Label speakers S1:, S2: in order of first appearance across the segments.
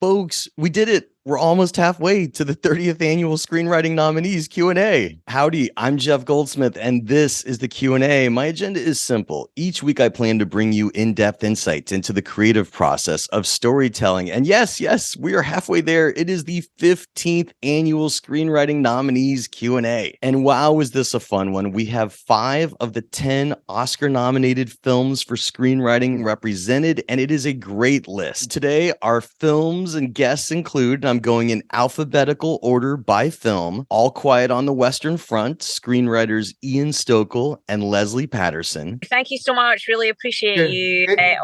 S1: Folks, we did it. We're almost halfway to the 30th annual Screenwriting Nominees Q&A. Howdy, I'm Jeff Goldsmith, and this is the Q&A. My agenda is simple. Each week, I plan to bring you in-depth insights into the creative process of storytelling. And yes, we are halfway there. It is the 15th annual Screenwriting Nominees Q&A. And wow, is this a fun one. We have 5 of the 10 Oscar-nominated films for screenwriting represented, and it is a great list. Today, our films and guests include, I'm going in alphabetical order by film, All Quiet on the Western Front, screenwriters Ian Stokell and Lesley Paterson.
S2: Thank you so much. Really appreciate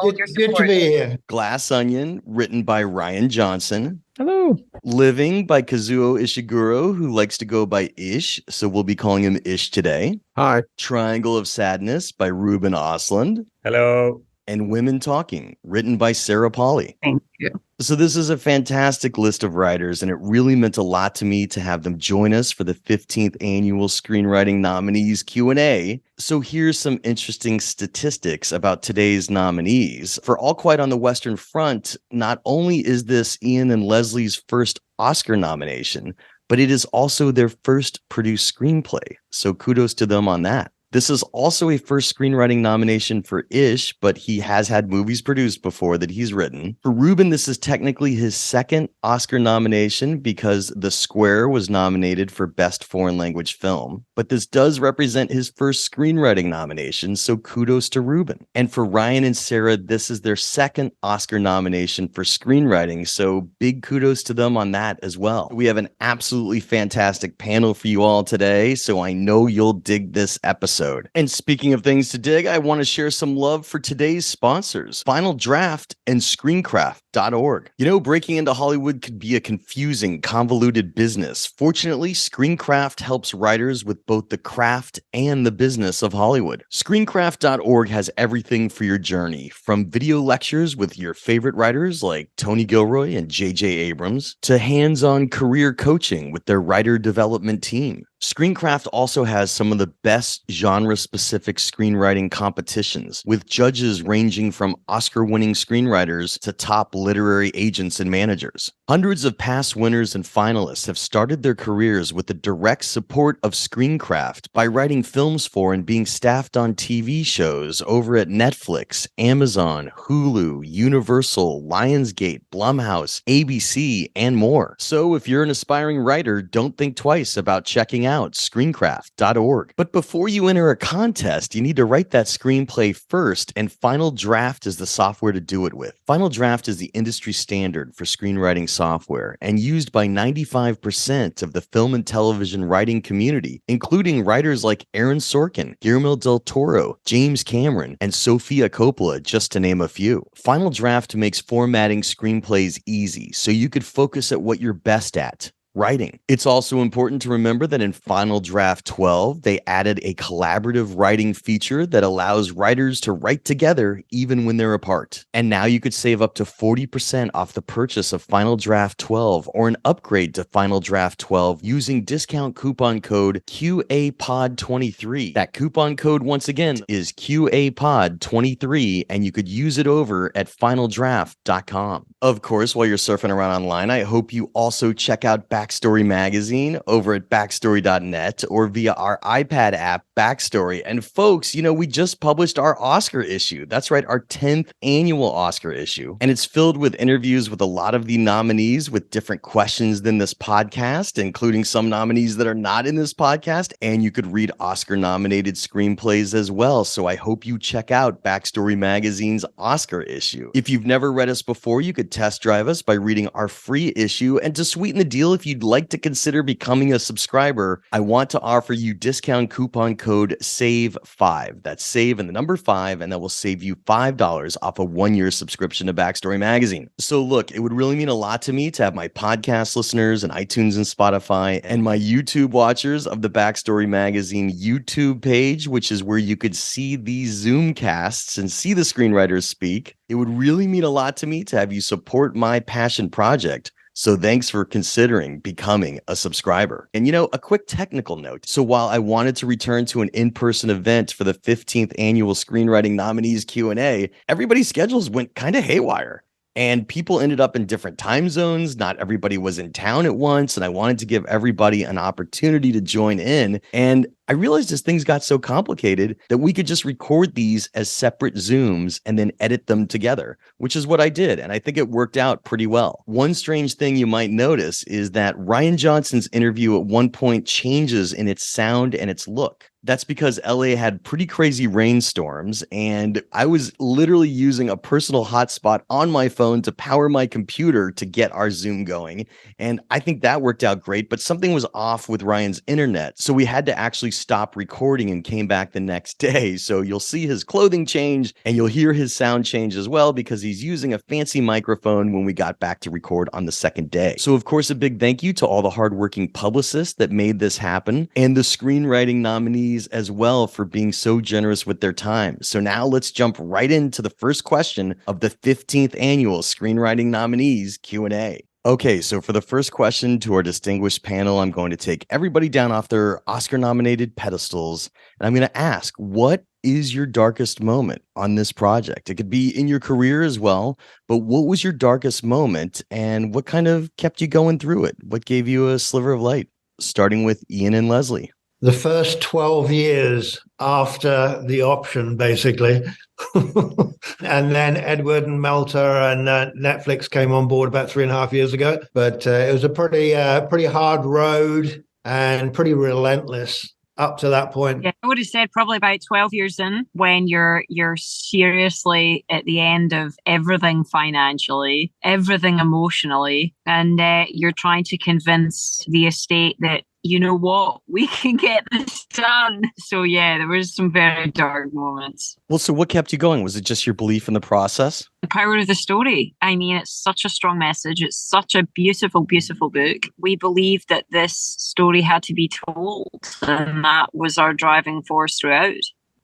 S2: all your support.
S3: Good to be here.
S1: Glass Onion, written by Rian Johnson.
S4: Hello.
S1: Living by Kazuo Ishiguro, who likes to go by Ish, so we'll be calling him Ish today.
S4: Hi.
S1: Triangle of Sadness by Ruben Östlund.
S5: Hello.
S1: And Women Talking, written by Polley.
S2: Thank you.
S1: So this is a fantastic list of writers, and it really meant a lot to me to have them join us for the 15th annual Screenwriting Nominees Q&A. So here's some interesting statistics about today's nominees. For All Quiet on the Western Front, not only is this Ian and Lesley's first Oscar nomination, but it is also their first produced screenplay. So kudos to them on that. This is also a first screenwriting nomination for Ish, but he has had movies produced before that he's written. For Ruben, this is technically his second Oscar nomination because The Square was nominated for Best Foreign Language Film. But this does represent his first screenwriting nomination, so kudos to Ruben. And for Rian and Sarah, this is their second Oscar nomination for screenwriting, so big kudos to them on that as well. We have an absolutely fantastic panel for you all today, so I know you'll dig this episode. And speaking of things to dig, I want to share some love for today's sponsors, Final Draft and Screencraft.org. You know, breaking into Hollywood could be a confusing, convoluted business. Fortunately, Screencraft helps writers with both the craft and the business of Hollywood. Screencraft.org has everything for your journey, from video lectures with your favorite writers like Tony Gilroy and J.J. Abrams, to hands-on career coaching with their writer development team. Screencraft also has some of the best genre-specific screenwriting competitions, with judges ranging from Oscar-winning screenwriters to top literary agents and managers. Hundreds of past winners and finalists have started their careers with the direct support of Screencraft by writing films for and being staffed on TV shows over at Netflix, Amazon, Hulu, Universal, Lionsgate, Blumhouse, ABC, and more. So if you're an aspiring writer, don't think twice about checking out Screencraft.org. But before you enter a contest, you need to write that screenplay first, and Final Draft is the software to do it with. Final Draft is the industry standard for screenwriting software and used by 95% of the film and television writing community, including writers like Aaron Sorkin, Guillermo del Toro, James Cameron, and Sofia Coppola, just to name a few. Final Draft makes formatting screenplays easy, so you could focus at what you're best at: writing. It's also important to remember that in Final Draft 12, they added a collaborative writing feature that allows writers to write together even when they're apart. And now you could save up to 40% off the purchase of Final Draft 12 or an upgrade to Final Draft 12 using discount coupon code QAPOD23. That coupon code, once again, is QAPOD23, and you could use it over at finaldraft.com. Of course, while you're surfing around online, I hope you also check out Backstory Magazine over at backstory.net or via our iPad app, Backstory. And folks, you know, we just published our Oscar issue. That's right, our 10th annual Oscar issue. And it's filled with interviews with a lot of the nominees with different questions than this podcast, including some nominees that are not in this podcast. And you could read Oscar-nominated screenplays as well. So I hope you check out Backstory Magazine's Oscar issue. If you've never read us before, you could test drive us by reading our free issue. And to sweeten the deal, if you'd like to consider becoming a subscriber, I want to offer you discount coupon code SAVE5. That's SAVE and the number 5, and that will save you $5 off a 1-year subscription to Backstory Magazine. So look, it would really mean a lot to me to have my podcast listeners and iTunes and Spotify and my YouTube watchers of the Backstory Magazine YouTube page, which is where you could see these Zoom casts and see the screenwriters speak. It would really mean a lot to me to have you support my passion project. So thanks for considering becoming a subscriber. And you know, a quick technical note. So while I wanted to return to an in-person event for the 15th annual Screenwriting Nominees Q&A, everybody's schedules went kind of haywire. And people ended up in different time zones. Not everybody was in town at once. And I wanted to give everybody an opportunity to join in. And I realized as things got so complicated that we could just record these as separate Zooms and then edit them together, which is what I did. And I think it worked out pretty well. One strange thing you might notice is that Rian Johnson's interview at one point changes in its sound and its look. That's because LA had pretty crazy rainstorms, and I was literally using a personal hotspot on my phone to power my computer to get our Zoom going. And I think that worked out great, but something was off with Ryan's internet. So we had to actually stop recording and came back the next day. So you'll see his clothing change and you'll hear his sound change as well because he's using a fancy microphone when we got back to record on the second day. So of course, a big thank you to all the hardworking publicists that made this happen and the screenwriting nominees as well for being so generous with their time. So now let's jump right into the first question of the 15th annual Screenwriting Nominees Q&A. Okay, so for the first question to our distinguished panel, I'm going to take everybody down off their Oscar-nominated pedestals, and I'm going to ask, what is your darkest moment on this project? It could be in your career as well, but what was your darkest moment, and what kind of kept you going through it? What gave you a sliver of light? Starting with Ian and Lesley.
S3: The first 12 years after the option, basically. And then Edward and Melter and Netflix came on board about 3.5 years ago. But it was a pretty hard road and pretty relentless up to that point.
S2: Yeah, I would have said probably about 12 years in when you're seriously at the end of everything financially, everything emotionally, and you're trying to convince the estate that, you know what, we can get this done. So yeah, there was some very dark moments.
S1: Well, so what kept you going? Was it just your belief in the process?
S2: The power of the story. I mean, it's such a strong message. It's such a beautiful, beautiful book. We believed that this story had to be told, and that was our driving force throughout.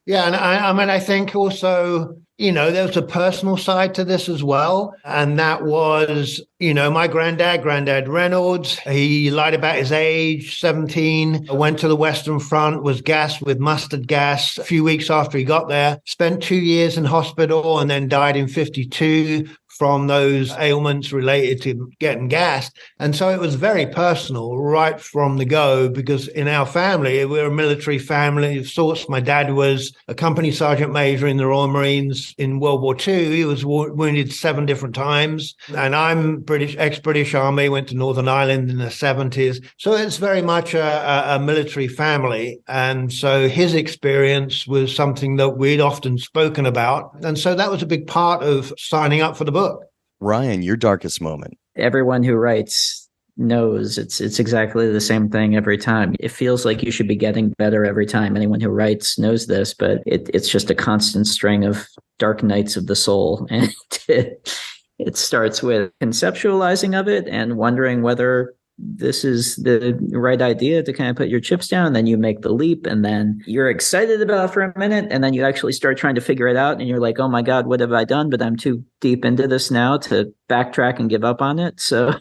S3: Yeah, and I mean, I think also, there was a personal side to this as well. And that was, my granddad Reynolds, he lied about his age, 17, went to the Western Front, was gassed with mustard gas a few weeks after he got there, spent 2 years in hospital and then died in 52 from those ailments related to getting gassed. And so it was very personal right from the go, because in our family, we're a military family of sorts. My dad was a company sergeant major in the Royal Marines in World War II. He was wounded 7 different times. And I'm British, ex-British Army, went to Northern Ireland in the 70s. So it's very much a military family. And so his experience was something that we'd often spoken about. And so that was a big part of signing up for the book.
S1: Rian, your darkest moment.
S4: Everyone who writes knows it's exactly the same thing every time. It feels like you should be getting better every time. Anyone who writes knows this, but it's just a constant string of dark nights of the soul. And it starts with conceptualizing of it and wondering whether this is the right idea to kind of put your chips down. Then you make the leap, and then you're excited about it for a minute, and then you actually start trying to figure it out, and you're like, oh my God, what have I done? But I'm too deep into this now to backtrack and give up on it. So,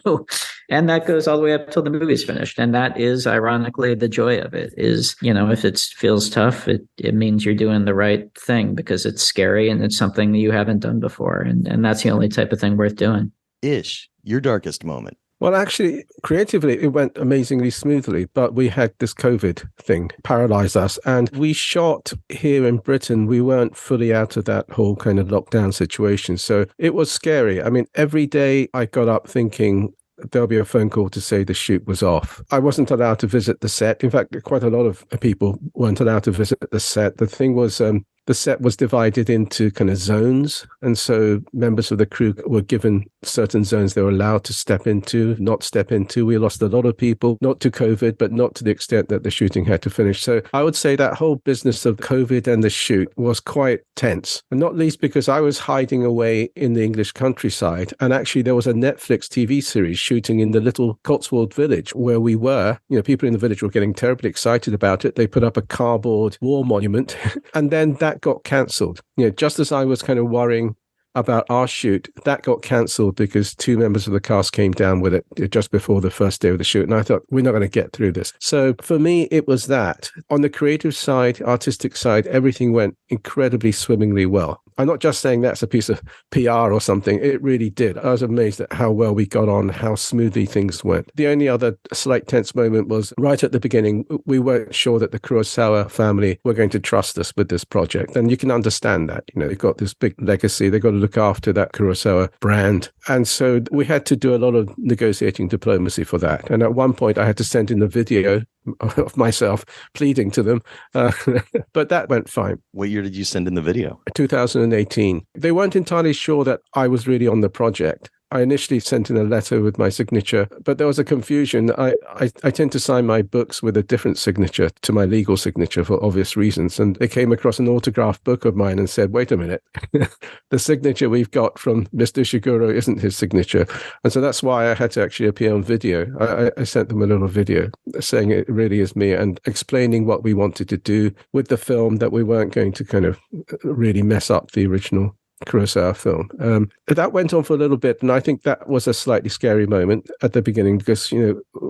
S4: and that goes all the way up till the movie's finished. And that is ironically the joy of it is, if it feels tough, it means you're doing the right thing because it's scary and it's something that you haven't done before. And that's the only type of thing worth doing.
S1: Ish, your darkest moment.
S5: Well, actually, creatively, it went amazingly smoothly, but we had this COVID thing paralyze us. And we shot here in Britain. We weren't fully out of that whole kind of lockdown situation. So it was scary. I mean, every day I got up thinking there'll be a phone call to say the shoot was off. I wasn't allowed to visit the set. In fact, quite a lot of people weren't allowed to visit the set. The thing was, the set was divided into kind of zones. And so members of the crew were given certain zones they were allowed to step into, not step into. We lost a lot of people, not to COVID, but not to the extent that the shooting had to finish. So I would say that whole business of COVID and the shoot was quite tense. And not least because I was hiding away in the English countryside. And actually there was a Netflix TV series shooting in the little Cotswold village where we were. People in the village were getting terribly excited about it. They put up a cardboard war monument. And then that got cancelled. Just as I was kind of worrying about our shoot, that got cancelled because 2 members of the cast came down with it just before the first day of the shoot. And I thought, we're not going to get through this. So for me, it was that. On the creative side, artistic side, everything went incredibly swimmingly well. I'm not just saying that's a piece of PR or something. It really did. I was amazed at how well we got on, how smoothly things went. The only other slight tense moment was right at the beginning. We weren't sure that the Kurosawa family were going to trust us with this project. And you can understand that. They've got this big legacy. They've got to look after that Kurosawa brand. And so we had to do a lot of negotiating diplomacy for that. And at one point, I had to send in the video of myself pleading to them. But that went fine.
S1: What year did you send in the video?
S5: 2018. They weren't entirely sure that I was really on the project. I initially sent in a letter with my signature, but there was a confusion. I tend to sign my books with a different signature to my legal signature for obvious reasons. And they came across an autographed book of mine and said, wait a minute, the signature we've got from Mr. Ishiguro isn't his signature. And so that's why I had to actually appear on video. I sent them a little video saying it really is me and explaining what we wanted to do with the film, that we weren't going to kind of really mess up the original Kurosawa film. That went on for a little bit, and I think that was a slightly scary moment at the beginning because,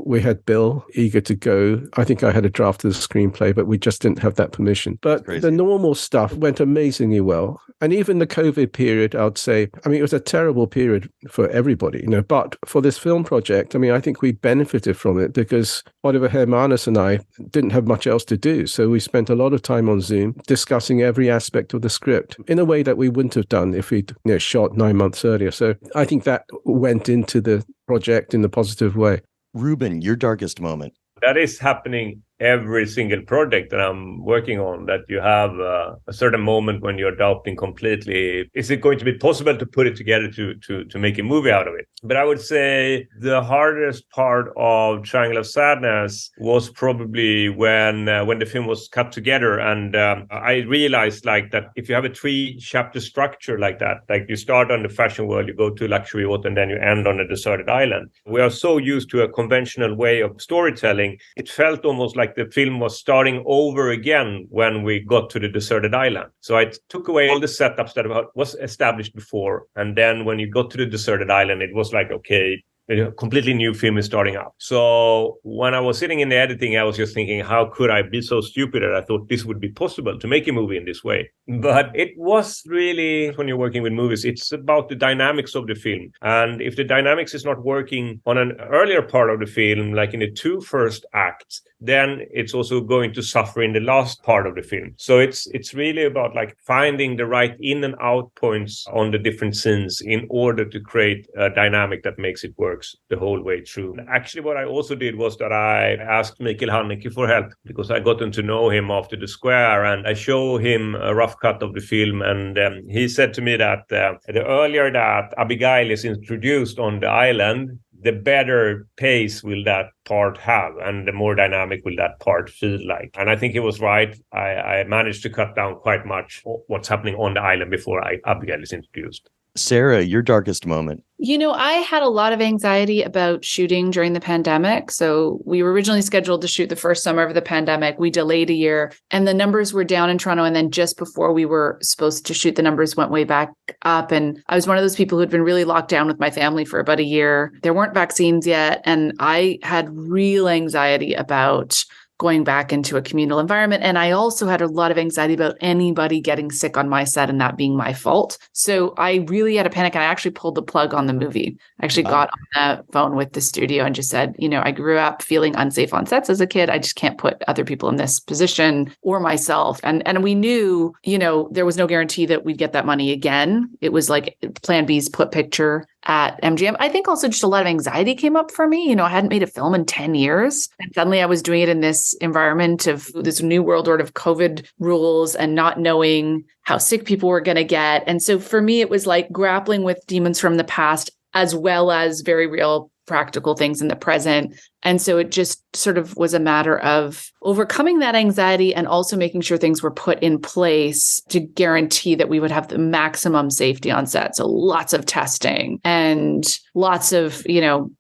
S5: we had Bill eager to go. I think I had a draft of the screenplay, but we just didn't have that permission. But the normal stuff went amazingly well. And even the COVID period, I would say, it was a terrible period for everybody, but for this film project, I think we benefited from it because Oliver Hermanus and I didn't have much else to do. So we spent a lot of time on Zoom discussing every aspect of the script in a way that we wouldn't have done if we'd shot 9 months earlier. So I think that went into the project in a positive way.
S1: Ruben, your darkest moment.
S6: That is happening every single project that I'm working on, that you have a certain moment when you're doubting completely, is it going to be possible to put it together to make a movie out of it? But I would say the hardest part of Triangle of Sadness was probably when the film was cut together. And I realized that if you have a 3-chapter structure like that, like you start on the fashion world, you go to luxury yacht, and then you end on a deserted island. We are so used to a conventional way of storytelling. It felt almost like the film was starting over again when we got to the deserted island. So I took away all the setups that was established before. And then when you got to the deserted island, it was like, okay, a completely new film is starting up. So when I was sitting in the editing, I was just thinking, how could I be so stupid that I thought this would be possible to make a movie in this way? But it was really, when you're working with movies, it's about the dynamics of the film. And if the dynamics is not working on an earlier part of the film, like in the 2 first acts, then it's also going to suffer in the last part of the film. So it's really about finding the right in and out points on the different scenes in order to create a dynamic that makes it work the whole way through. Actually, what I also did was that I asked Mikael Haneke for help because I gotten to know him after the square, and I show him a rough cut of the film, and he said to me that the earlier that Abigail is introduced on the island, the better pace will that part have, and the more dynamic will that part feel like. And I think he was right. I managed to cut down quite much what's happening on the island before Abigail is introduced.
S1: Sarah, your darkest moment.
S7: I had a lot of anxiety about shooting during the pandemic. So we were originally scheduled to shoot the first summer of the pandemic. We delayed a year, and the numbers were down in Toronto. And then just before we were supposed to shoot, the numbers went way back up. And I was one of those people who'd been really locked down with my family for about a year. There weren't vaccines yet. And I had real anxiety about going back into a communal environment. And I also had a lot of anxiety about anybody getting sick on my set and that being my fault. So I really had a panic, and I actually pulled the plug on the movie. I actually got on the phone with the studio and just said, I grew up feeling unsafe on sets as a kid. I just can't put other people in this position or myself. And we knew, there was no guarantee that we'd get that money again. It was like Plan B's put picture at MGM. I think also just a lot of anxiety came up for me. I hadn't made a film in 10 years. And suddenly I was doing it in this environment of this new world order of COVID rules and not knowing how sick people were going to get. And so for me, it was like grappling with demons from the past, as well as very real practical things in the present. And so it just sort of was a matter of overcoming that anxiety and also making sure things were put in place to guarantee that we would have the maximum safety on set. So lots of testing and lots of,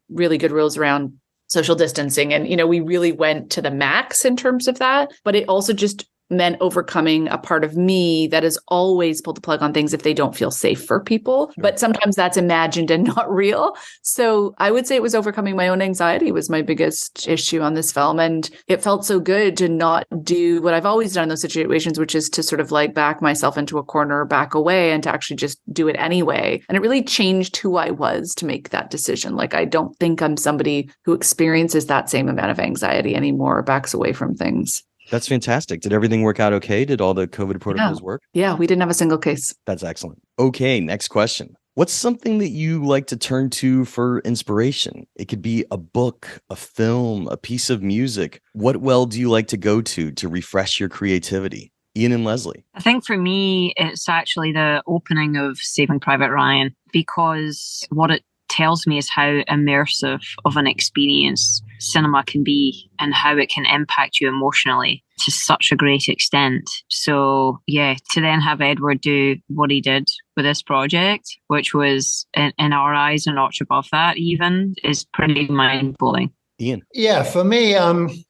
S7: really good rules around social distancing. And, we really went to the max in terms of that, but it also just meant overcoming a part of me that has always pulled the plug on things if they don't feel safe for people. Sure. But sometimes that's imagined and not real. So I would say it was overcoming my own anxiety was my biggest issue on this film. And it felt so good to not do what I've always done in those situations, which is to sort of like back myself into a corner, back away, and to actually just do it anyway. And it really changed who I was to make that decision. Like, I don't think I'm somebody who experiences that same amount of anxiety anymore, or backs away from things.
S1: That's fantastic. Did everything work out okay? Did all the COVID protocols work?
S7: Yeah, we didn't have a single case.
S1: That's excellent. Okay, next question. What's something that you like to turn to for inspiration? It could be a book, a film, a piece of music. What well do you like to go to refresh your creativity? Ian and Lesley.
S2: I think for me, it's actually the opening of Saving Private Ryan, because what it tells me is how immersive of an experience cinema can be and how it can impact you emotionally to such a great extent. So yeah, to then have Edward do what he did with this project, which was in our eyes a notch above that even, is pretty mind-blowing.
S1: Ian?
S3: Yeah, for me,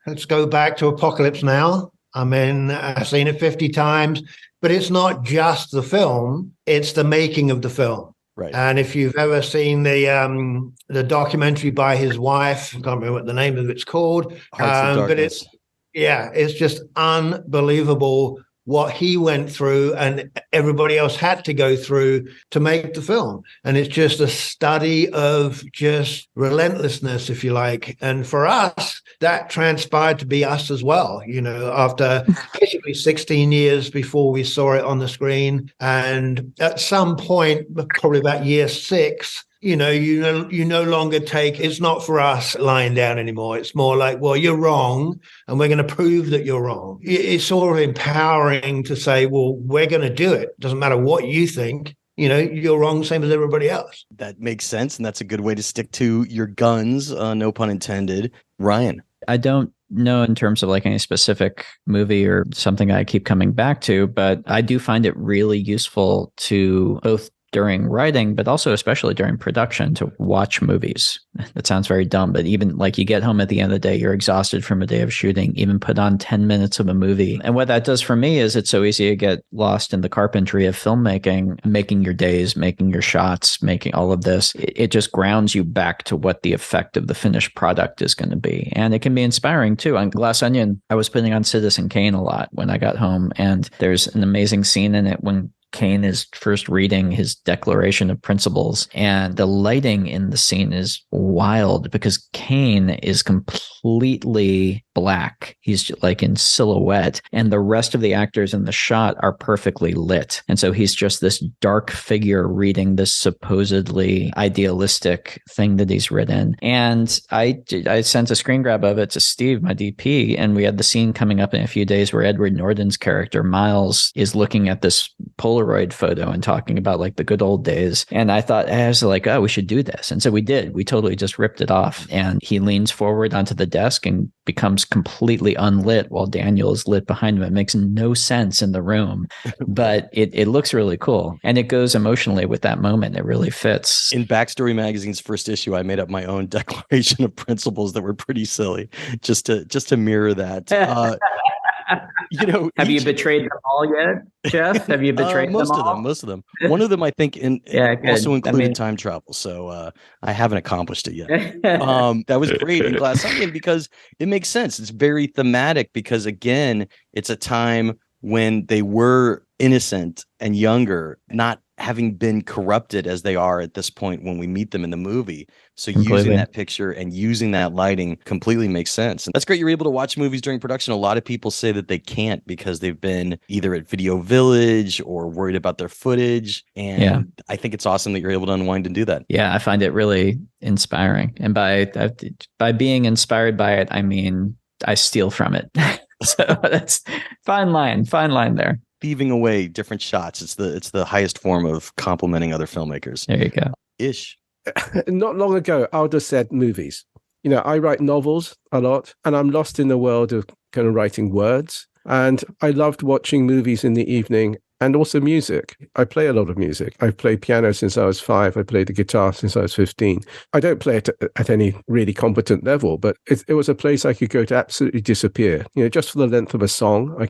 S3: let's go back to Apocalypse Now. I mean, I've seen it 50 times, but it's not just the film, it's the making of the film.
S1: Right.
S3: And if you've ever seen the documentary by his wife, I can't remember what the name of it's called,
S1: Hearts of Darkness.
S3: But it's just unbelievable what he went through and everybody else had to go through to make the film. And it's just a study of just relentlessness, if you like. And for us, that transpired to be us as well, you know, after basically 16 years before we saw it on the screen. And at some point, probably about year 6, you no longer take, it's not for us lying down anymore. It's more like, well, you're wrong, and we're going to prove that you're wrong. It's sort of empowering to say, well, we're going to do it. Doesn't matter what you think. You know, you're wrong, same as everybody else.
S1: That makes sense, and that's a good way to stick to your guns, no pun intended. Ryan?
S4: I don't know in terms of like any specific movie or something I keep coming back to, but I do find it really useful to both during writing, but also especially during production, to watch movies. That sounds very dumb, but even like you get home at the end of the day, you're exhausted from a day of shooting, even put on 10 minutes of a movie. And what that does for me is it's so easy to get lost in the carpentry of filmmaking, making your days, making your shots, making all of this. It just grounds you back to what the effect of the finished product is going to be. And it can be inspiring too. On Glass Onion, I was putting on Citizen Kane a lot when I got home. And there's an amazing scene in it when Kane is first reading his Declaration of Principles, and the lighting in the scene is wild because Kane is completely black. He's like in silhouette, and the rest of the actors in the shot are perfectly lit. And so he's just this dark figure reading this supposedly idealistic thing that he's written. And I sent a screen grab of it to Steve, my DP, and we had the scene coming up in a few days where Edward Norton's character, Miles, is looking at this Polaroid photo and talking about like the good old days. And I was like, oh, we should do this. And so we did. We totally just ripped it off. And he leans forward onto the desk and becomes completely unlit while Daniel is lit behind him. It makes no sense in the room, but it looks really cool. And it goes emotionally with that moment. It really fits.
S1: In Backstory Magazine's first issue, I made up my own Declaration of Principles that were pretty silly, just to mirror that.
S4: Have you betrayed them all yet, Jeff? Have you betrayed
S1: most
S4: them all?
S1: Most of them. One of them, I think, also included time travel. So I haven't accomplished it yet. That was great in Glass Onion because it makes sense. It's very thematic because, again, it's a time when they were innocent and younger, not having been corrupted as they are at this point when we meet them in the movie. So using that picture and using that lighting completely makes sense. And that's great. You're able to watch movies during production. A lot of people say that they can't because they've been either at Video Village or worried about their footage. And I think it's awesome that you're able to unwind and do that. Yeah,
S4: I find it really inspiring. And by being inspired by it, I mean, I steal from it. So that's fine line there.
S1: Thieving away different shots. It's the highest form of complimenting other filmmakers.
S4: There you go.
S1: Ish.
S5: Not long ago, I would have said movies. You know, I write novels a lot, and I'm lost in the world of kind of writing words. And I loved watching movies in the evening And also music. I play a lot of music. I've played piano since I was 5. I played the guitar since I was 15. I don't play it at any really competent level, but it was a place I could go to absolutely disappear. Just for the length of a song,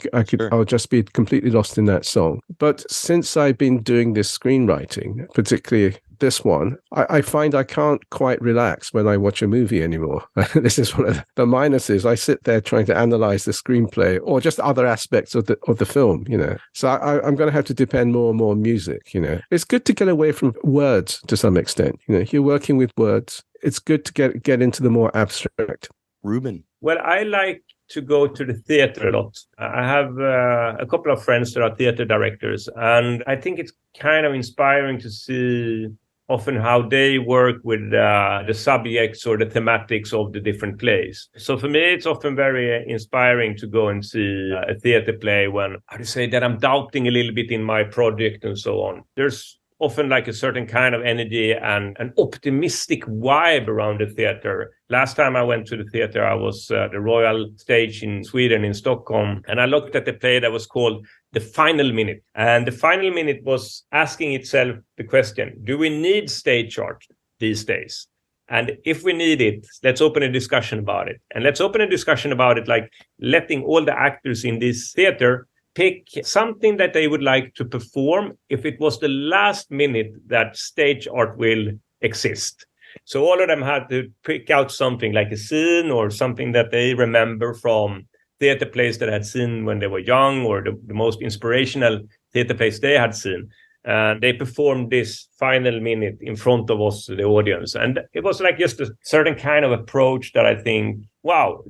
S5: I'll just be completely lost in that song. But since I've been doing this screenwriting, particularly this one, I find I can't quite relax when I watch a movie anymore. This is one of the minuses. I sit there trying to analyze the screenplay or just other aspects of the film, So I'm going to have to depend more and more on music, It's good to get away from words to some extent. You're working with words. It's good to get into the more abstract.
S1: Ruben.
S6: Well, I like to go to the theater a lot. I have a couple of friends that are theater directors, and I think it's kind of inspiring to see often how they work with the subjects or the thematics of the different plays. So for me, it's often very inspiring to go and see a theater play when, how to say, that I'm doubting a little bit in my project and so on. There's often like a certain kind of energy and an optimistic vibe around the theater. Last time I went to the theater, I was the Royal Stage in Sweden, in Stockholm, and I looked at the play that was called The Final Minute. And The Final Minute was asking itself the question, do we need stage art these days? And if we need it, let's open a discussion about it. And let's open a discussion about it like letting all the actors in this theater pick something that they would like to perform if it was the last minute that stage art will exist. So all of them had to pick out something like a scene or something that they remember from theater plays that they had seen when they were young, or the most inspirational theater plays they had seen. And they performed this final minute in front of us, the audience. And it was like just a certain kind of approach that I think, wow,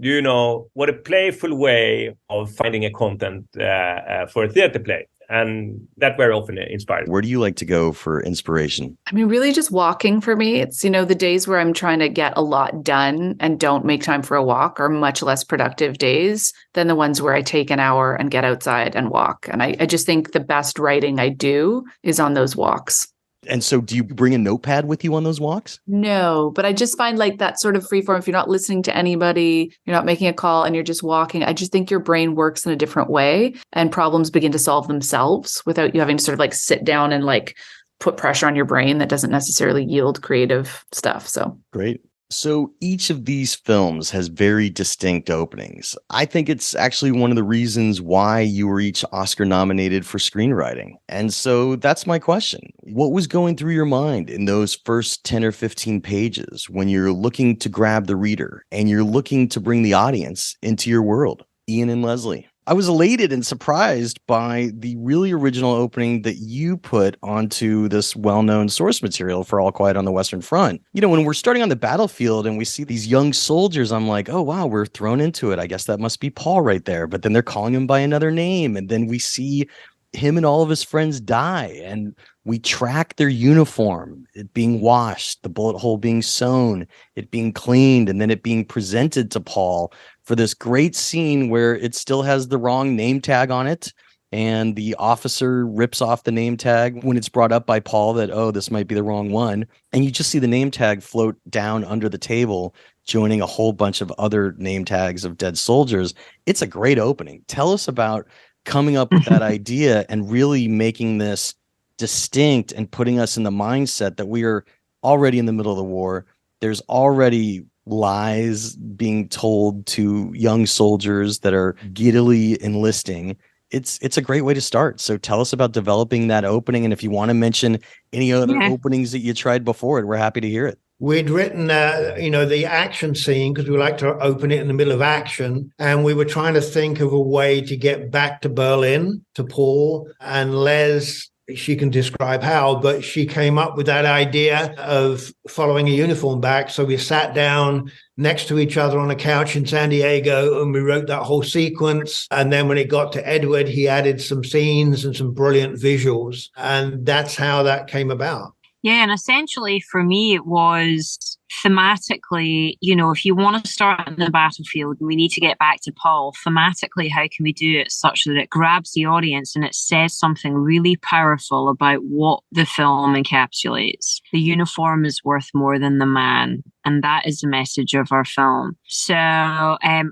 S6: what a playful way of finding a content for a theater play. And that very often inspired.
S1: Where do you like to go for inspiration?
S7: I mean, really just walking for me. It's, the days where I'm trying to get a lot done and don't make time for a walk are much less productive days than the ones where I take an hour and get outside and walk. And I just think the best writing I do is on those walks.
S1: And so do you bring a notepad with you on those walks?
S7: No, but I just find like that sort of freeform, if you're not listening to anybody, you're not making a call and you're just walking, I just think your brain works in a different way and problems begin to solve themselves without you having to sort of like sit down and like put pressure on your brain that doesn't necessarily yield creative stuff. So
S1: great. So each of these films has very distinct openings. I think it's actually one of the reasons why you were each Oscar nominated for screenwriting. And so that's my question. What was going through your mind in those first 10 or 15 pages when you're looking to grab the reader and you're looking to bring the audience into your world? Ian and Lesley. I was elated and surprised by the really original opening that you put onto this well-known source material for All Quiet on the Western Front. When we're starting on the battlefield and we see these young soldiers, I'm like, oh, wow, we're thrown into it. I guess that must be Paul right there. But then they're calling him by another name. And then we see him and all of his friends die. And we track their uniform, it being washed, the bullet hole being sewn, it being cleaned, and then it being presented to Paul for this great scene where it still has the wrong name tag on it. And the officer rips off the name tag when it's brought up by Paul that, oh, this might be the wrong one. And you just see the name tag float down under the table, joining a whole bunch of other name tags of dead soldiers. It's a great opening. Tell us about coming up with that idea and really making this distinct and putting us in the mindset that we are already in the middle of the war. There's already lies being told to young soldiers that are giddily enlisting. It's a great way to start. So tell us about developing that opening. And if you want to mention any other openings that you tried before it, we're happy to hear it.
S3: We'd written, the action scene because we like to open it in the middle of action. And we were trying to think of a way to get back to Berlin, to Paul. And Les, she can describe how, but she came up with that idea of following a uniform back. So we sat down next to each other on a couch in San Diego and we wrote that whole sequence. And then when it got to Edward, he added some scenes and some brilliant visuals. And that's how that came about.
S2: Yeah, and essentially for me, it was thematically, if you want to start on the battlefield, we need to get back to Paul. Thematically, how can we do it such that it grabs the audience and it says something really powerful about what the film encapsulates? The uniform is worth more than the man. And that is the message of our film. So I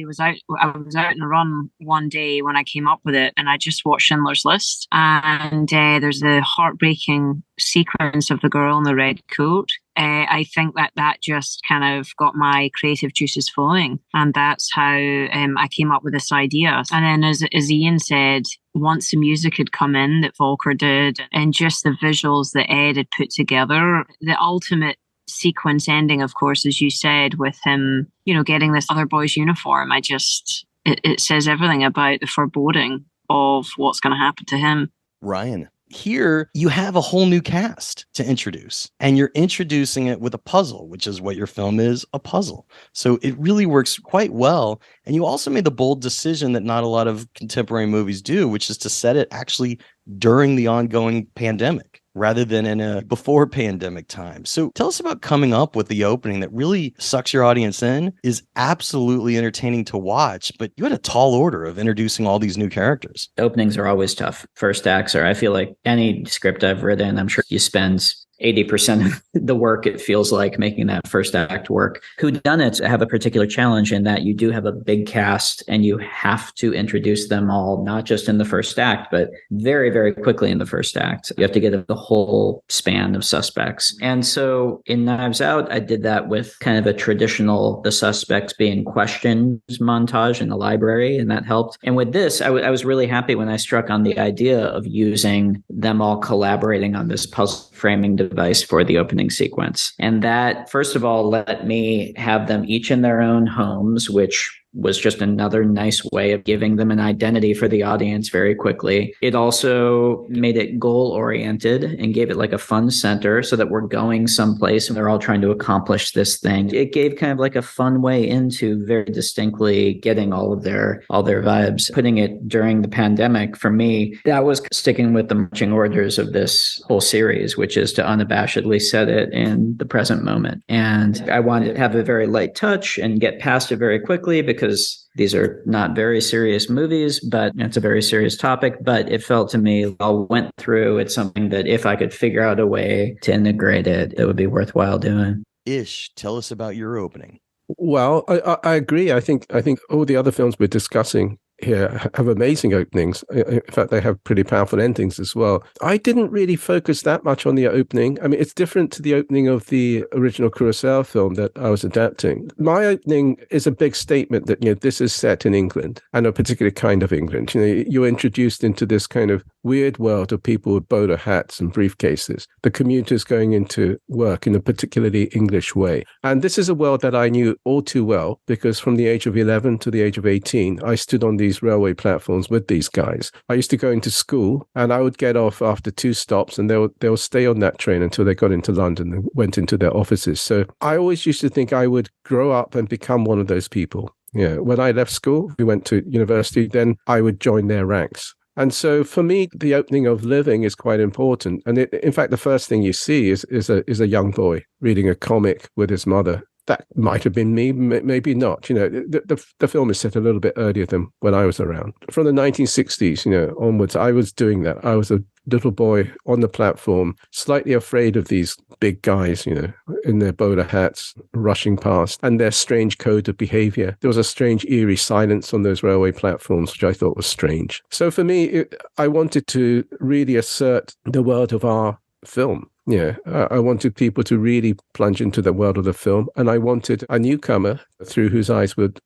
S2: was out on a run one day when I came up with it, and I just watched Schindler's List. And there's a heartbreaking sequence of the girl in the red coat. I think that just kind of got my creative juices flowing. And that's how I came up with this idea. And then as Ian said, once the music had come in that Volker did, and just the visuals that Ed had put together, the ultimate sequence ending, of course, as you said, with him, getting this other boy's uniform, it says everything about the foreboding of what's going to happen to him.
S1: Rian, here you have a whole new cast to introduce, and you're introducing it with a puzzle, which is what your film is, a puzzle. So it really works quite well. And you also made the bold decision that not a lot of contemporary movies do, which is to set it actually during the ongoing pandemic, rather than in a before pandemic time. So tell us about coming up with the opening that really sucks your audience in, is absolutely entertaining to watch, but you had a tall order of introducing all these new characters.
S4: Openings are always tough. First acts are, I feel like any script I've written, I'm sure you spend 80% of the work, it feels like, making that first act work. Whodunits have a particular challenge in that you do have a big cast and you have to introduce them all, not just in the first act, but very, very quickly in the first act. You have to get the whole span of suspects. And so in Knives Out, I did that with kind of a traditional, the suspects being questioned montage in the library, and that helped. And with this, I was really happy when I struck on the idea of using them all collaborating on this puzzle framing device for the opening sequence. And that, first of all, let me have them each in their own homes, which was just another nice way of giving them an identity for the audience very quickly. It also made it goal-oriented and gave it like a fun center so that we're going someplace and they're all trying to accomplish this thing. It gave kind of like a fun way into very distinctly getting all their vibes. Putting it during the pandemic, for me, that was sticking with the marching orders of this whole series, which is to unabashedly set it in the present moment. And I wanted to have a very light touch and get past it very quickly, because these are not very serious movies, but it's a very serious topic. But it felt to me, I went through, it's something that if I could figure out a way to integrate it, it would be worthwhile doing.
S1: Ish, tell us about your opening.
S5: Well, I agree. I think all the other films we're discussing here have amazing openings. In fact, they have pretty powerful endings as well. I didn't really focus that much on the opening. I mean, it's different to the opening of the original Kurosawa film that I was adapting. My opening is a big statement that, this is set in England, and a particular kind of England. You're introduced into this kind of weird world of people with bowler hats and briefcases, the commuters going into work in a particularly English way. And this is a world that I knew all too well, because from the age of 11 to the age of 18, I stood on these railway platforms with these guys. I used to go into school and I would get off after 2 stops, and they'll stay on that train until they got into London and went into their offices. So I always used to think I would grow up and become one of those people. When I left school, we went to university, then I would join their ranks. And so for me, the opening of Living is quite important. And in fact, the first thing you see is a young boy reading a comic with his mother. That might have been me, maybe not. The film is set a little bit earlier than when I was around. From the 1960s, onwards, I was doing that. I was a little boy on the platform, slightly afraid of these big guys, in their bowler hats, rushing past, and their strange code of behavior. There was a strange, eerie silence on those railway platforms, which I thought was strange. So for me, I wanted to really assert the world of our film. I wanted people to really plunge into the world of the film, and I wanted a newcomer through whose eyes would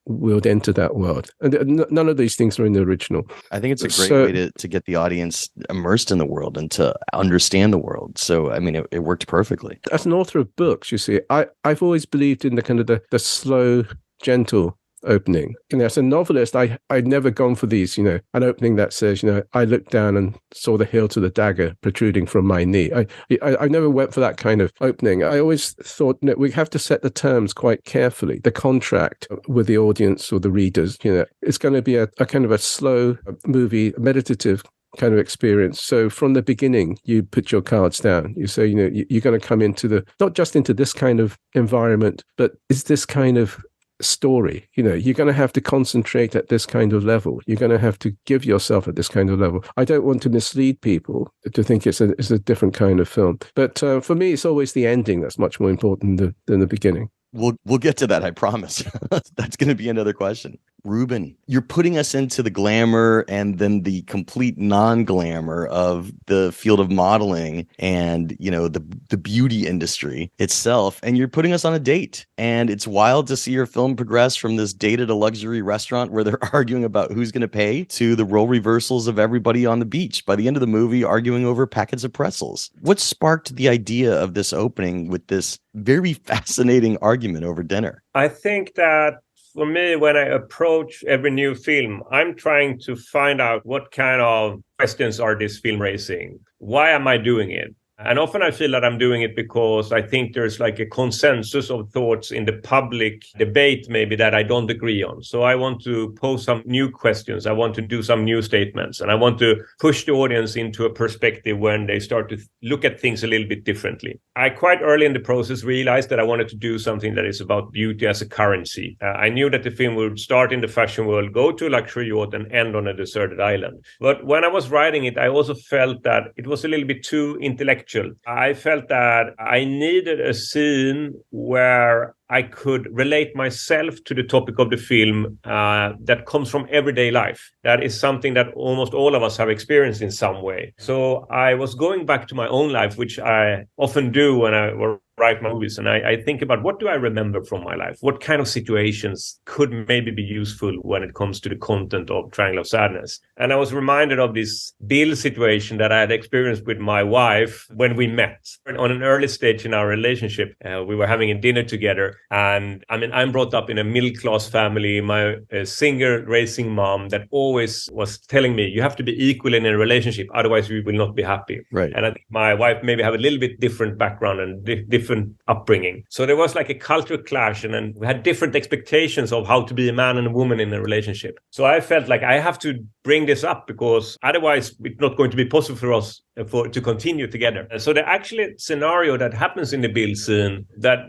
S5: enter that world. And none of these things are in the original.
S1: I think it's a great way to get the audience immersed in the world and to understand the world. So, I mean, it worked perfectly.
S5: As an author of books, you see, I've always believed in the kind of the slow, gentle opening. As a novelist, I'd never gone for these, an opening that says, I looked down and saw the hilt of the dagger protruding from my knee. I never went for that kind of opening. I always thought we have to set the terms quite carefully. The contract with the audience or the readers, it's going to be a kind of a slow movie, meditative kind of experience. So from the beginning, you put your cards down. You say, you're going to come into not just into this kind of environment, but is this kind of story. You're going to have to concentrate at this kind of level. You're going to have to give yourself at this kind of level. I don't want to mislead people to think it's a different kind of film. But for me, it's always the ending that's much more important than the beginning.
S1: We'll get to that, I promise. That's going to be another question. Ruben, you're putting us into the glamour and then the complete non-glamour of the field of modeling and, the beauty industry itself. And you're putting us on a date. And it's wild to see your film progress from this date at a luxury restaurant where they're arguing about who's going to pay to the role reversals of everybody on the beach. By the end of the movie, arguing over packets of pretzels. What sparked the idea of this opening with this very fascinating argument over dinner?
S6: I think that for me, when I approach every new film, I'm trying to find out what kind of questions are this film raising? Why am I doing it? And often I feel that I'm doing it because I think there's like a consensus of thoughts in the public debate maybe that I don't agree on. So I want to pose some new questions. I want to do some new statements. And I want to push the audience into a perspective when they start to look at things a little bit differently. I quite early in the process realized that I wanted to do something that is about beauty as a currency. I knew that the film would start in the fashion world, go to a luxury yacht and end on a deserted island. But when I was writing it, I also felt that it was a little bit too intellectual. I felt that I needed a scene where I could relate myself to the topic of the film that comes from everyday life. That is something that almost all of us have experienced in some way. So I was going back to my own life, which I often do when I write my movies. And I think about what do I remember from my life? What kind of situations could maybe be useful when it comes to the content of Triangle of Sadness? And I was reminded of this bill situation that I had experienced with my wife when we met. On an early stage in our relationship, we were having a dinner together. And I'm brought up in a middle-class family. My singer raising mom that always was telling me, you have to be equal in a relationship, otherwise we will not be happy.
S1: Right.
S6: And I think my wife maybe have a little bit different background and different upbringing. So there was like a cultural clash, and then we had different expectations of how to be a man and a woman in a relationship. So I felt like I have to bring this up because otherwise it's not going to be possible for us to continue together. So the actual scenario that happens in the bill scene that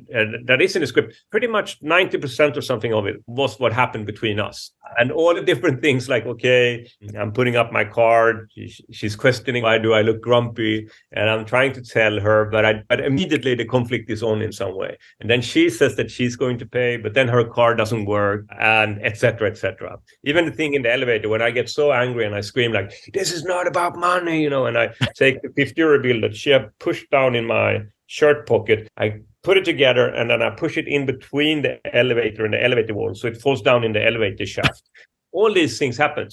S6: is in the script, pretty much 90% or something of it was what happened between us. And all the different things like, okay, I'm putting up my card. She's questioning, why do I look grumpy? And I'm trying to tell her, but immediately the conflict is on in some way. And then she says that she's going to pay, but then her card doesn't work, and et cetera, et cetera. Even the thing in the elevator, when I get so angry and I scream like, this is not about money, and I take the 50-euro bill that she had pushed down in my shirt pocket. I put it together and then I push it in between the elevator and the elevator wall. So it falls down in the elevator shaft. All these things happen.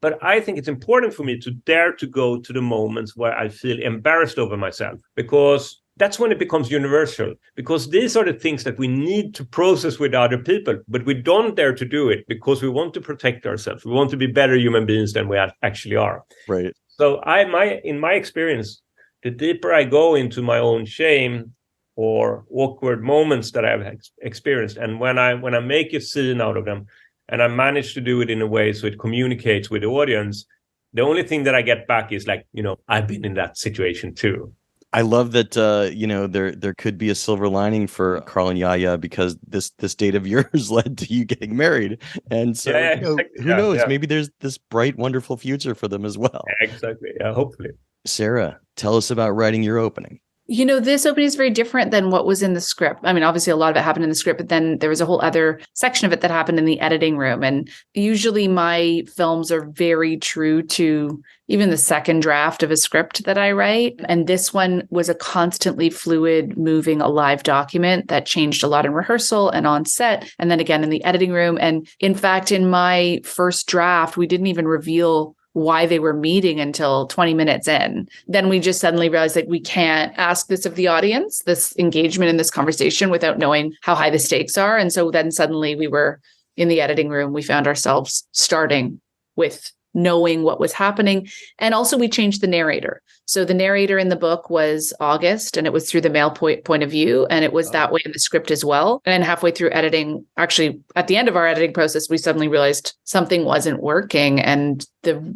S6: But I think it's important for me to dare to go to the moments where I feel embarrassed over myself, because that's when it becomes universal, because these are the things that we need to process with other people, but we don't dare to do it because we want to protect ourselves. We want to be better human beings than we actually are.
S1: Right.
S6: So in my experience, the deeper I go into my own shame or awkward moments that I've experienced, and when I make a scene out of them, and I manage to do it in a way so it communicates with the audience, the only thing that I get back is like, I've been in that situation too.
S1: I love that, there could be a silver lining for Carl and Yaya, because this date of yours led to you getting married. And so who knows, maybe there's this bright, wonderful future for them as well.
S6: Exactly. Yeah, hopefully.
S1: Sarah, tell us about writing your opening.
S7: This opening is very different than what was in the script. I mean, obviously a lot of it happened in the script, but then there was a whole other section of it that happened in the editing room. And usually my films are very true to even the second draft of a script that I write. And this one was a constantly fluid, moving, alive document that changed a lot in rehearsal and on set, and then again in the editing room. And in fact, in my first draft, we didn't even reveal why they were meeting until 20 minutes in. Then we just suddenly realized that we can't ask this of the audience, this engagement in this conversation, without knowing how high the stakes are. And so then suddenly we were in the editing room. We found ourselves starting with knowing what was happening. And also we changed the narrator. So the narrator in the book was August, and it was through the male point of view. And it was that way in the script as well. And halfway through editing, actually at the end of our editing process, we suddenly realized something wasn't working. And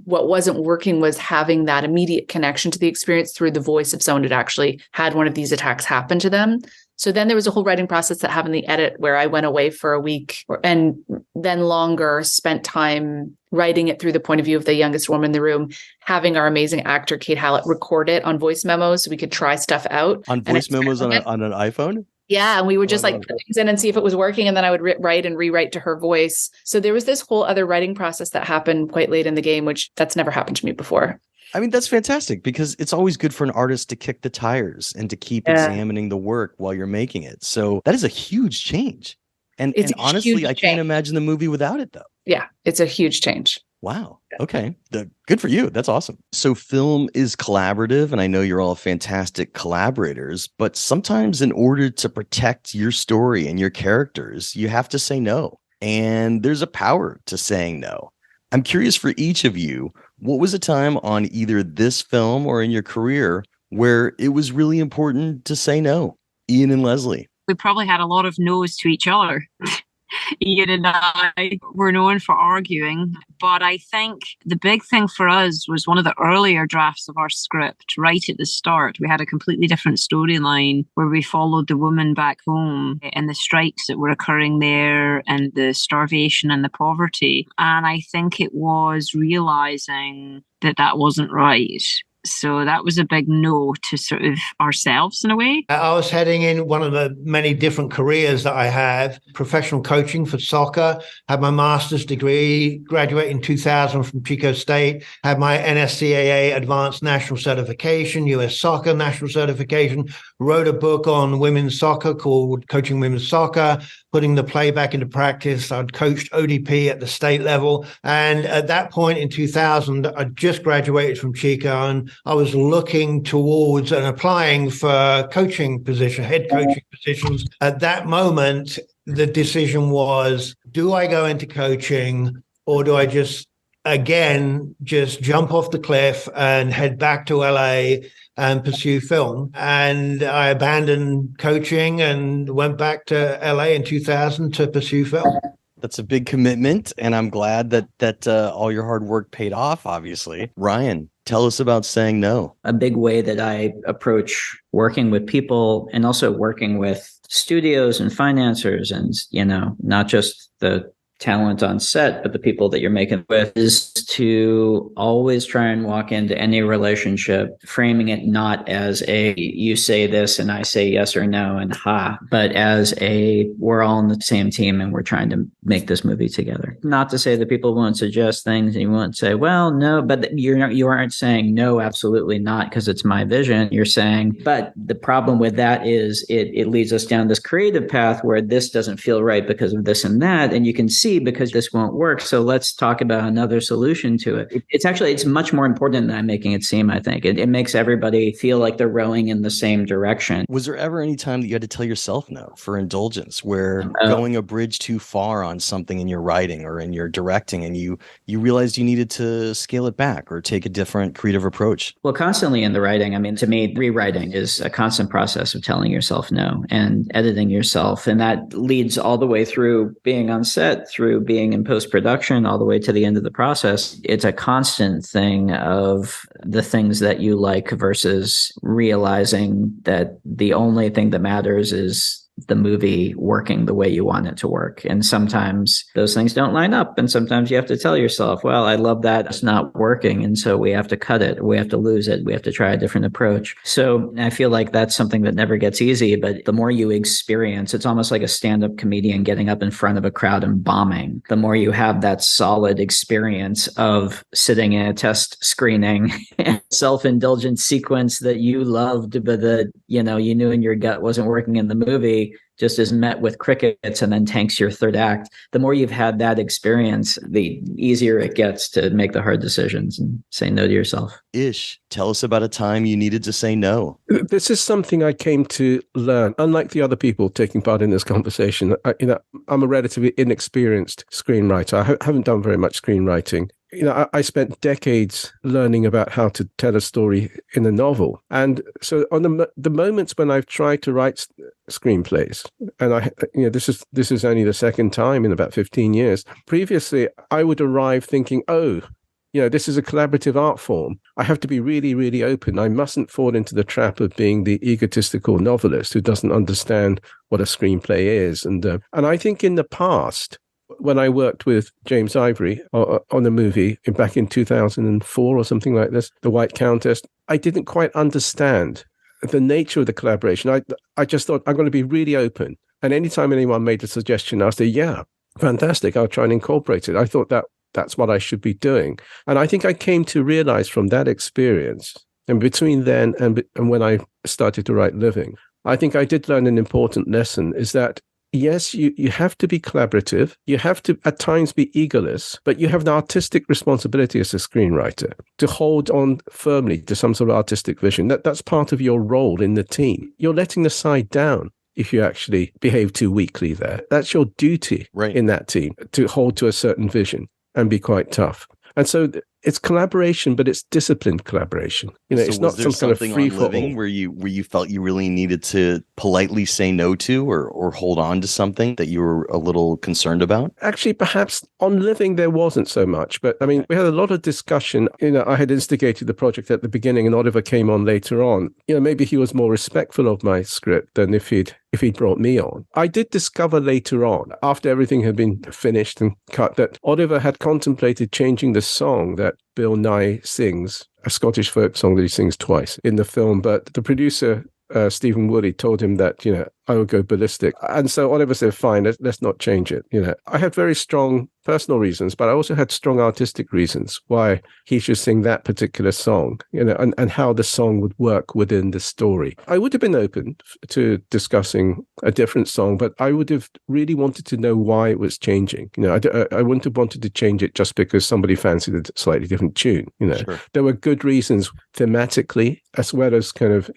S7: what wasn't working was having that immediate connection to the experience through the voice of someone who'd actually had one of these attacks happen to them. So then there was a whole writing process that happened in the edit where I went away for a week and then longer, spent time writing it through the point of view of the youngest woman in the room, having our amazing actor, Kate Hallett, record it on voice memos so we could try stuff out.
S1: On voice memos on an iPhone?
S7: Yeah. And we would just put things in and see if it was working. And then I would write and rewrite to her voice. So there was this whole other writing process that happened quite late in the game, which that's never happened to me before.
S1: I mean, that's fantastic because it's always good for an artist to kick the tires and to keep examining the work while you're making it. So that is a huge change. And honestly, I can't imagine the movie without it, though.
S7: Yeah, it's a huge change.
S1: Wow. Okay. Good for you. That's awesome. So film is collaborative, and I know you're all fantastic collaborators, but sometimes in order to protect your story and your characters, you have to say no. And there's a power to saying no. I'm curious for each of you, what was a time on either this film or in your career where it was really important to say no? Ian and Lesley.
S2: We probably had a lot of no's to each other. Ian and I were known for arguing, but I think the big thing for us was one of the earlier drafts of our script right at the start. We had a completely different storyline where we followed the woman back home and the strikes that were occurring there and the starvation and the poverty. And I think it was realizing that wasn't right. So that was a big no to sort of ourselves in a way.
S3: I was heading in one of the many different careers that I have, professional coaching for soccer, had my master's degree, graduated in 2000 from Chico State, had my NSCAA advanced national certification, US soccer national certification, wrote a book on women's soccer called Coaching Women's Soccer, putting the play back into practice. I'd coached ODP at the state level. And at that point in 2000, I just graduated from Chico and I was looking towards and applying for coaching position, head coaching positions. At that moment, the decision was, do I go into coaching or do I just jump off the cliff and head back to LA and pursue film? And I abandoned coaching and went back to LA in 2000 to pursue film.
S1: That's a big commitment, and I'm glad that all your hard work paid off, obviously. Rian, tell us about saying no.
S4: A big way that I approach working with people and also working with studios and financiers and, not just the talent on set, but the people that you're making with, is to always try and walk into any relationship framing it not as a you say this and I say yes or no and but as a we're all on the same team and we're trying to make this movie together. Not to say that people won't suggest things and you won't say, well, no, but you aren't saying no, absolutely not, because it's my vision. You're saying, but the problem with that is it leads us down this creative path where this doesn't feel right because of this and that, and you can see because this won't work. So let's talk about another solution to it. It's much more important than I'm making it seem, I think. It makes everybody feel like they're rowing in the same direction.
S1: Was there ever any time that you had to tell yourself no for indulgence, where going a bridge too far on something in your writing or in your directing and you realized you needed to scale it back or take a different creative approach?
S4: Well, constantly in the writing, I mean, to me, rewriting is a constant process of telling yourself no and editing yourself. And that leads all the way through being on set, through being in post-production, all the way to the end of the process. It's a constant thing of the things that you like versus realizing that the only thing that matters is the movie working the way you want it to work. And sometimes those things don't line up. And sometimes you have to tell yourself, well, I love that it's not working. And so we have to cut it. We have to lose it. We have to try a different approach. So I feel like that's something that never gets easy. But the more you experience, it's almost like a stand-up comedian getting up in front of a crowd and bombing. The more you have that solid experience of sitting in a test screening and self-indulgent sequence that you loved, but that, you knew in your gut wasn't working in the movie, just is met with crickets and then tanks your third act. The more you've had that experience, the easier it gets to make the hard decisions and say no to yourself.
S1: Ish, tell us about a time you needed to say no.
S5: This is something I came to learn. Unlike the other people taking part in this conversation, I'm a relatively inexperienced screenwriter. I haven't done very much screenwriting. I spent decades learning about how to tell a story in a novel. And so on the moments when I've tried to write screenplays, and this is only the second time in about 15 years. Previously, I would arrive thinking, this is a collaborative art form. I have to be really, really open. I mustn't fall into the trap of being the egotistical novelist who doesn't understand what a screenplay is. And I think in the past, when I worked with James Ivory on a movie back in 2004 or something like this, The White Countess, I didn't quite understand the nature of the collaboration. I just thought, I'm going to be really open. And anytime anyone made a suggestion, I'd say, yeah, fantastic, I'll try and incorporate it. I thought that's what I should be doing. And I think I came to realize from that experience, and between then and when I started to write Living, I think I did learn an important lesson, is that yes, you have to be collaborative. You have to at times be egoless, but you have an artistic responsibility as a screenwriter to hold on firmly to some sort of artistic vision. That's part of your role in the team. You're letting the side down if you actually behave too weakly there. That's your duty in that team, to hold to a certain vision and be quite tough. And so it's collaboration, but it's disciplined collaboration. So it's not some kind of free for all.
S1: Where you felt you really needed to politely say no to or hold on to something that you were a little concerned about?
S5: Actually, perhaps on Living there wasn't so much, but I mean, we had a lot of discussion. I had instigated the project at the beginning, and Oliver came on later on. Maybe he was more respectful of my script than if he'd brought me on. I did discover later on, after everything had been finished and cut, that Oliver had contemplated changing the song that Bill Nye sings, a Scottish folk song that he sings twice in the film. But the producer, Stephen Woody, told him that, I would go ballistic. And so Oliver said, fine, let's not change it. I had very strong personal reasons, but I also had strong artistic reasons why he should sing that particular song, and how the song would work within the story. I would have been open to discussing a different song, but I would have really wanted to know why it was changing. I wouldn't have wanted to change it just because somebody fancied a slightly different tune.
S1: Sure.
S5: There were good reasons thematically as well as kind of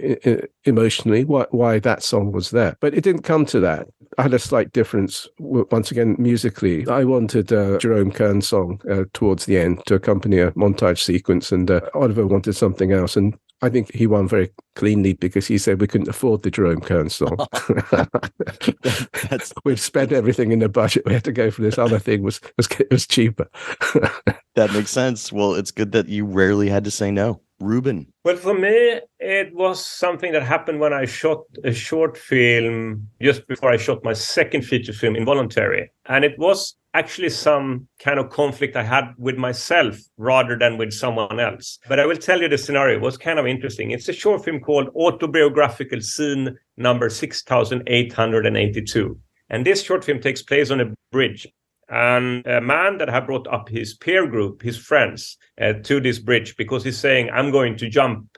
S5: emotionally why that song was there. But it didn't come to that. I had a slight difference, once again, musically. I wanted a Jerome Kern song towards the end to accompany a montage sequence, and Oliver wanted something else. And I think he won very cleanly because he said we couldn't afford the Jerome Kern song. We've spent everything in the budget. We had to go for this other thing. It was cheaper.
S1: That makes sense. Well, it's good that you rarely had to say no. Ruben?
S6: Well, for me, it was something that happened when I shot a short film just before I shot my second feature film, Involuntary. And it was actually some kind of conflict I had with myself rather than with someone else. But I will tell you the scenario. It was kind of interesting. It's a short film called Autobiographical Scene number 6882. And this short film takes place on a bridge. And a man that had brought up his peer group, his friends, to this bridge because he's saying, I'm going to jump.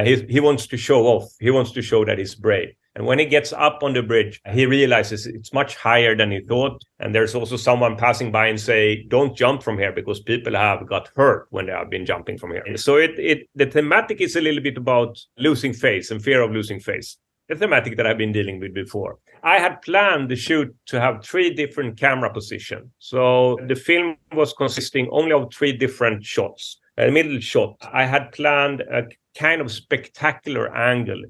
S6: He wants to show off. He wants to show that he's brave. And when he gets up on the bridge, he realizes it's much higher than he thought. And there's also someone passing by and say, don't jump from here because people have got hurt when they have been jumping from here. So the thematic is a little bit about losing face and fear of losing face. The thematic that I've been dealing with before. I had planned the shoot to have 3 different camera positions. So the film was consisting only of 3 different shots. A middle shot, I had planned a kind of spectacular angle.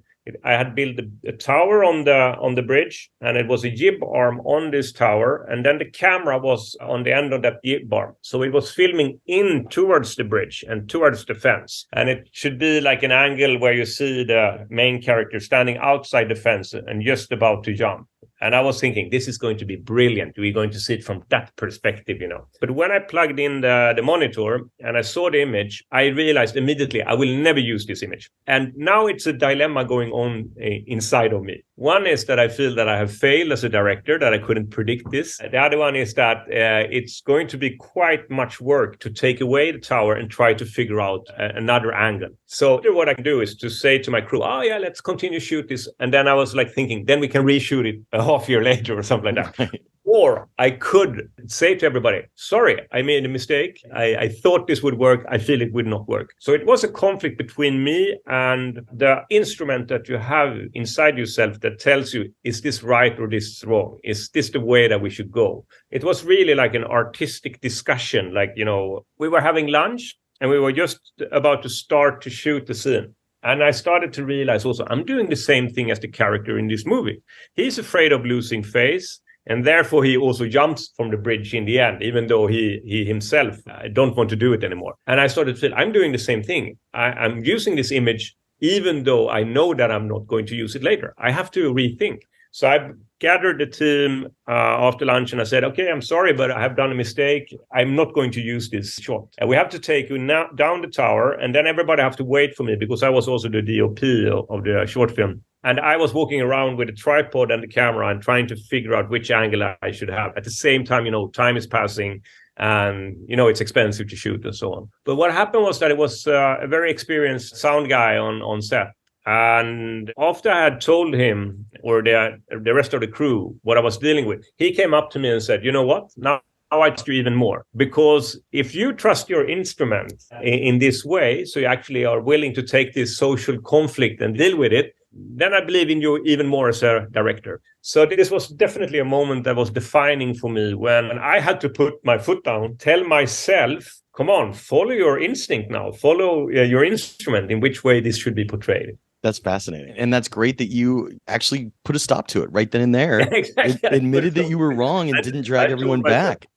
S6: I had built a tower on the bridge, and it was a jib arm on this tower, and then the camera was on the end of that jib arm. So it was filming in towards the bridge and towards the fence. And it should be like an angle where you see the main character standing outside the fence and just about to jump. And I was thinking, this is going to be brilliant. We're going to see it from that perspective, But when I plugged in the monitor and I saw the image, I realized immediately I will never use this image. And now it's a dilemma going on inside of me. One is that I feel that I have failed as a director, that I couldn't predict this. The other one is that it's going to be quite much work to take away the tower and try to figure out another angle. So what I can do is to say to my crew, let's continue shoot this. And then I was thinking, then we can reshoot it a half year later or something like that. Or I could say to everybody, sorry, I made a mistake. I thought this would work. I feel it would not work. So it was a conflict between me and the instrument that you have inside yourself that tells you, is this right or this is wrong? Is this the way that we should go? It was really like an artistic discussion. Like, we were having lunch and we were just about to start to shoot the scene. And I started to realize also, I'm doing the same thing as the character in this movie. He's afraid of losing face. And therefore, he also jumps from the bridge in the end, even though he himself don't want to do it anymore. And I started to feel I'm doing the same thing. I'm using this image, even though I know that I'm not going to use it later. I have to rethink. So I gathered the team after lunch and I said, okay, I'm sorry, but I have done a mistake. I'm not going to use this shot. And we have to take you now down the tower. And then everybody have to wait for me because I was also the DOP of the short film. And I was walking around with a tripod and the camera and trying to figure out which angle I should have. At the same time, time is passing and, it's expensive to shoot and so on. But what happened was that it was a very experienced sound guy on set. And after I had told him or the rest of the crew what I was dealing with, he came up to me and said, you know what? Now I trust you even more. Because if you trust your instrument in this way, so you actually are willing to take this social conflict and deal with it, then I believe in you even more as a director. So this was definitely a moment that was defining for me when I had to put my foot down, tell myself, come on, follow your instinct now, follow your instrument in which way this should be portrayed.
S1: That's fascinating. And that's great that you actually put a stop to it right then and there.
S6: Exactly.
S1: Admitted that you were wrong and didn't drag everyone back.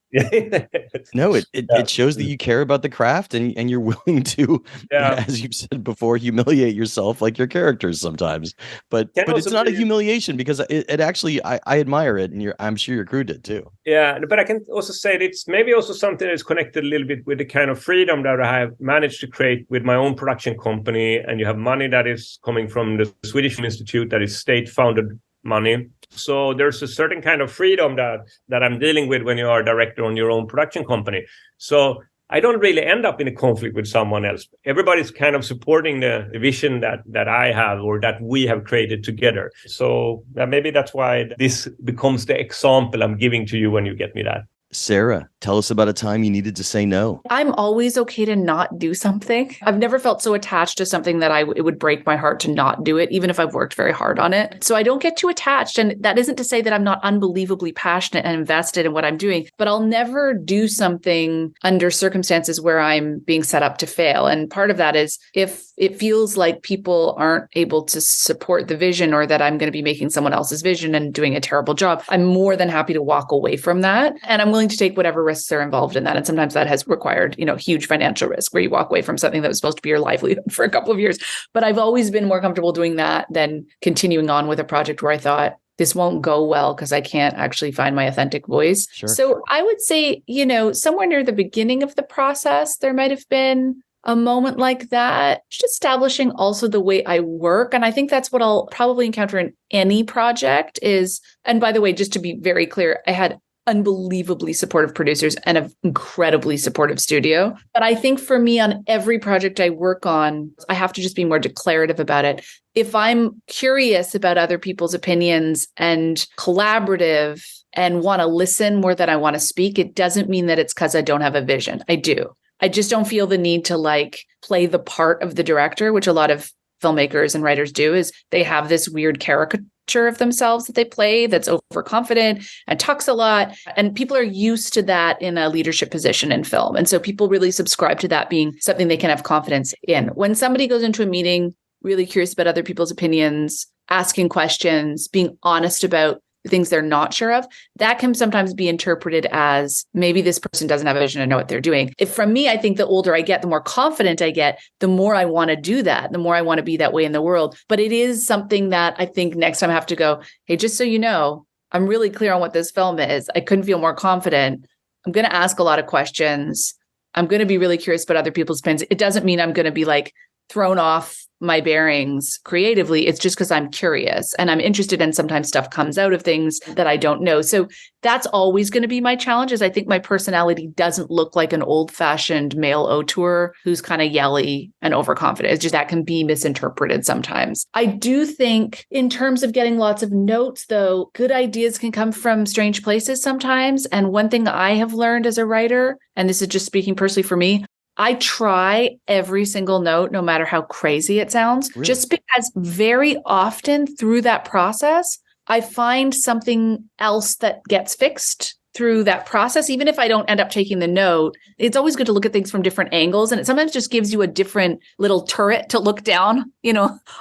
S1: No, it shows that you care about the craft and you're willing to, as you've said before, humiliate yourself like your characters sometimes. But it's not a humiliation because it actually I admire it, and I'm sure your crew did too.
S6: Yeah, but I can also say that it's maybe also something that's connected a little bit with the kind of freedom that I have managed to create with my own production company, and you have money that is coming from the Swedish Institute that is state-funded money. So there's a certain kind of freedom that I'm dealing with when you are a director on your own production company. So I don't really end up in a conflict with someone else. Everybody's kind of supporting the vision that I have or that we have created together. So maybe that's why this becomes the example I'm giving to you when you get me that.
S1: Sarah, tell us about a time you needed to say no.
S7: I'm always okay to not do something. I've never felt so attached to something that it would break my heart to not do it, even if I've worked very hard on it. So I don't get too attached. And that isn't to say that I'm not unbelievably passionate and invested in what I'm doing, but I'll never do something under circumstances where I'm being set up to fail. And part of that is if it feels like people aren't able to support the vision or that I'm going to be making someone else's vision and doing a terrible job, I'm more than happy to walk away from that. And I'm willing to take whatever risks are involved in that. And sometimes that has required, huge financial risk where you walk away from something that was supposed to be your livelihood for a couple of years. But I've always been more comfortable doing that than continuing on with a project where I thought this won't go well because I can't actually find my authentic voice.
S1: Sure.
S7: So I would say, somewhere near the beginning of the process, there might have been a moment like that, just establishing also the way I work. And I think that's what I'll probably encounter in any project is, and by the way, just to be very clear, I had unbelievably supportive producers and an incredibly supportive studio. But I think for me, on every project I work on, I have to just be more declarative about it. If I'm curious about other people's opinions and collaborative and want to listen more than I want to speak, it doesn't mean that it's because I don't have a vision. I do. I just don't feel the need to play the part of the director, which a lot of filmmakers and writers do, is they have this weird caricature of themselves that they play that's overconfident and talks a lot. And people are used to that in a leadership position in film. And so people really subscribe to that being something they can have confidence in. When somebody goes into a meeting, really curious about other people's opinions, asking questions, being honest about things they're not sure of, that can sometimes be interpreted as maybe this person doesn't have a vision to know what they're doing. From me, I think the older I get, the more confident I get, the more I want to do that, the more I want to be that way in the world. But it is something that I think next time I have to go, hey, just so you know, I'm really clear on what this film is. I couldn't feel more confident. I'm going to ask a lot of questions. I'm going to be really curious about other people's opinions. It doesn't mean I'm going to be thrown off my bearings creatively. It's just because I'm curious and I'm interested, and sometimes stuff comes out of things that I don't know. So that's always going to be my challenge, is I think my personality doesn't look like an old-fashioned male auteur who's kind of yelly and overconfident. It's just that can be misinterpreted sometimes. I do think in terms of getting lots of notes, though, good ideas can come from strange places sometimes. And one thing I have learned as a writer, and this is just speaking personally for me, I try every single note, no matter how crazy it sounds, really? Just because very often through that process, I find something else that gets fixed through that process. Even if I don't end up taking the note, it's always good to look at things from different angles. And it sometimes just gives you a different little turret to look down,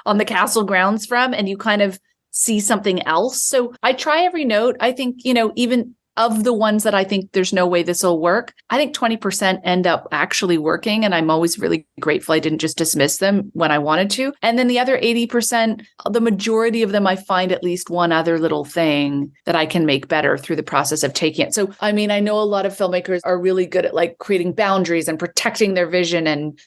S7: on the castle grounds from, and you kind of see something else. So I try every note. I think, even of the ones that I think there's no way this will work, I think 20% end up actually working. And I'm always really grateful I didn't just dismiss them when I wanted to. And then the other 80%, the majority of them, I find at least one other little thing that I can make better through the process of taking it. So, I mean, I know a lot of filmmakers are really good at like creating boundaries and protecting their vision and,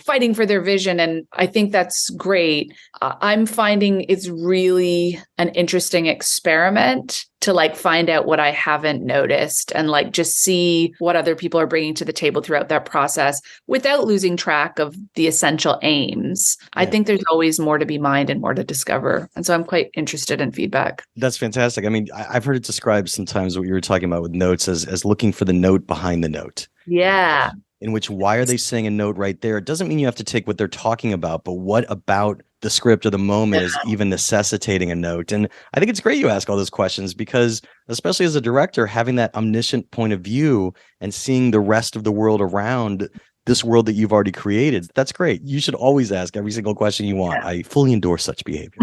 S7: fighting for their vision. And I think that's great. I'm finding it's really an interesting experiment to like find out what I haven't noticed and like just see what other people are bringing to the table throughout that process without losing track of the essential aims. Yeah. I think there's always more to be mined and more to discover. And so I'm quite interested in feedback.
S1: That's fantastic. I mean, I've heard it described sometimes what you were talking about with notes as looking for the note behind the note.
S7: Yeah.
S1: In which, why are they saying a note right there? It doesn't mean you have to take what they're talking about, but what about the script or the moment is even necessitating a note? And I think it's great you ask all those questions because, especially as a director, having that omniscient point of view and seeing the rest of the world around this world that you've already created, that's great. You should always ask every single question you want. I fully endorse such behavior.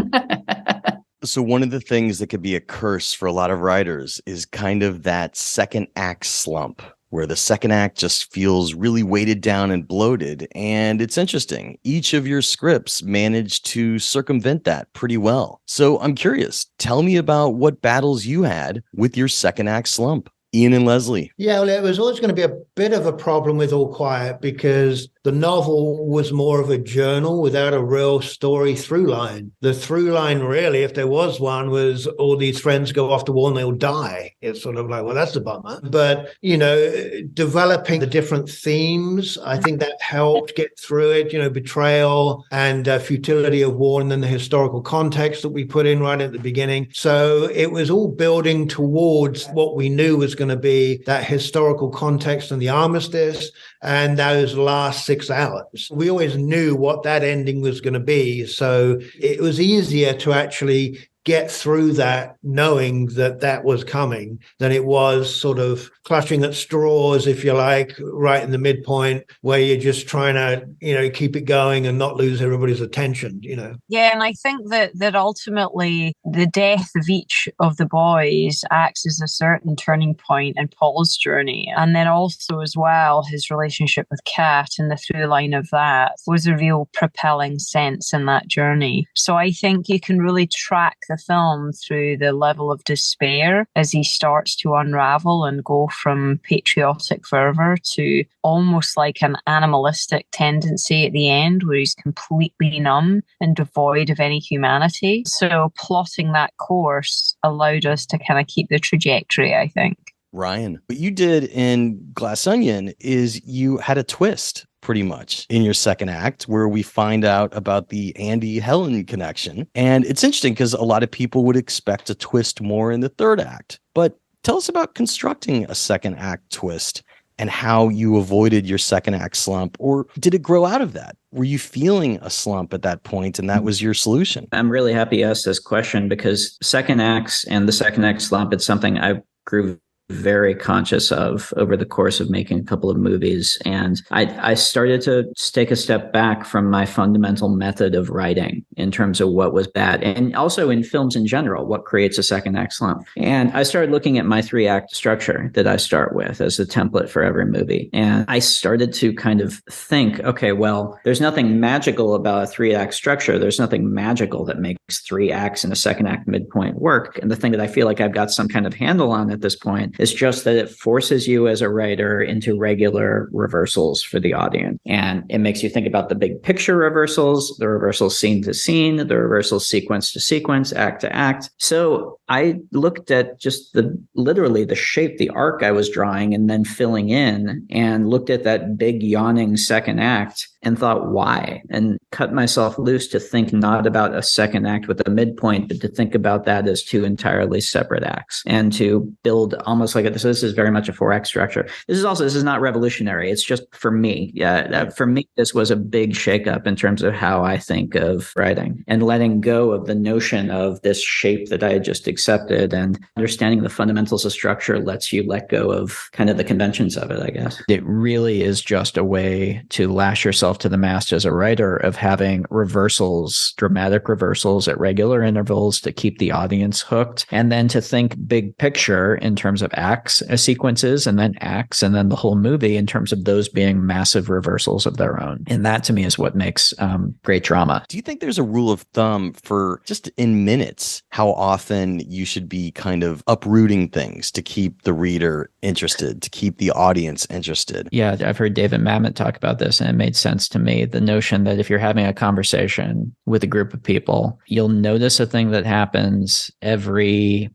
S1: So one of the things that could be a curse for a lot of writers is kind of that second act slump, where the second act just feels really weighted down and bloated. And it's interesting. Each of your scripts managed to circumvent that pretty well. So I'm curious, tell me about what battles you had with your second act slump. Ian and Lesley.
S3: Yeah, well, it was always going to be a bit of a problem with All Quiet because the novel was more of a journal without a real story through line. The through line, really, if there was one, was all these friends go off the war and they'll die. It's sort of like, well, that's a bummer. But, developing the different themes, I think that helped get through it, betrayal and futility of war, and then the historical context that we put in right at the beginning. So it was all building towards what we knew was going to be that historical context and the armistice and those last 6 hours. We always knew what that ending was going to be. So it was easier to actually get through that knowing that that was coming than it was sort of clutching at straws, if you like, right in the midpoint where you're just trying to, keep it going and not lose everybody's attention,
S2: Yeah, and I think that ultimately the death of each of the boys acts as a certain turning point in Paul's journey. And then also as well, his relationship with Kat and the through line of that was a real propelling sense in that journey. So I think you can really track the film through the level of despair as he starts to unravel and go from patriotic fervor to almost like an animalistic tendency at the end where he's completely numb and devoid of any humanity. So plotting that course allowed us to kind of keep the trajectory, I think.
S1: Rian, what you did in Glass Onion is you had a twist pretty much in your second act where we find out about the Andy-Helen connection. And it's interesting because a lot of people would expect a twist more in the third act. But tell us about constructing a second act twist and how you avoided your second act slump, or did it grow out of that? Were you feeling a slump at that point and that was your solution?
S4: I'm really happy you asked this question because second acts and the second act slump, it's something I grew very conscious of over the course of making a couple of movies. And I started to take a step back from my fundamental method of writing in terms of what was bad. And also in films in general, what creates a second act slump. And I started looking at my 3-act structure that I start with as the template for every movie. And I started to kind of think, okay, well, there's nothing magical about a 3-act structure. There's nothing magical that makes 3 acts and a second act midpoint work. And the thing that I feel like I've got some kind of handle on at this point It's just that it forces you as a writer into regular reversals for the audience. And it makes you think about the big picture reversals, the reversals scene to scene, the reversals sequence to sequence, act to act. So I looked at just literally the shape, the arc I was drawing and then filling in, and looked at that big yawning second act and thought, why? And cut myself loose to think not about a second act with a midpoint, but to think about that as two entirely separate acts, and to build almost like this. This is very much a 4-act structure. This is not revolutionary. It's just for me. Yeah, for me, this was a big shakeup in terms of how I think of writing, and letting go of the notion of this shape that I had just accepted, and understanding the fundamentals of structure lets you let go of kind of the conventions of it, I guess. It really is just a way to lash yourself to the mast as a writer of having reversals, dramatic reversals at regular intervals to keep the audience hooked, and then to think big picture in terms of acts, sequences, and then acts, and then the whole movie in terms of those being massive reversals of their own. And that to me is what makes great drama.
S1: Do you think there's a rule of thumb for just in minutes how often you should be kind of uprooting things to keep the reader interested, to keep the audience interested?
S4: Yeah, I've heard David Mamet talk about this, and it made sense to me. The notion that if you're having a conversation with a group of people, you'll notice a thing that happens every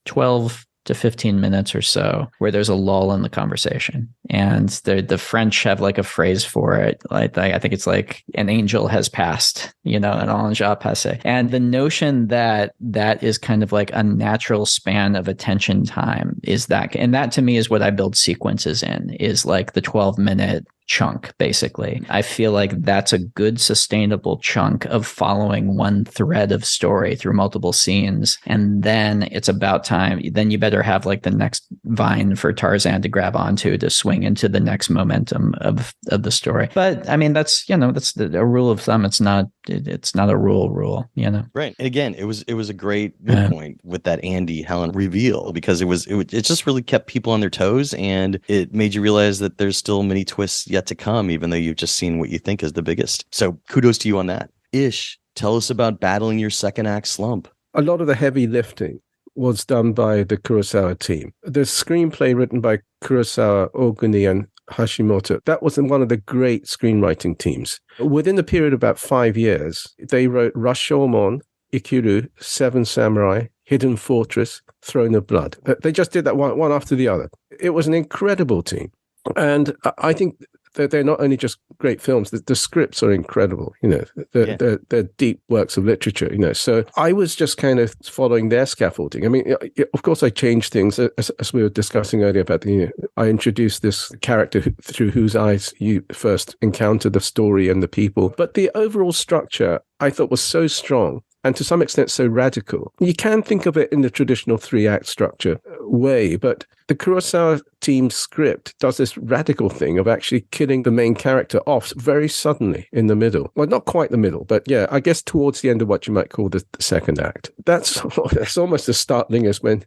S4: 12 to 15 minutes or so, where there's a lull in the conversation. And the French have like a phrase for it. Like, I think it's like an angel has passed, an ange a passé. And the notion that that is kind of like a natural span of attention time is that. And that to me is what I build sequences in, is like the 12-minute chunk, basically. I feel like that's a good sustainable chunk of following one thread of story through multiple scenes. And then it's about time. Then you better have like the next vine for Tarzan to grab onto to swing into the next momentum of the story. But I mean, that's a rule of thumb. It's not a rule.
S1: Right. And again, it was a great point with that Andy Helen reveal, because it just really kept people on their toes, and it made you realize that there's still many twists yet to come, even though you've just seen what you think is the biggest. So kudos to you on that. Ish, tell us about battling your second act slump.
S5: A lot of the heavy lifting was done by the Kurosawa team. The screenplay written by Kurosawa, Oguni, and Hashimoto, that was one of the great screenwriting teams. Within the period of about 5 years, they wrote Rashomon, Ikiru, Seven Samurai, Hidden Fortress, Throne of Blood. They just did that one after the other. It was an incredible team. And I think that they're not only just great films, the scripts are incredible, they're deep works of literature, So I was just kind of following their scaffolding. I mean, of course, I changed things, as we were discussing earlier about I introduced this character through whose eyes you first encounter the story and the people. But the overall structure, I thought, was so strong, and to some extent so radical. You can think of it in the traditional 3-act structure way, but the Kurosawa team's script does this radical thing of actually killing the main character off very suddenly in the middle. Well, not quite the middle, but yeah, I guess towards the end of what you might call the second act. That's almost as startling as when,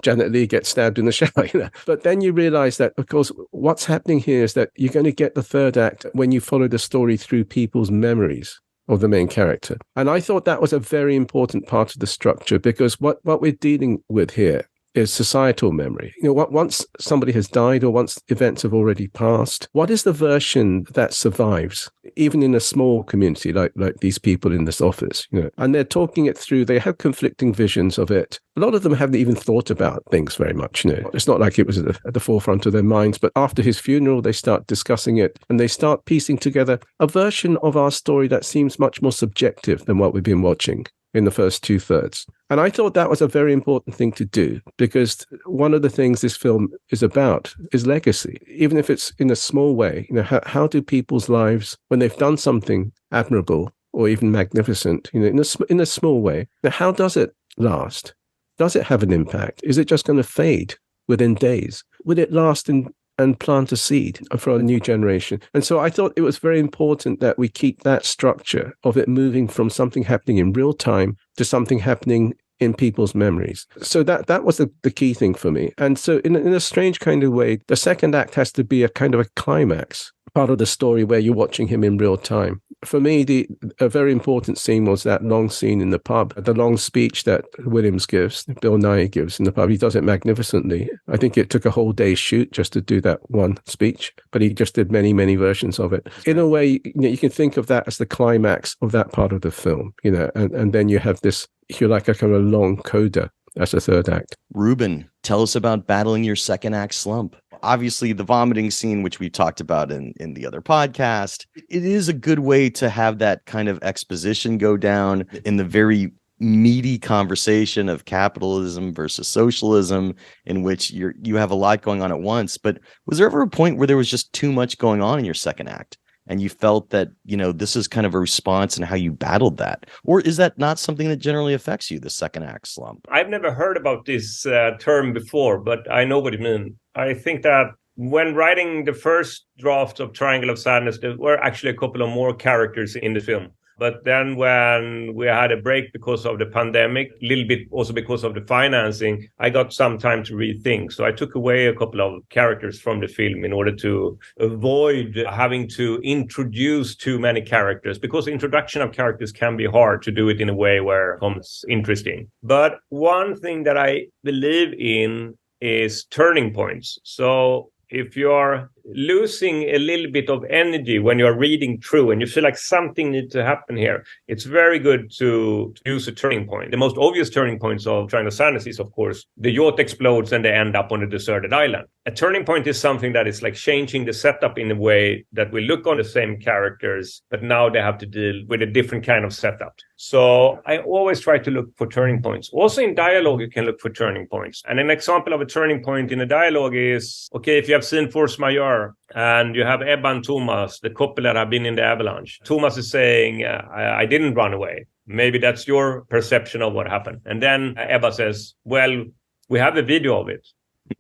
S5: Janet Leigh gets stabbed in the shower, But then you realize that, of course, what's happening here is that you're going to get the third act when you follow the story through people's memories of the main character. And I thought that was a very important part of the structure, because what we're dealing with here is societal memory. Once somebody has died, or once events have already passed, what is the version that survives, even in a small community like these people in this office? And they're talking it through. They have conflicting visions of it. A lot of them haven't even thought about things very much. It's not like it was at the forefront of their minds. But after his funeral, they start discussing it, and they start piecing together a version of our story that seems much more subjective than what we've been watching in the first 2/3. And I thought that was a very important thing to do, because one of the things this film is about is legacy, even if it's in a small way. How do people's lives, when they've done something admirable or even magnificent, in a small way, how does it last? Does it have an impact? Is it just going to fade within days? Will it last and plant a seed for a new generation? And so I thought it was very important that we keep that structure of it moving from something happening in real time to something happening in people's memories. So that was the key thing for me. And so in a strange kind of way, the second act has to be a kind of a climax, part of the story where you're watching him in real time. For me, a very important scene was that long scene in the pub, the long speech that Williams gives, Bill Nighy gives in the pub. He does it magnificently. I think it took a whole day's shoot just to do that one speech, but he just did many, many versions of it. In a way, you can think of that as the climax of that part of the film, and then you have this, if you like, a kind of long coda as a third act.
S1: Ruben, tell us about battling your second act slump. Obviously, the vomiting scene, which we talked about in the other podcast, it is a good way to have that kind of exposition go down in the very meaty conversation of capitalism versus socialism, in which you have a lot going on at once. But was there ever a point where there was just too much going on in your second act, and you felt that, this is kind of a response and how you battled that? Or is that not something that generally affects you, the second act slump?
S6: I've never heard about this term before, but I know what you mean. I think that when writing the first draft of Triangle of Sadness, there were actually a couple of more characters in the film. But then when we had a break because of the pandemic, a little bit also because of the financing, I got some time to rethink. So I took away a couple of characters from the film in order to avoid having to introduce too many characters, because the introduction of characters can be hard to do it in a way where it becomes interesting. But one thing that I believe in is turning points. So if you're losing a little bit of energy when you're reading through and you feel like something needs to happen here, it's very good to use a turning point. The most obvious turning points of Triangle of Sadness is, of course, the yacht explodes and they end up on a deserted island. A turning point is something that is like changing the setup in a way that we look on the same characters, but now they have to deal with a different kind of setup. So I always try to look for turning points. Also in dialogue, you can look for turning points. And an example of a turning point in a dialogue is, okay, if you have seen Force Majeure, and you have Ebba and Thomas, the couple that have been in the avalanche. Thomas is saying, I didn't run away. Maybe that's your perception of what happened. And then Ebba says, well, we have a video of it.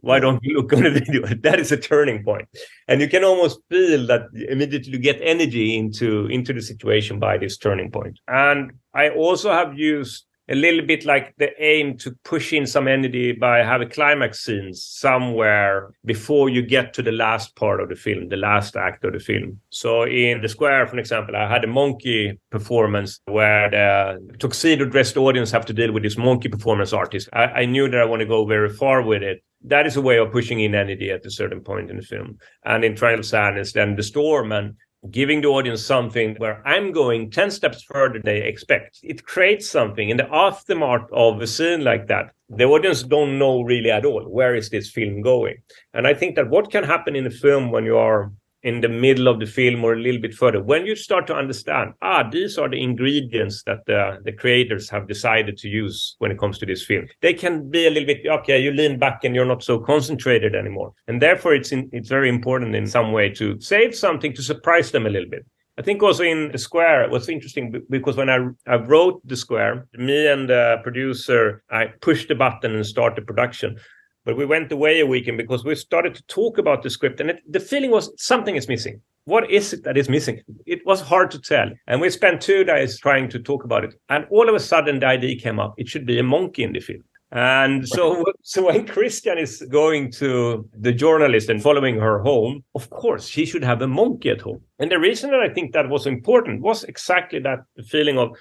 S6: Why don't you look on the video? That is a turning point. And you can almost feel that immediately you get energy into the situation by this turning point. And I also have used a little bit like the aim to push in some energy by having climax scenes somewhere before you get to the last part of the film, the last act of the film. So in The Square, for example, I had a monkey performance where the tuxedo-dressed audience have to deal with this monkey performance artist. I knew that I want to go very far with it. That is a way of pushing in energy at a certain point in the film. And in Triangle of Sadness, then the storm and giving the audience something where I'm going 10 steps further than they expect. It creates something in the aftermath of a scene like that. The audience don't know really at all, where is this film going? And I think that what can happen in a film when you are in the middle of the film or a little bit further, when you start to understand, these are the ingredients that the creators have decided to use when it comes to this film. They can be a little bit, okay, you lean back and you're not so concentrated anymore. And therefore, it's very important in some way to save something to surprise them a little bit. I think also in The Square, it was interesting because when I wrote The Square, me and the producer, I pushed the button and started production. But we went away a weekend because we started to talk about the script. And the feeling was something is missing. What is it that is missing? It was hard to tell. And we spent 2 days trying to talk about it. And all of a sudden, the idea came up. It should be a monkey in the film. And so when Christian is going to the journalist and following her home, of course, he should have a monkey at home. And the reason that I think that was important was exactly that feeling of,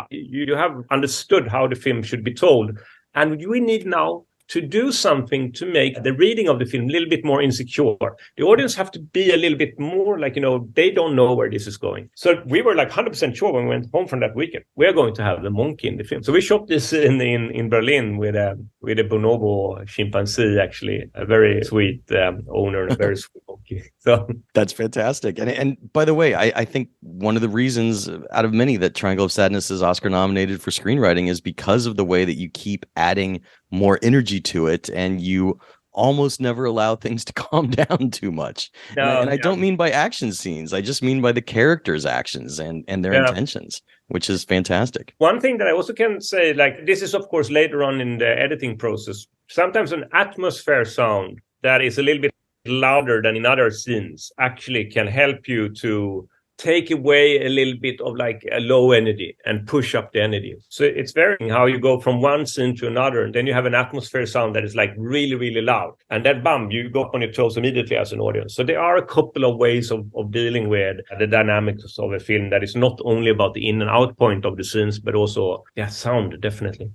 S6: you have understood how the film should be told. And we need now to do something to make the reading of the film a little bit more insecure. The audience have to be a little bit more like, they don't know where this is going. So we were like 100% sure when we went home from that weekend, we're going to have the monkey in the film. So we shot this in Berlin with a bonobo chimpanzee, actually, a very sweet owner and a very sweet monkey. So
S1: that's fantastic. And by the way, I think one of the reasons out of many that Triangle of Sadness is Oscar nominated for screenwriting is because of the way that you keep adding more energy to it, and you almost never allow things to calm down too much. And I don't mean by action scenes. I just mean by the characters' actions and their intentions, which is fantastic.
S6: One thing that I also can say, like, this is, of course, later on in the editing process. Sometimes an atmosphere sound that is a little bit louder than in other scenes actually can help you to take away a little bit of like a low energy and push up the energy. So it's very how you go from one scene to another, and then you have an atmosphere sound that is like really, really loud. And that you go up on your toes immediately as an audience. So there are a couple of ways of dealing with the dynamics of a film that is not only about the in and out point of the scenes, but also sound, definitely.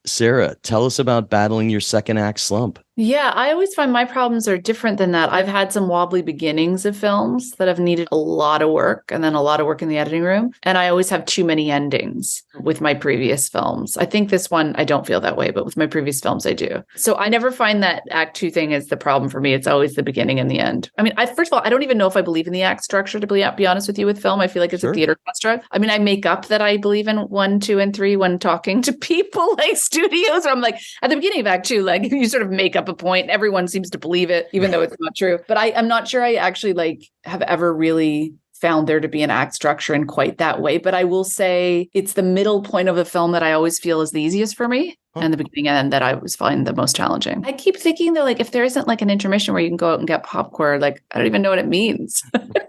S1: Sarah, tell us about battling your second act slump.
S7: Yeah, I always find my problems are different than that. I've had some wobbly beginnings of films that have needed a lot of work and then a lot of work in the editing room. And I always have too many endings with my previous films. I think this one, I don't feel that way, but with my previous films, I do. So I never find that act 2 thing is the problem for me. It's always the beginning and the end. I mean, first of all, I don't even know if I believe in the act structure, to be honest with you, with film. I feel like it's a theater construct. I mean, I make up that I believe in 1, 2, and 3 when talking to people like studios. Or I'm like, at the beginning of act 2, like you sort of make up a point. Everyone seems to believe it, even though it's not true. But I'm not sure I actually like have ever really found there to be an act structure in quite that way. But I will say it's the middle point of a film that I always feel is the easiest for me. And the beginning and end that I always find the most challenging. I keep thinking though, like if there isn't like an intermission where you can go out and get popcorn, like I don't even know what it means.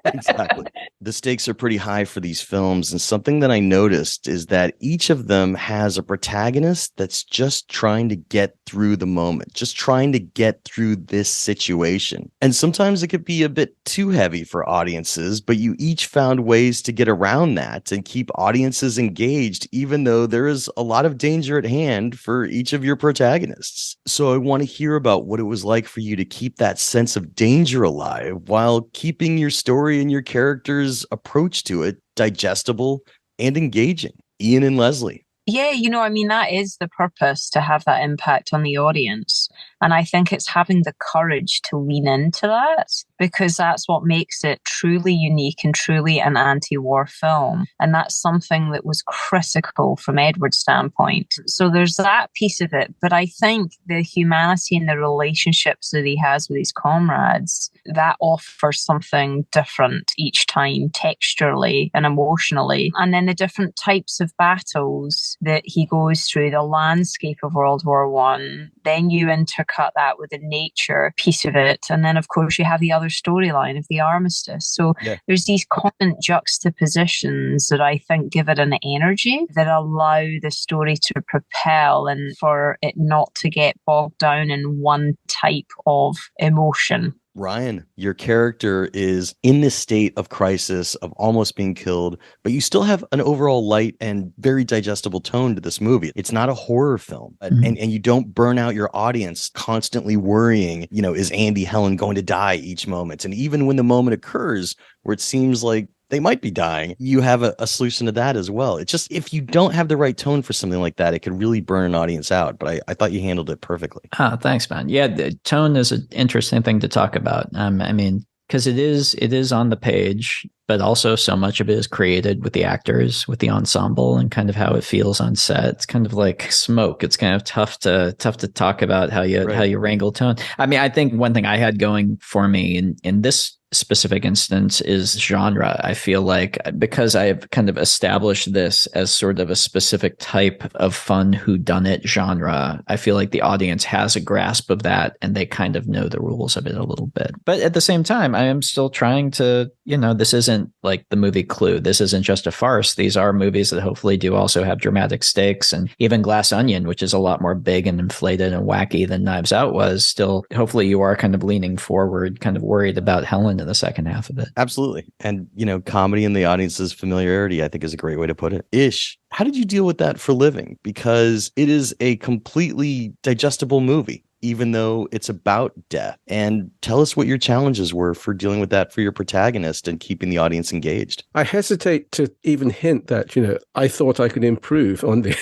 S1: Exactly. The stakes are pretty high for these films. And something that I noticed is that each of them has a protagonist that's just trying to get through the moment, just trying to get through this situation. And sometimes it could be a bit too heavy for audiences, but you each found ways to get around that and keep audiences engaged, even though there is a lot of danger at hand for each of your protagonists. So I want to hear about what it was like for you to keep that sense of danger alive while keeping your story and your characters' approach to it digestible and engaging. Ian and Lesley.
S2: Yeah, I mean, that is the purpose, to have that impact on the audience. And I think it's having the courage to lean into that, because that's what makes it truly unique and truly an anti-war film. And that's something that was critical from Edward's standpoint. So there's that piece of it. But I think the humanity and the relationships that he has with his comrades, that offers something different each time, texturally and emotionally. And then the different types of battles that he goes through, the landscape of World War I, then you intercut that with the nature piece of it. And then, of course, you have the other storyline of the armistice. So there's these constant juxtapositions that I think give it an energy that allow the story to propel and for it not to get bogged down in one type of emotion.
S1: Rian, your character is in this state of crisis, of almost being killed, but you still have an overall light and very digestible tone to this movie. It's not a horror film, and you don't burn out your audience constantly worrying, is Andy Helen going to die each moment? And even when the moment occurs where it seems like they might be dying, you have a solution to that as well. It's just, if you don't have the right tone for something like that, it could really burn an audience out. But I thought you handled it perfectly.
S4: Thanks, man. Yeah, the tone is an interesting thing to talk about. I mean, because it is on the page, but also so much of it is created with the actors, with the ensemble, and kind of how it feels on set. It's kind of like smoke. It's kind of tough to talk about how you wrangle tone. I mean, I think one thing I had going for me in this specific instance is genre. I feel like because I have kind of established this as sort of a specific type of fun whodunit genre, I feel like the audience has a grasp of that and they kind of know the rules of it a little bit. But at the same time, I am still trying to, this isn't like the movie Clue. This isn't just a farce. These are movies that hopefully do also have dramatic stakes, and even Glass Onion, which is a lot more big and inflated and wacky than Knives Out was, still hopefully you are kind of leaning forward, kind of worried about Helen in the second half of it.
S1: Absolutely. And, comedy in the audience's familiarity, I think, is a great way to put it. Ish, how did you deal with that for living? Because it is a completely digestible movie, even though it's about death. And tell us what your challenges were for dealing with that for your protagonist and keeping the audience engaged.
S5: I hesitate to even hint that, I thought I could improve on the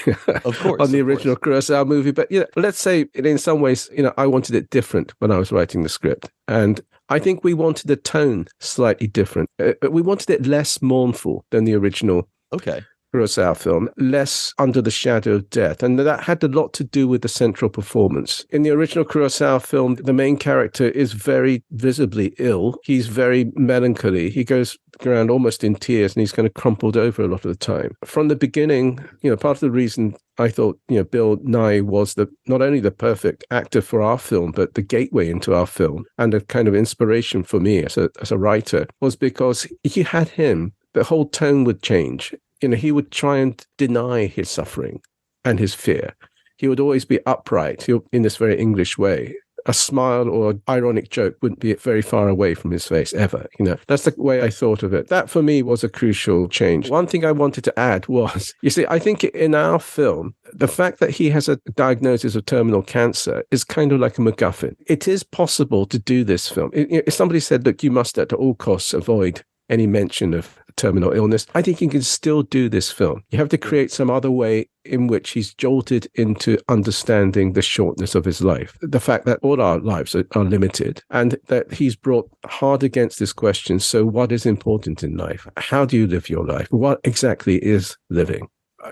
S5: original Kurosawa movie. But, let's say in some ways, I wanted it different when I was writing the script. And I think we wanted the tone slightly different. We wanted it less mournful than the original Kurosawa film, less under the shadow of death. And that had a lot to do with the central performance. In the original Kurosawa film, the main character is very visibly ill. He's very melancholy. He goes around almost in tears and he's kind of crumpled over a lot of the time. From the beginning, part of the reason I thought, Bill Nye was not only the perfect actor for our film, but the gateway into our film and a kind of inspiration for me as a writer, was because you had him the whole tone would change. He would try and deny his suffering and his fear. He would always be upright in this very English way. A smile or an ironic joke wouldn't be very far away from his face ever. That's the way I thought of it. That for me was a crucial change. One thing I wanted to add was, you see, I think in our film, the fact that he has a diagnosis of terminal cancer is kind of like a MacGuffin. It is possible to do this film. If somebody said, look, you must at all costs avoid any mention of terminal illness, I think you can still do this film. You have to create some other way in which he's jolted into understanding the shortness of his life. The fact that all our lives are limited, and that he's brought hard against this question. So what is important in life? How do you live your life? What exactly is living?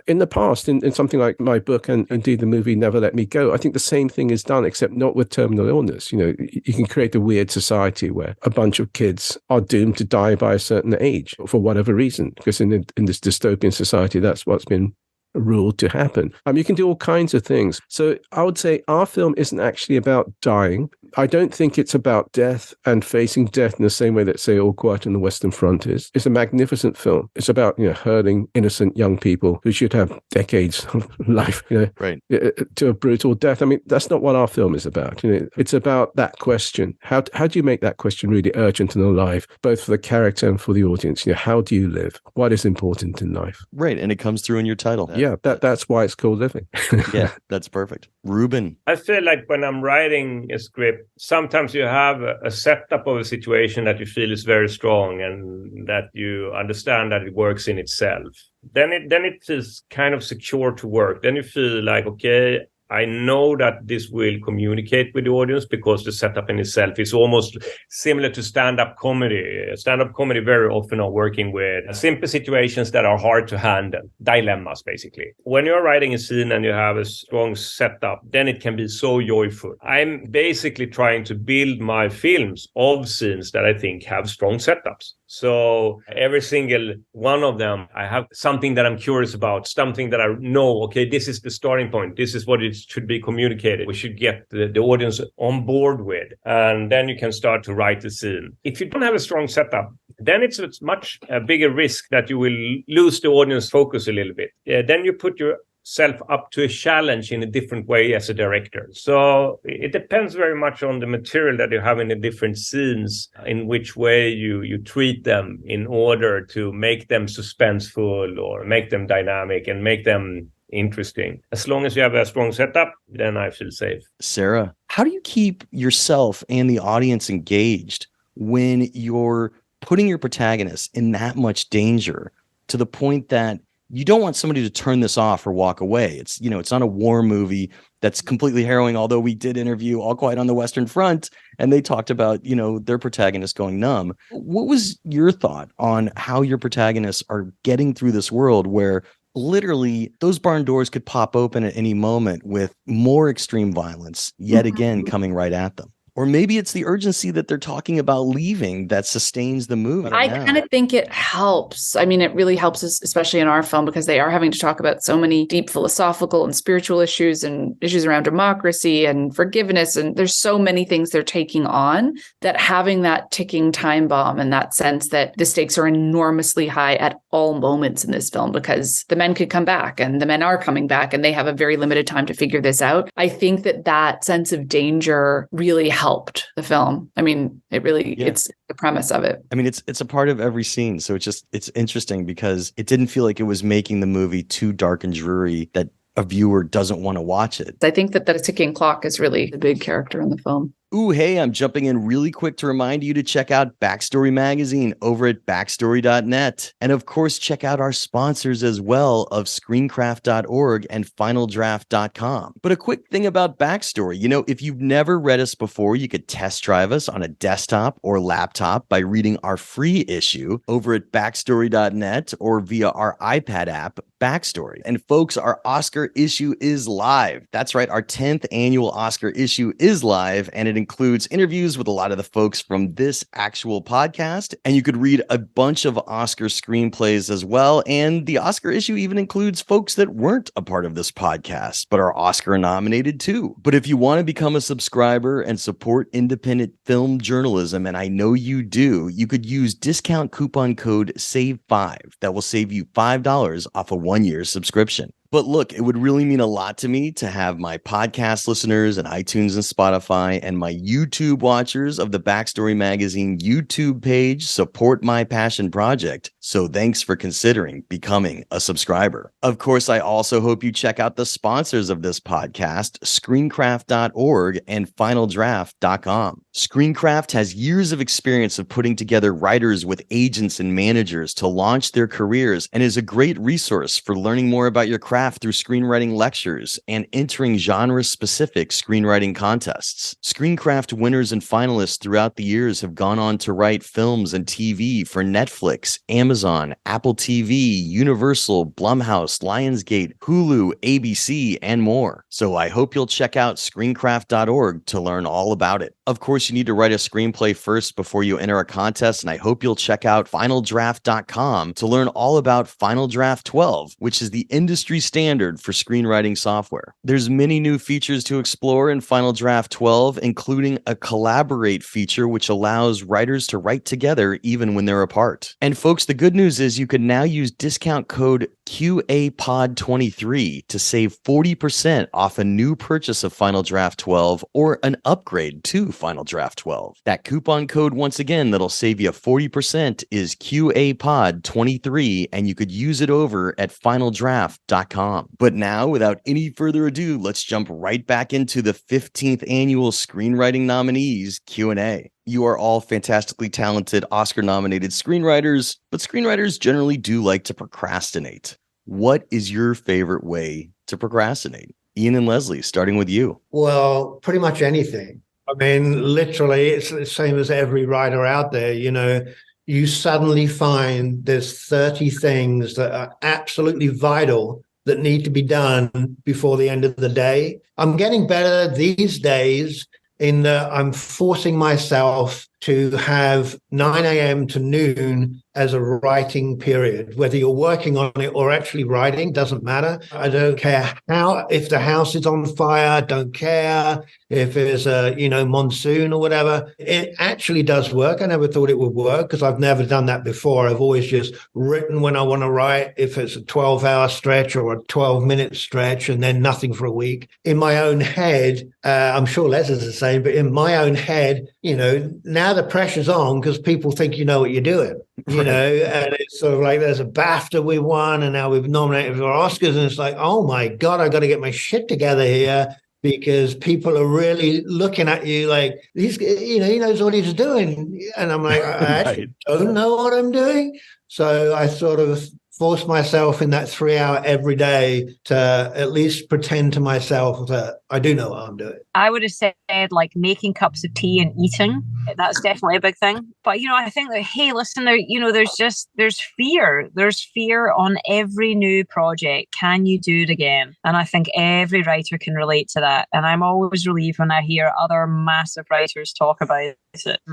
S5: In the past, in something like my book and indeed the movie Never Let Me Go, I think the same thing is done, except not with terminal illness. You can create a weird society where a bunch of kids are doomed to die by a certain age for whatever reason, because in this dystopian society, that's what's been ruled to happen. You can do all kinds of things. So I would say our film isn't actually about dying. I don't think it's about death and facing death in the same way that, say, All Quiet on the Western Front is. It's a magnificent film. It's about, hurling innocent young people who should have decades of life,
S1: right,
S5: to a brutal death. I mean, that's not what our film is about. It's about that question. How do you make that question really urgent and alive, both for the character and for the audience? How do you live? What is important in life?
S1: Right, and it comes through in your title.
S5: Yeah, that's why it's called Living.
S1: Yeah, that's perfect. Ruben?
S6: I feel like when I'm writing a script, sometimes you have a setup of a situation that you feel is very strong and that you understand that it works in itself. Then it feels kind of secure to work. Then you feel like, okay, I know that this will communicate with the audience because the setup in itself is almost similar to stand-up comedy. Stand-up comedy very often are working with simple situations that are hard to handle, dilemmas, basically. When you're writing a scene and you have a strong setup, then it can be so joyful. I'm basically trying to build my films of scenes that I think have strong setups. So every single one of them, I have something that I'm curious about, something that I know, okay, this is the starting point. This is what it should be communicated. We should get the audience on board with. And then you can start to write the scene. If you don't have a strong setup, then it's much a bigger risk that you will lose the audience focus a little bit. Then you put yourself up to a challenge in a different way as a director. So it depends very much on the material that you have in the different scenes, in which way you treat them in order to make them suspenseful or make them dynamic and make them interesting. As long as you have a strong setup, then I feel safe.
S1: Sarah, how do you keep yourself and the audience engaged when you're putting your protagonist in that much danger to the point that you don't want somebody to turn this off or walk away? It's not a war movie that's completely harrowing, although we did interview All Quiet on the Western Front and they talked about, their protagonist going numb. What was your thought on how your protagonists are getting through this world where literally those barn doors could pop open at any moment with more extreme violence yet again coming right at them? Or maybe it's the urgency that they're talking about leaving that sustains the movie.
S7: I kind of think it helps. I mean, it really helps us, especially in our film, because they are having to talk about so many deep philosophical and spiritual issues and issues around democracy and forgiveness. And there's so many things they're taking on that having that ticking time bomb and that sense that the stakes are enormously high at all moments in this film, because the men could come back and the men are coming back and they have a very limited time to figure this out. I think that sense of danger really helped the film. I mean, it's the premise of it.
S1: I mean, it's a part of every scene. So it's interesting because it didn't feel like it was making the movie too dark and dreary that a viewer doesn't want to watch it.
S7: I think that the ticking clock is really the big character in the film.
S1: Ooh, hey, I'm jumping in really quick to remind you to check out Backstory Magazine over at backstory.net. And of course, check out our sponsors as well of screencraft.org and finaldraft.com. But a quick thing about Backstory, if you've never read us before, you could test drive us on a desktop or laptop by reading our free issue over at backstory.net or via our iPad app, Backstory. And folks, our Oscar issue is live. That's right, our 10th annual Oscar issue is live, and it includes interviews with a lot of the folks from this actual podcast. And you could read a bunch of Oscar screenplays as well. And the Oscar issue even includes folks that weren't a part of this podcast, but are Oscar nominated too. But if you want to become a subscriber and support independent film journalism, and I know you do, you could use discount coupon code SAVE5. That will save you $5 off a 1-year subscription. But look, it would really mean a lot to me to have my podcast listeners and iTunes and Spotify and my YouTube watchers of the Backstory Magazine YouTube page support my passion project. So thanks for considering becoming a subscriber. Of course, I also hope you check out the sponsors of this podcast, Screencraft.org and FinalDraft.com. Screencraft has years of experience of putting together writers with agents and managers to launch their careers and is a great resource for learning more about your craft through screenwriting lectures and entering genre-specific screenwriting contests. Screencraft winners and finalists throughout the years have gone on to write films and TV for Netflix, Amazon, Apple TV, Universal, Blumhouse, Lionsgate, Hulu, ABC, and more. So I hope you'll check out screencraft.org to learn all about it. Of course, you need to write a screenplay first before you enter a contest, and I hope you'll check out finaldraft.com to learn all about Final Draft 12, which is the industry standard for screenwriting software. There's many new features to explore in Final Draft 12, including a collaborate feature, which allows writers to write together even when they're apart. And folks, the good news is you can now use discount code QAPOD23 to save 40% off a new purchase of Final Draft 12 or an upgrade to Final Draft 12. That coupon code, once again, that'll save you 40% is QAPOD23, and you could use it over at finaldraft.com. But now, without any further ado, let's jump right back into the 15th annual Screenwriting Nominees Q&A. You are all fantastically talented Oscar-nominated screenwriters, but screenwriters generally do like to procrastinate. What is your favorite way to procrastinate? Ian and Lesley, starting with you.
S3: Well, pretty much anything. I mean, literally, it's the same as every writer out there. You know, you suddenly find there's 30 things that are absolutely vital that need to be done before the end of the day. I'm getting better these days in that I'm forcing myself to have 9 a.m. to noon as a writing period. Whether you're working on it or actually writing, doesn't matter. I don't care how, if the house is on fire, don't care if it's a, monsoon or whatever. It actually does work. I never thought it would work because I've never done that before. I've always just written when I want to write, if it's a 12-hour stretch or a 12-minute stretch, and then nothing for a week. In my own head, I'm sure Les is the same, but in my own head, now the pressure's on because people think you know what you're doing, and it's sort of like there's a BAFTA we won and now we've nominated for Oscars, and it's like, oh my God, I got to get my shit together here because people are really looking at you like, he knows what he's doing. And I'm like, I actually don't know what I'm doing. So I sort of force myself in that 3 hour every day to at least pretend to myself that I do know what I'm doing.
S2: I would have said like making cups of tea and eating. That's definitely a big thing. But, I think that, hey, listen, there's fear. There's fear on every new project. Can you do it again? And I think every writer can relate to that. And I'm always relieved when I hear other massive writers talk about it.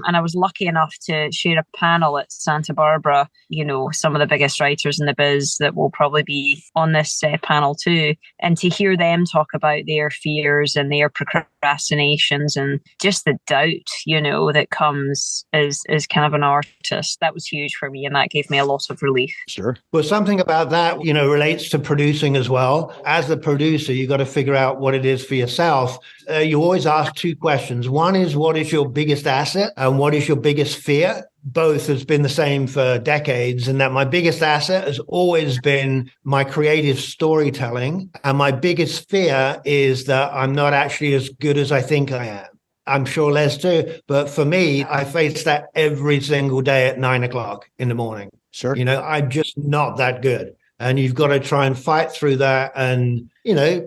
S2: And I was lucky enough to share a panel at Santa Barbara, some of the biggest writers in the biz that will probably be on this panel too. And to hear them talk about their fears and their procrastinations and just the doubt, that comes as kind of an artist. That was huge for me, and that gave me a lot of relief.
S1: Sure.
S3: Well, something about that, relates to producing as well. As the producer, you got to figure out what it is for yourself. You always ask two questions. One is, what is your biggest asset and what is your biggest fear? Both has been the same for decades, and that my biggest asset has always been my creative storytelling. And my biggest fear is that I'm not actually as good as I think I am. I'm sure Les too. But for me, I face that every single day at 9 o'clock in the morning.
S1: Sure.
S3: I'm just not that good. And you've got to try and fight through that and,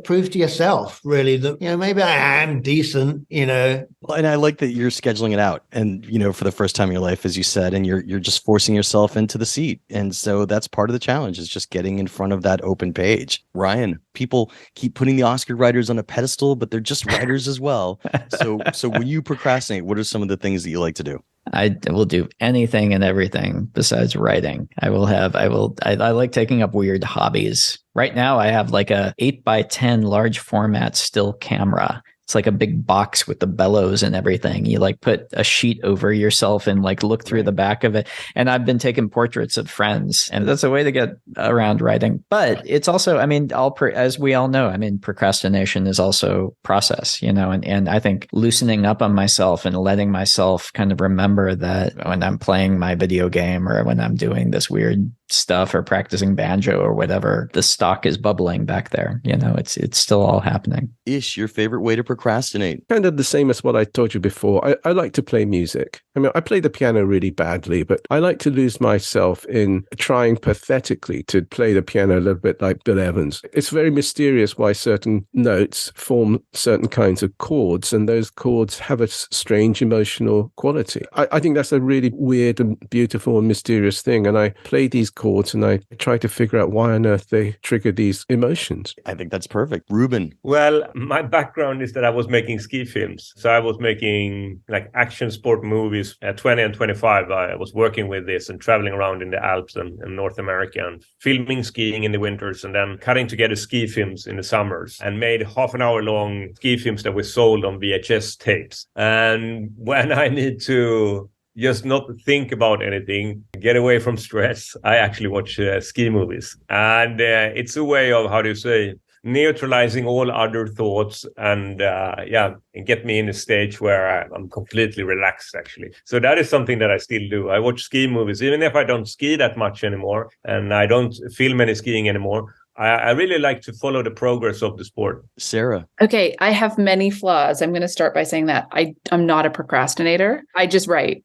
S3: prove to yourself really that, maybe I am decent,
S1: Well, and I like that you're scheduling it out and, for the first time in your life, as you said, and you're just forcing yourself into the seat. And so that's part of the challenge, is just getting in front of that open page. Rian, people keep putting the Oscar writers on a pedestal, but they're just writers as well. So when you procrastinate, what are some of the things that you like to do?
S4: I will do anything and everything besides writing. I like taking up weird hobbies. Right now I have like a 8x10 large format still camera. It's like a big box with the bellows and everything. You like put a sheet over yourself and like look through the back of it. And I've been taking portraits of friends, and that's a way to get around writing. But it's also, as we all know, procrastination is also process, and I think loosening up on myself and letting myself kind of remember that when I'm playing my video game or when I'm doing this weird stuff or practicing banjo or whatever, the stock is bubbling back there. It's still all happening.
S1: Ish, your favorite way to procrastinate?
S5: Kind of the same as what I told you before. I like to play music. I play the piano really badly, but I like to lose myself in trying pathetically to play the piano a little bit like Bill Evans. It's very mysterious why certain notes form certain kinds of chords, and those chords have a strange emotional quality. I think that's a really weird and beautiful and mysterious thing, and I play these chords and I try to figure out why on earth they trigger these emotions.
S1: I think that's perfect. Ruben?
S6: Well, my background is that I was making ski films. So I was making like action sport movies at 20 and 25. I was working with this and traveling around in the Alps and North America and filming skiing in the winters and then cutting together ski films in the summers, and made half an hour long ski films that were sold on VHS tapes. And when I need to just not think about anything, get away from stress, I actually watch ski movies. And it's a way of, neutralizing all other thoughts and get me in a stage where I'm completely relaxed, actually. So that is something that I still do. I watch ski movies, even if I don't ski that much anymore and I don't film any skiing anymore. I really like to follow the progress of the sport.
S1: Sarah?
S7: Okay, I have many flaws. I'm going to start by saying that I'm not a procrastinator. I just write.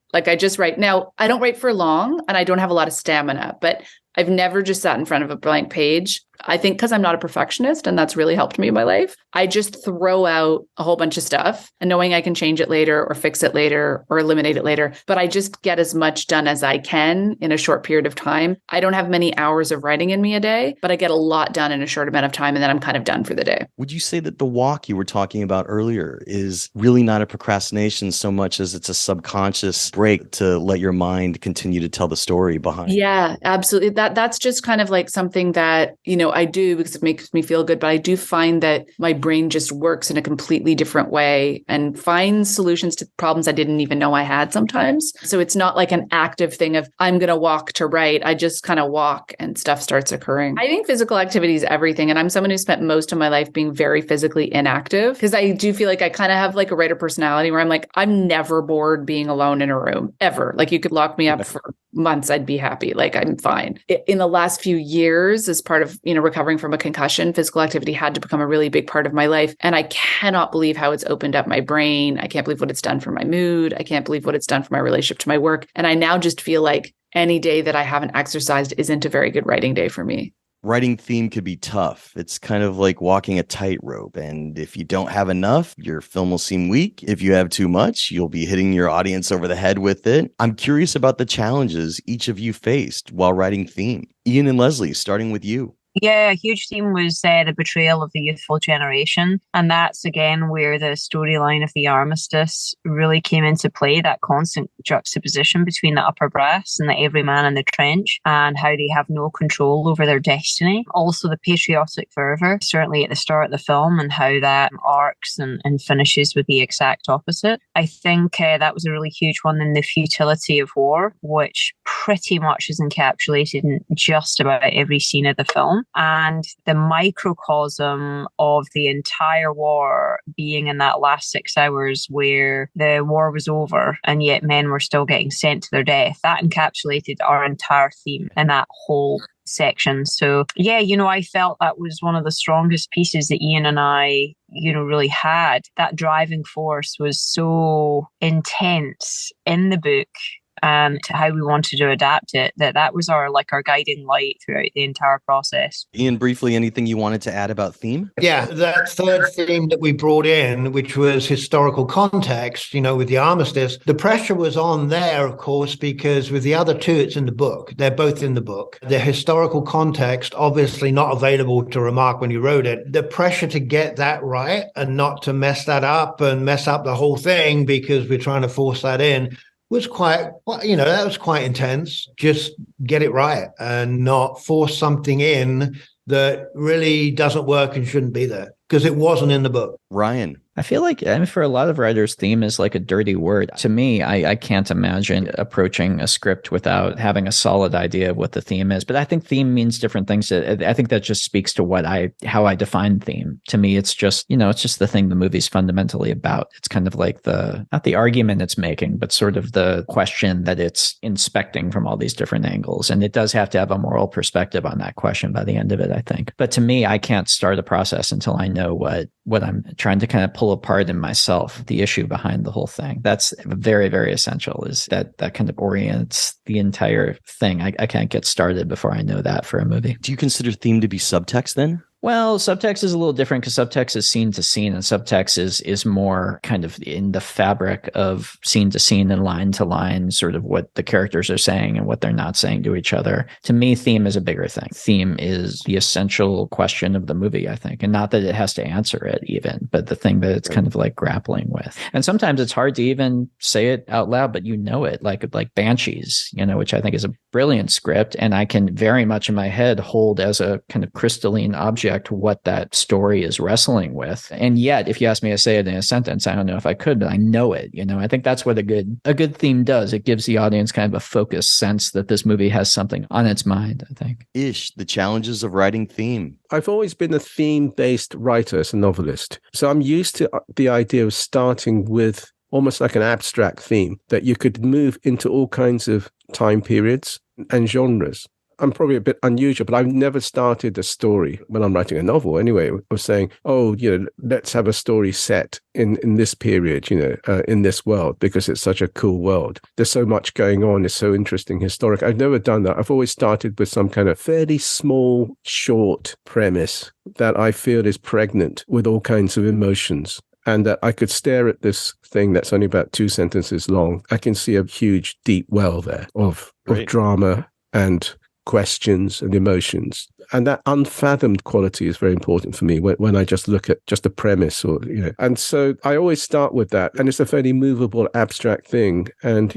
S7: Now, I don't write for long and I don't have a lot of stamina, but I've never just sat in front of a blank page. I think because I'm not a perfectionist, and that's really helped me in my life. I just throw out a whole bunch of stuff and knowing I can change it later or fix it later or eliminate it later. But I just get as much done as I can in a short period of time. I don't have many hours of writing in me a day, but I get a lot done in a short amount of time, and then I'm kind of done for the day.
S1: Would you say that the walk you were talking about earlier is really not a procrastination so much as it's a subconscious break to let your mind continue to tell the story behind?
S7: Yeah, absolutely. That's just kind of like something that, I do because it makes me feel good. But I do find that my brain just works in a completely different way and finds solutions to problems I didn't even know I had sometimes. So it's not like an active thing of I'm going to walk to write. I just kind of walk and stuff starts occurring. I think physical activity is everything. And I'm someone who spent most of my life being very physically inactive because I do feel like I kind of have like a writer personality where I'm like, I'm never bored being alone in a room ever. Like you could lock me up for months, I'd be happy. Like I'm fine. In the last few years, as part of, recovering from a concussion, physical activity had to become a really big part of my life. And I cannot believe how it's opened up my brain. I can't believe what it's done for my mood. I can't believe what it's done for my relationship to my work. And I now just feel like any day that I haven't exercised isn't a very good writing day for me.
S1: Writing theme could be tough. It's kind of like walking a tightrope. And if you don't have enough, your film will seem weak. If you have too much, you'll be hitting your audience over the head with it. I'm curious about the challenges each of you faced while writing theme. Ian and Lesley, starting with you.
S2: Yeah, a huge theme was the betrayal of the youthful generation. And that's, again, where the storyline of the armistice really came into play, that constant juxtaposition between the upper brass and the everyman in the trench and how they have no control over their destiny. Also, the patriotic fervour, certainly at the start of the film, and how that arcs and finishes with the exact opposite. I think that was a really huge one. In the futility of war, which pretty much is encapsulated in just about every scene of the film. And the microcosm of the entire war being in that last 6 hours where the war was over and yet men were still getting sent to their death, that encapsulated our entire theme in that whole section. So yeah, I felt that was one of the strongest pieces that Ian and I, really had. That driving force was so intense in the book. and how we wanted to adapt it, that was our guiding light throughout the entire process.
S1: Ian, briefly, anything you wanted to add about theme?
S3: Yeah, that third theme that we brought in, which was historical context, with the armistice, the pressure was on there, of course, because with the other two, it's in the book. They're both in the book. The historical context, obviously not available to Remarque when you wrote it. The pressure to get that right and not to mess that up and mess up the whole thing because we're trying to force that in was quite, that was quite intense. Just get it right and not force something in that really doesn't work and shouldn't be there because it wasn't in the book.
S1: Rian.
S4: I feel like, for a lot of writers, theme is like a dirty word. To me, I can't imagine approaching a script without having a solid idea of what the theme is. But I think theme means different things. I think that just speaks to how I define theme. To me, it's just, it's just the thing the movie's fundamentally about. It's kind of like not the argument it's making, but sort of the question that it's inspecting from all these different angles. And it does have to have a moral perspective on that question by the end of it, I think. But to me, I can't start a process until I know what I'm trying to kind of pull apart in myself, the issue behind the whole thing. That's very, very essential, is that kind of orients the entire thing. I can't get started before I know that for a movie.
S1: Do you consider theme to be subtext then?
S4: Well, subtext is a little different because subtext is scene to scene, and subtext is more kind of in the fabric of scene to scene and line to line, sort of what the characters are saying and what they're not saying to each other. To me, theme is a bigger thing. Theme is the essential question of the movie, I think, and not that it has to answer it even, but the thing that it's kind of like grappling with. And sometimes it's hard to even say it out loud, but it, like Banshees, which I think is a brilliant script, and I can very much in my head hold as a kind of crystalline object what that story is wrestling with. And yet, if you ask me to say it in a sentence, I don't know if I could, but I know it. I think that's what a good theme does. It gives the audience kind of a focused sense that this movie has something on its mind, I think.
S1: Ish, the challenges of writing theme.
S5: I've always been a theme-based writer as a novelist. So I'm used to the idea of starting with almost like an abstract theme that you could move into all kinds of time periods and genres. I'm probably a bit unusual, but I've never started a story when I'm writing a novel anyway of saying, let's have a story set in this period, in this world, because it's such a cool world. There's so much going on. It's so interesting, historic. I've never done that. I've always started with some kind of fairly small, short premise that I feel is pregnant with all kinds of emotions. And that I could stare at this thing that's only about 2 sentences long. I can see a huge, deep well there of drama and questions and emotions. And that unfathomed quality is very important for me when I just look at just a premise And so I always start with that. And it's a fairly movable, abstract thing. And,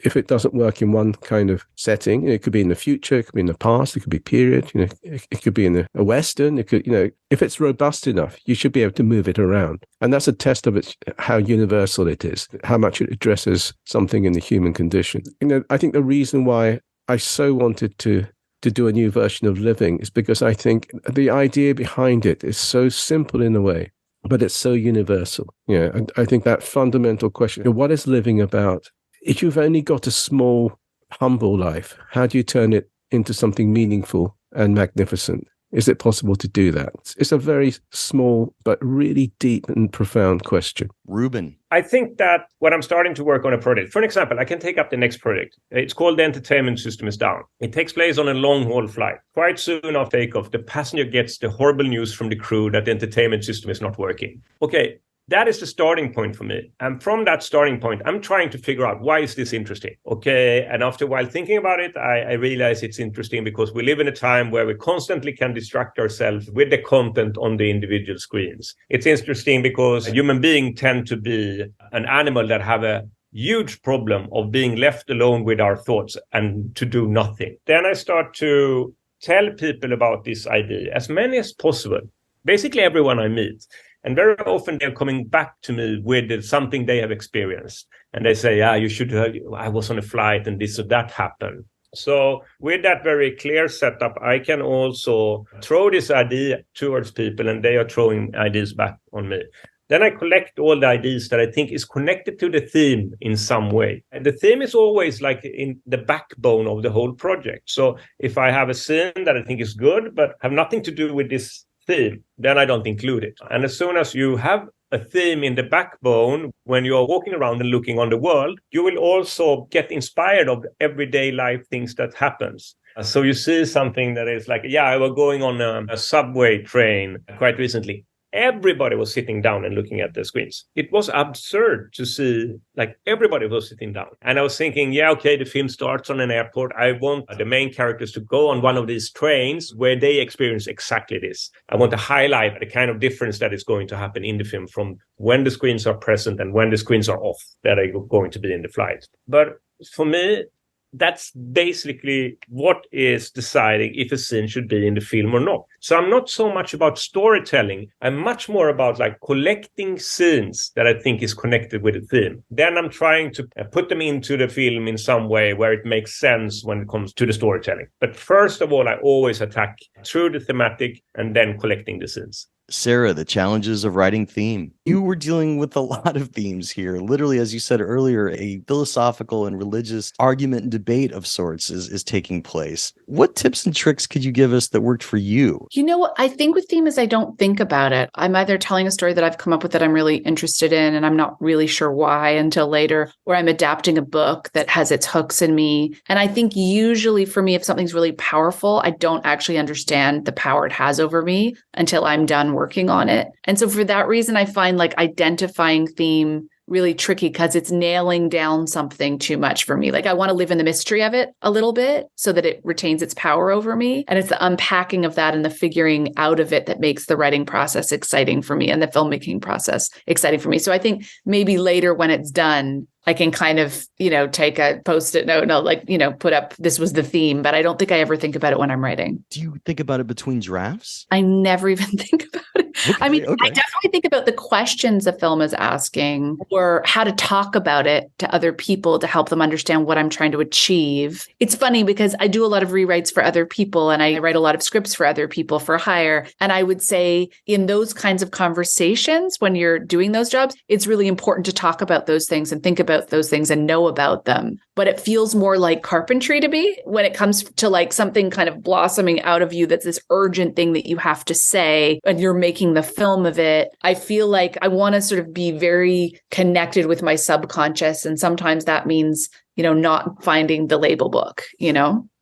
S5: if it doesn't work in one kind of setting, it could be in the future, it could be in the past, it could be period, it could be in a Western, it could, if it's robust enough, you should be able to move it around. And that's a test of how universal it is, how much it addresses something in the human condition. I think the reason why I so wanted to do a new version of Living is because I think the idea behind it is so simple in a way, but it's so universal. And I think that fundamental question, what is living about? If you've only got a small, humble life, how do you turn it into something meaningful and magnificent? Is it possible to do that? It's a very small, but really deep and profound question.
S1: Ruben.
S6: I think that when I'm starting to work on a project, for an example, I can take up the next project. It's called The Entertainment System is Down. It takes place on a long-haul flight. Quite soon after takeoff, the passenger gets the horrible news from the crew that the entertainment system is not working. Okay, that is the starting point for me. And from that starting point, I'm trying to figure out, why is this interesting? Okay, and after a while thinking about it, I realize it's interesting because we live in a time where we constantly can distract ourselves with the content on the individual screens. It's interesting because human beings tend to be an animal that have a huge problem of being left alone with our thoughts and to do nothing. Then I start to tell people about this idea, as many as possible, basically everyone I meet. And very often they're coming back to me with something they have experienced. And they say, you should have, I was on a flight and this or that happened. So with that very clear setup, I can also throw this idea towards people and they are throwing ideas back on me. Then I collect all the ideas that I think is connected to the theme in some way. And the theme is always like in the backbone of the whole project. So if I have a scene that I think is good, but have nothing to do with this theme, then I don't include it. And as soon as you have a theme in the backbone when you're walking around and looking on the world, you will also get inspired of everyday life things that happens. So you see something that is like, I was going on a subway train quite recently. Everybody was sitting down and looking at the screens. It was absurd to see, like, everybody was sitting down. And I was thinking, the film starts on an airport. I want the main characters to go on one of these trains where they experience exactly this. I want to highlight the kind of difference that is going to happen in the film from when the screens are present and when the screens are off that are going to be in the flight. But for me, that's basically what is deciding if a scene should be in the film or not. So I'm not so much about storytelling. I'm much more about like collecting scenes that I think is connected with the theme. Then I'm trying to put them into the film in some way where it makes sense when it comes to the storytelling. But first of all, I always attack through the thematic and then collecting the scenes.
S1: Sarah, the challenges of writing theme. You were dealing with a lot of themes here. Literally, as you said earlier, a philosophical and religious argument and debate of sorts is taking place. What tips and tricks could you give us that worked for you?
S7: You know what I think with theme is I don't think about it. I'm either telling a story that I've come up with that I'm really interested in and I'm not really sure why until later, or I'm adapting a book that has its hooks in me. And I think usually for me, if something's really powerful, I don't actually understand the power it has over me until I'm done working on it. And so for that reason, I find like identifying theme really tricky because it's nailing down something too much for me. Like I want to live in the mystery of it a little bit so that it retains its power over me. And it's the unpacking of that and the figuring out of it that makes the writing process exciting for me and the filmmaking process exciting for me. So I think maybe later when it's done, I can kind of, take a Post-it note and I'll put up, this was the theme, but I don't think I ever think about it when I'm writing.
S1: Do you think about it between drafts?
S7: I never even think about it.
S1: Okay,
S7: I definitely think about the questions a film is asking or how to talk about it to other people to help them understand what I'm trying to achieve. It's funny because I do a lot of rewrites for other people and I write a lot of scripts for other people for hire. And I would say in those kinds of conversations, when you're doing those jobs, it's really important to talk about those things and think about those things and know about them. But it feels more like carpentry to me when it comes to like something kind of blossoming out of you that's this urgent thing that you have to say and you're making the film of it. I feel like I want to sort of be very connected with my subconscious. And sometimes that means, not finding the label book,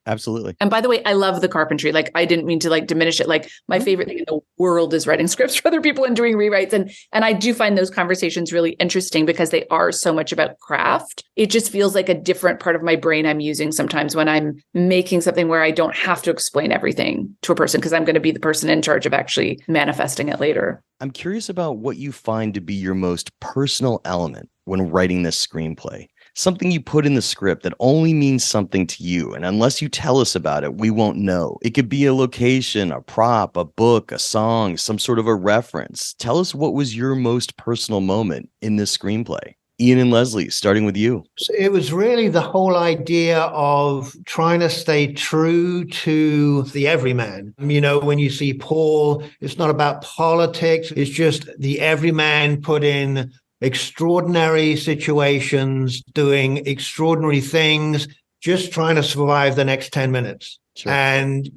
S1: Absolutely.
S7: And by the way, I love the carpentry. Like, I didn't mean to like diminish it. Like, my favorite thing in the world is writing scripts for other people and doing rewrites. And I do find those conversations really interesting because they are so much about craft. It just feels like a different part of my brain I'm using sometimes when I'm making something where I don't have to explain everything to a person because I'm going to be the person in charge of actually manifesting it later.
S1: I'm curious about what you find to be your most personal element when writing this screenplay. Something you put in the script that only means something to you. And unless you tell us about it, we won't know. It could be a location, a prop, a book, a song, some sort of a reference. Tell us what was your most personal moment in this screenplay. Ian and Lesley, starting with you.
S3: It was really the whole idea of trying to stay true to the everyman. When you see Paul, it's not about politics. It's just the everyman put in extraordinary situations, doing extraordinary things, just trying to survive the next 10 minutes. Sure. And,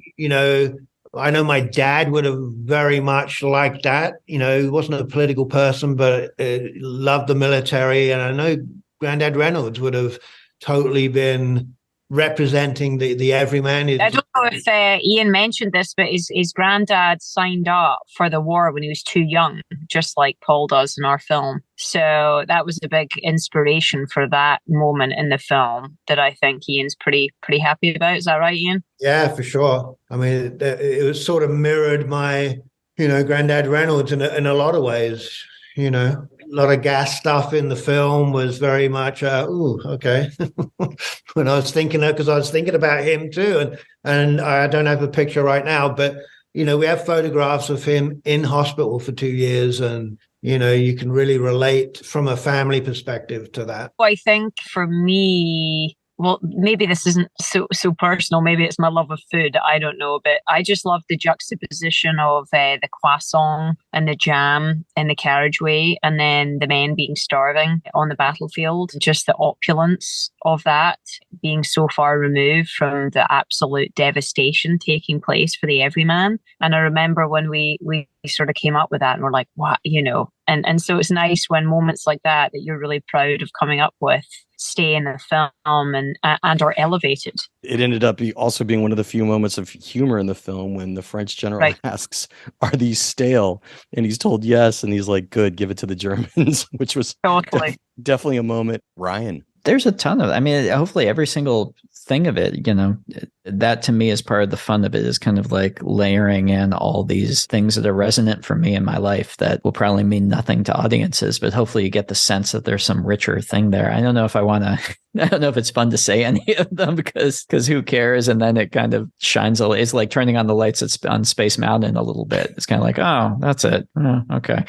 S3: I know my dad would have very much liked that. He wasn't a political person, but loved the military. And I know Grandad Reynolds would have totally been representing the everyman.
S2: I don't know if Ian mentioned this, but his granddad signed up for the war when he was too young, just like Paul does in our film. So that was a big inspiration for that moment in the film that I think Ian's pretty happy about. Is that right, Ian?
S3: Yeah, for sure. I mean, it was sort of mirrored my, Grandad Reynolds in a lot of ways. A lot of gas stuff in the film was very much, okay. When I was thinking about him too. And I don't have a picture right now, but, we have photographs of him in hospital for 2 years. And, you can really relate from a family perspective to that.
S2: I think for me, well, maybe this isn't so personal. Maybe it's my love of food. I don't know. But I just love the juxtaposition of the croissant and the jam in the carriageway and then the men being starving on the battlefield. Just the opulence of that being so far removed from the absolute devastation taking place for the everyman. And I remember when we sort of came up with that, and we're like, what, and so it's nice when moments like that you're really proud of coming up with stay in the film and are elevated.
S1: It ended up also being one of the few moments of humor in the film when the French general asks, "Are these stale?" And he's told yes, and he's like, "Good, give it to the Germans," which was definitely a moment. Ryan.
S4: There's a ton of, hopefully every single thing of it, that to me is part of the fun of it, is kind of like layering in all these things that are resonant for me in my life that will probably mean nothing to audiences, but hopefully you get the sense that there's some richer thing there. I don't know if I want to, I don't know if it's fun to say any of them because who cares? And then it kind of shines it's like turning on the lights on Space Mountain a little bit. It's kind of like, oh, that's it. Oh, okay.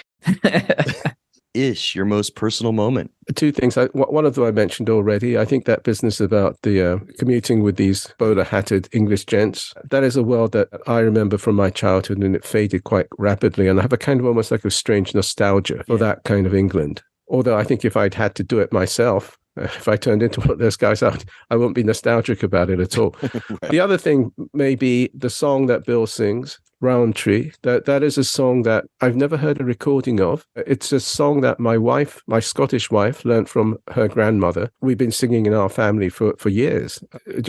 S1: Ish, your most personal moment?
S5: Two things. One of them I mentioned already. I think that business about the commuting with these bowler-hatted English gents, that is a world that I remember from my childhood, and it faded quite rapidly. And I have a kind of almost like a strange nostalgia for that kind of England. Although I think if I'd had to do it myself, if I turned into one of those guys out, I wouldn't be nostalgic about it at all. Right. The other thing may be the song that Bill sings, Roundtree. That is a song that I've never heard a recording of. It's a song that my Scottish wife, learned from her grandmother. We've been singing in our family for years,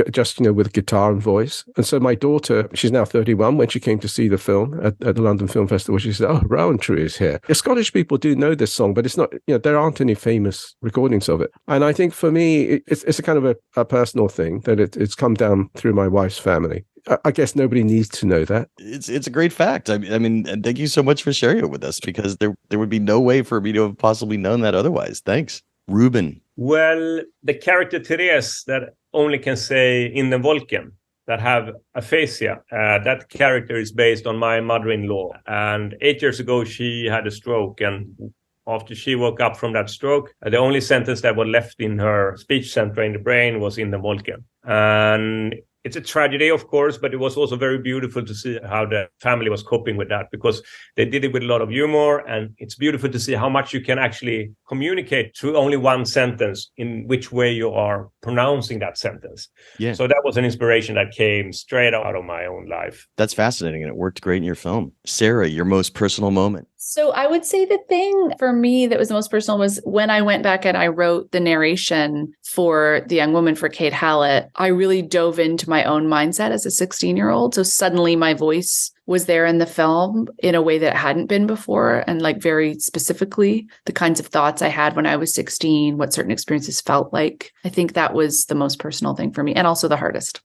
S5: just, with guitar and voice. And so my daughter, she's now 31, when she came to see the film at the London Film Festival, she said, "Oh, Roundtree is here." The Scottish people do know this song, but it's not, there aren't any famous recordings of it. And I think for me, it's a kind of a personal thing that it's come down through my wife's family. I guess nobody needs to know that.
S1: It's a great fact. I mean, and thank you so much for sharing it with us, because there would be no way for me to have possibly known that otherwise. Thanks. Ruben.
S6: Well, the character Therese that only can say "in den Wolken," that have aphasia, that character is based on my mother-in-law. And 8 years ago, she had a stroke, and after she woke up from that stroke, the only sentence that was left in her speech center in the brain was "in den Wolken." And it's a tragedy, of course, but it was also very beautiful to see how the family was coping with that, because they did it with a lot of humor. And it's beautiful to see how much you can actually communicate through only one sentence, in which way you are pronouncing that sentence. Yeah. So that was an inspiration that came straight out of my own life.
S1: That's fascinating. And it worked great in your film. Sarah, your most personal moment?
S7: So I would say the thing for me that was the most personal was when I went back and I wrote the narration for The Young Woman for Kate Hallett. I really dove into my own mindset as a 16-year-old. So suddenly my voice was there in the film in a way that it hadn't been before. And like very specifically the kinds of thoughts I had when I was 16, what certain experiences felt like. I think that was the most personal thing for me, and also the hardest.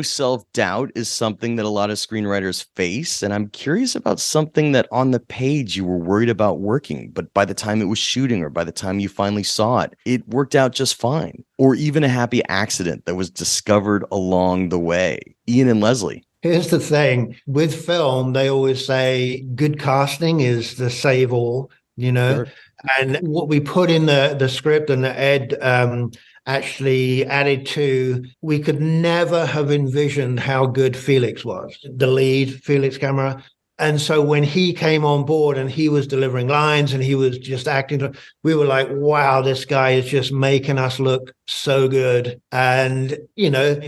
S1: Self-doubt is something that a lot of screenwriters face. And I'm curious about something that on the page you were worried about working, but by the time it was shooting or by the time you finally saw it, it worked out just fine. Or even a happy accident that was discovered along the way. Ian and Lesley.
S3: Here's the thing. With film, they always say good casting is the save all, Sure. And what we put in the script and the Ed actually added to, we could never have envisioned how good Felix was, the lead, Felix Camera. And so when he came on board and he was delivering lines and he was just acting, we were like, wow, this guy is just making us look so good. And,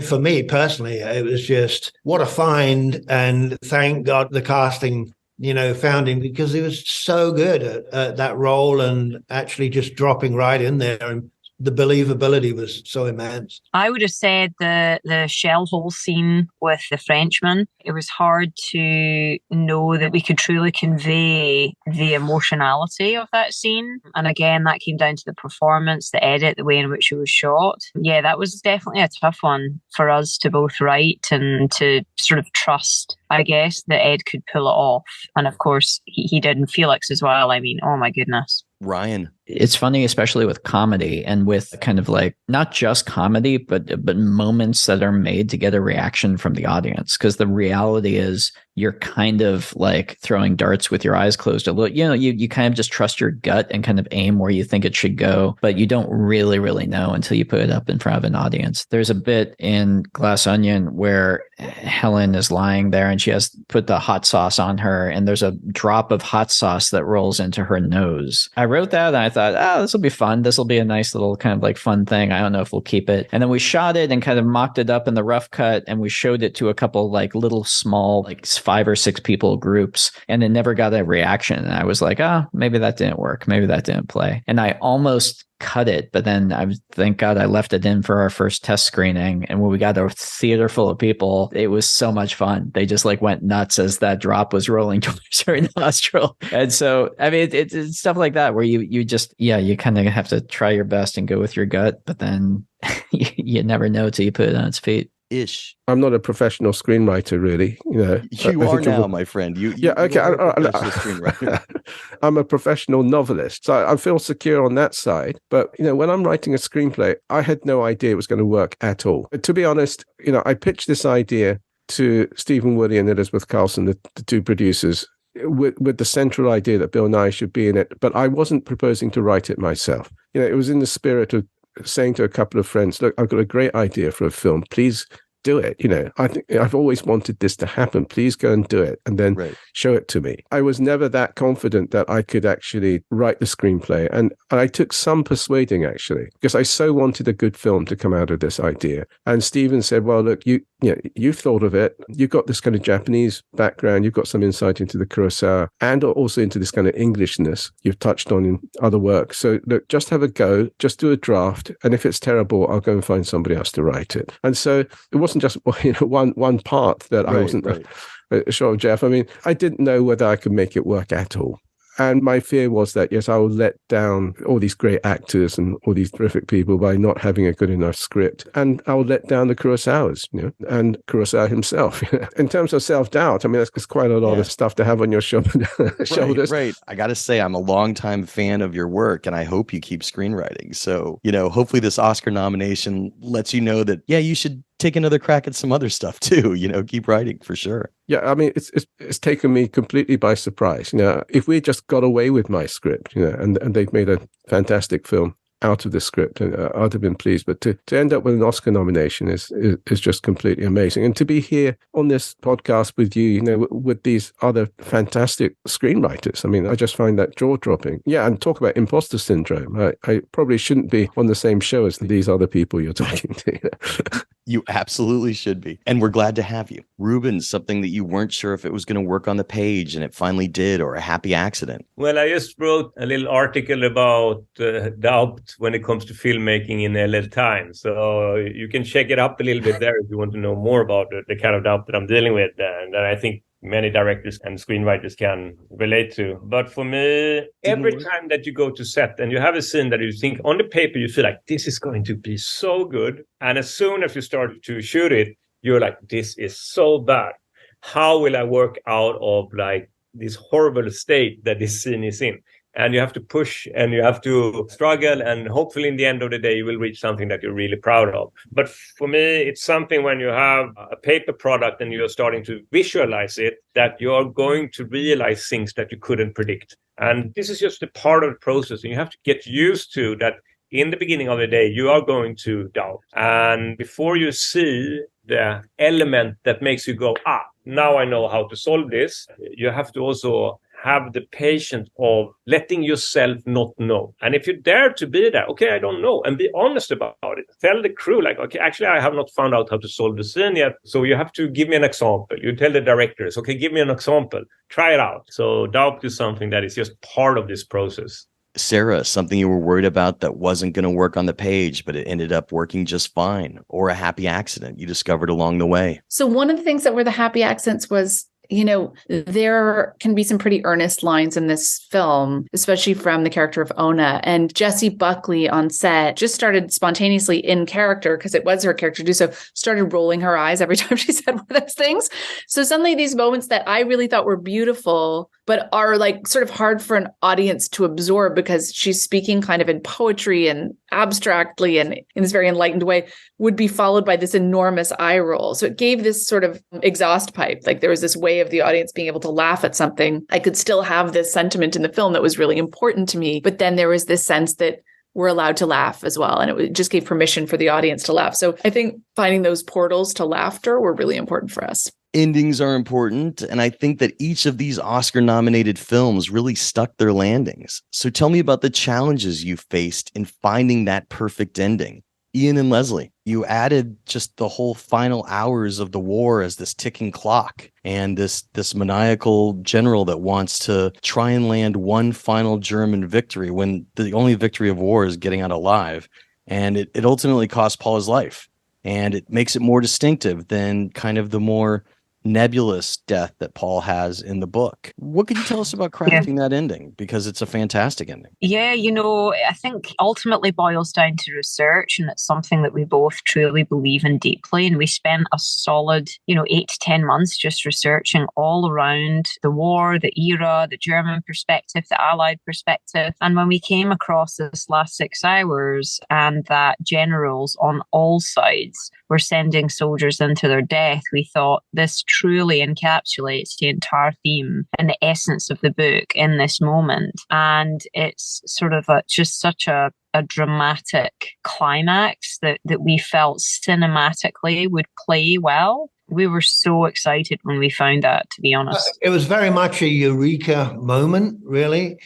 S3: for me personally, it was just what a find. And thank God the casting, found him, because he was so good at that role and actually just dropping right in there. And the believability was so immense.
S2: I would have said the shell hole scene with the Frenchman. It was hard to know that we could truly convey the emotionality of that scene. And again, that came down to the performance, the edit, the way in which it was shot. Yeah, that was definitely a tough one for us to both write and to sort of trust, I guess, that Ed could pull it off. And of course, he did in Felix as well. I mean, oh my goodness.
S1: Ryan.
S4: It's funny, especially with comedy and with kind of like not just comedy, but moments that are made to get a reaction from the audience. Because the reality is you're kind of like throwing darts with your eyes closed a little. You kind of just trust your gut and kind of aim where you think it should go, but you don't really know until you put it up in front of an audience. There's a bit in Glass Onion where Helen is lying there and she has put the hot sauce on her, and there's a drop of hot sauce that rolls into her nose. I wrote that and I thought, oh, this will be fun. This will be a nice little kind of like fun thing. I don't know if we'll keep it. And then we shot it and kind of mocked it up in the rough cut, and we showed it to a couple like little small, like 5 or 6 people groups, and it never got a reaction. And I was like, oh, maybe that didn't work. Maybe that didn't play. And I almost cut it, but then thank God I left it in for our first test screening. And when we got a theater full of people, it was so much fun. They just like went nuts as that drop was rolling towards her nostril. And so, I mean, it's stuff like that where you just, you kind of have to try your best and go with your gut, but then you never know till you put it on its feet.
S1: Ish.
S5: I'm not a professional screenwriter, really.
S1: You are now, my friend.
S5: Okay. I'm a professional novelist, so I feel secure on that side. But when I'm writing a screenplay, I had no idea it was going to work at all. To be honest, I pitched this idea to Stephen Woody and Elizabeth Carlson, the 2 producers, with the central idea that Bill Nye should be in it. But I wasn't proposing to write it myself. It was in the spirit of saying to a couple of friends, look, I've got a great idea for a film. Please do it. I think I've always wanted this to happen. Please go and do it, and then show it to me. I was never that confident that I could actually write the screenplay, and I took some persuading, actually, because I so wanted a good film to come out of this idea. And Stephen said, well, look, you've thought of it. You've got this kind of Japanese background. You've got some insight into the Kurosawa and also into this kind of Englishness you've touched on in other work. So look, just have a go, just do a draft. And if it's terrible, I'll go and find somebody else to write it. And so it wasn't just one part that I wasn't sure of, Jeff. I mean, I didn't know whether I could make it work at all. And my fear was that, yes, I will let down all these great actors and all these terrific people by not having a good enough script. And I will let down the Kurosawas, and Kurosawa himself. In terms of self-doubt, I mean, that's quite a lot of stuff to have on your shoulders.
S1: Right. I got to say, I'm a longtime fan of your work, and I hope you keep screenwriting. So, hopefully this Oscar nomination lets you know that, you should take another crack at some other stuff too. Keep writing for sure.
S5: Yeah, I mean, it's taken me completely by surprise. If we just got away with my script, and they've made a fantastic film out of the script, and I'd have been pleased. But to end up with an Oscar nomination is just completely amazing. And to be here on this podcast with you, with these other fantastic screenwriters, I mean, I just find that jaw-dropping. Yeah, and talk about imposter syndrome. I probably shouldn't be on the same show as these other people you're talking to.
S1: You absolutely should be. And we're glad to have you. Ruben, something that you weren't sure if it was going to work on the page and it finally did, or a happy accident.
S6: Well, I just wrote a little article about doubt when it comes to filmmaking in LA Times. So you can check it up a little bit there if you want to know more about the kind of doubt that I'm dealing with. And I think many directors and screenwriters can relate to. But for me, every time that you go to set and you have a scene that you think on the paper, you feel like this is going to be so good. And as soon as you start to shoot it, you're like, this is so bad. How will I work out of like this horrible state that this scene is in? And you have to push and you have to struggle, and hopefully in the end of the day, you will reach something that you're really proud of. But for me, it's something when you have a paper product and you're starting to visualize it, that you're going to realize things that you couldn't predict. And this is just a part of the process. And you have to get used to that. In the beginning of the day, you are going to doubt. And before you see the element that makes you go, now I know how to solve this, you have to also have the patience of letting yourself not know. And if you dare to be there, okay, I don't know, and be honest about it. Tell the crew, like, okay, actually, I have not found out how to solve the scene yet. So you have to give me an example. You tell the directors, okay, give me an example. Try it out. So doubt is something that is just part of this process.
S1: Sarah, something you were worried about that wasn't going to work on the page, but it ended up working just fine, or a happy accident you discovered along the way?
S7: So one of the things that were the happy accidents was, there can be some pretty earnest lines in this film, especially from the character of Ona. And Jessie Buckley on set just started spontaneously in character, because it was her character to do so, started rolling her eyes every time she said one of those things. So suddenly these moments that I really thought were beautiful, but are like sort of hard for an audience to absorb because she's speaking kind of in poetry and abstractly and in this very enlightened way, would be followed by this enormous eye roll. So it gave this sort of exhaust pipe. Like there was this way of the audience being able to laugh at something. I could still have this sentiment in the film that was really important to me, but then there was this sense that we're allowed to laugh as well. And it just gave permission for the audience to laugh. So I think finding those portals to laughter were really important for us.
S1: Endings are important, and I think that each of these Oscar-nominated films really stuck their landings. So tell me about the challenges you faced in finding that perfect ending. Ian and Lesley, you added just the whole final hours of the war as this ticking clock and this maniacal general that wants to try and land one final German victory when the only victory of war is getting out alive. And it ultimately cost Paul his life. And it makes it more distinctive than kind of the more nebulous death that Paul has in the book. What could you tell us about crafting that ending? Because it's a fantastic ending.
S2: Yeah, I think ultimately boils down to research, and it's something that we both truly believe in deeply. And we spent a solid, 8 to 10 months just researching all around the war, the era, the German perspective, the Allied perspective. And when we came across this last 6 hours and that generals on all sides were sending soldiers into their death, we thought this truly encapsulates the entire theme and the essence of the book in this moment. And it's sort of just such a dramatic climax that we felt cinematically would play well. We were so excited when we found that, to be honest.
S3: It was very much a eureka moment, really,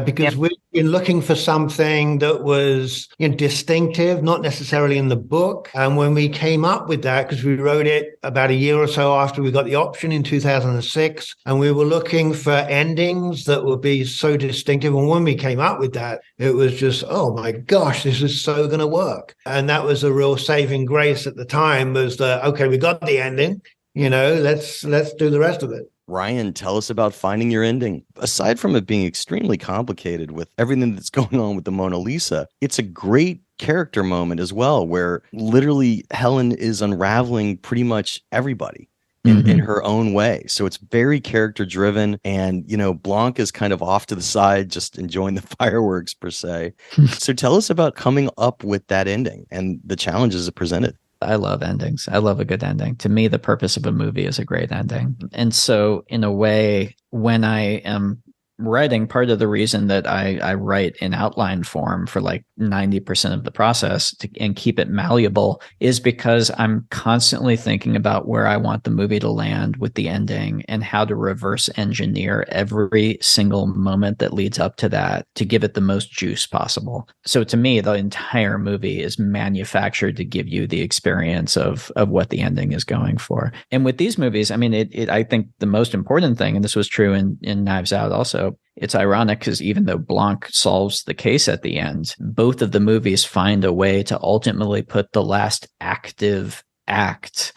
S3: because we've been looking for something that was distinctive, not necessarily in the book. And when we came up with that, because we wrote it about a year or so after we got the option in 2006, and we were looking for endings that would be so distinctive. And when we came up with that, it was just, oh my gosh, this is so going to work. And that was a real saving grace at the time, was okay, we got the ending. Let's do the rest of it.
S1: Rian, tell us about finding your ending. Aside from it being extremely complicated with everything that's going on with the Mona Lisa, it's a great character moment as well, where literally Helen is unraveling pretty much everybody in her own way. So it's very character driven, and Blanc is kind of off to the side, just enjoying the fireworks per se. So tell us about coming up with that ending and the challenges it presented.
S4: I love endings. I love a good ending. To me, the purpose of a movie is a great ending. And so in a way, when I am writing, part of the reason that I write in outline form for like 90% of the process and keep it malleable is because I'm constantly thinking about where I want the movie to land with the ending and how to reverse engineer every single moment that leads up to that to give it the most juice possible. So to me, the entire movie is manufactured to give you the experience of what the ending is going for. And with these movies, I mean, I think the most important thing, and this was true in Knives Out also, it's ironic because even though Blanc solves the case at the end, both of the movies find a way to ultimately put the last active act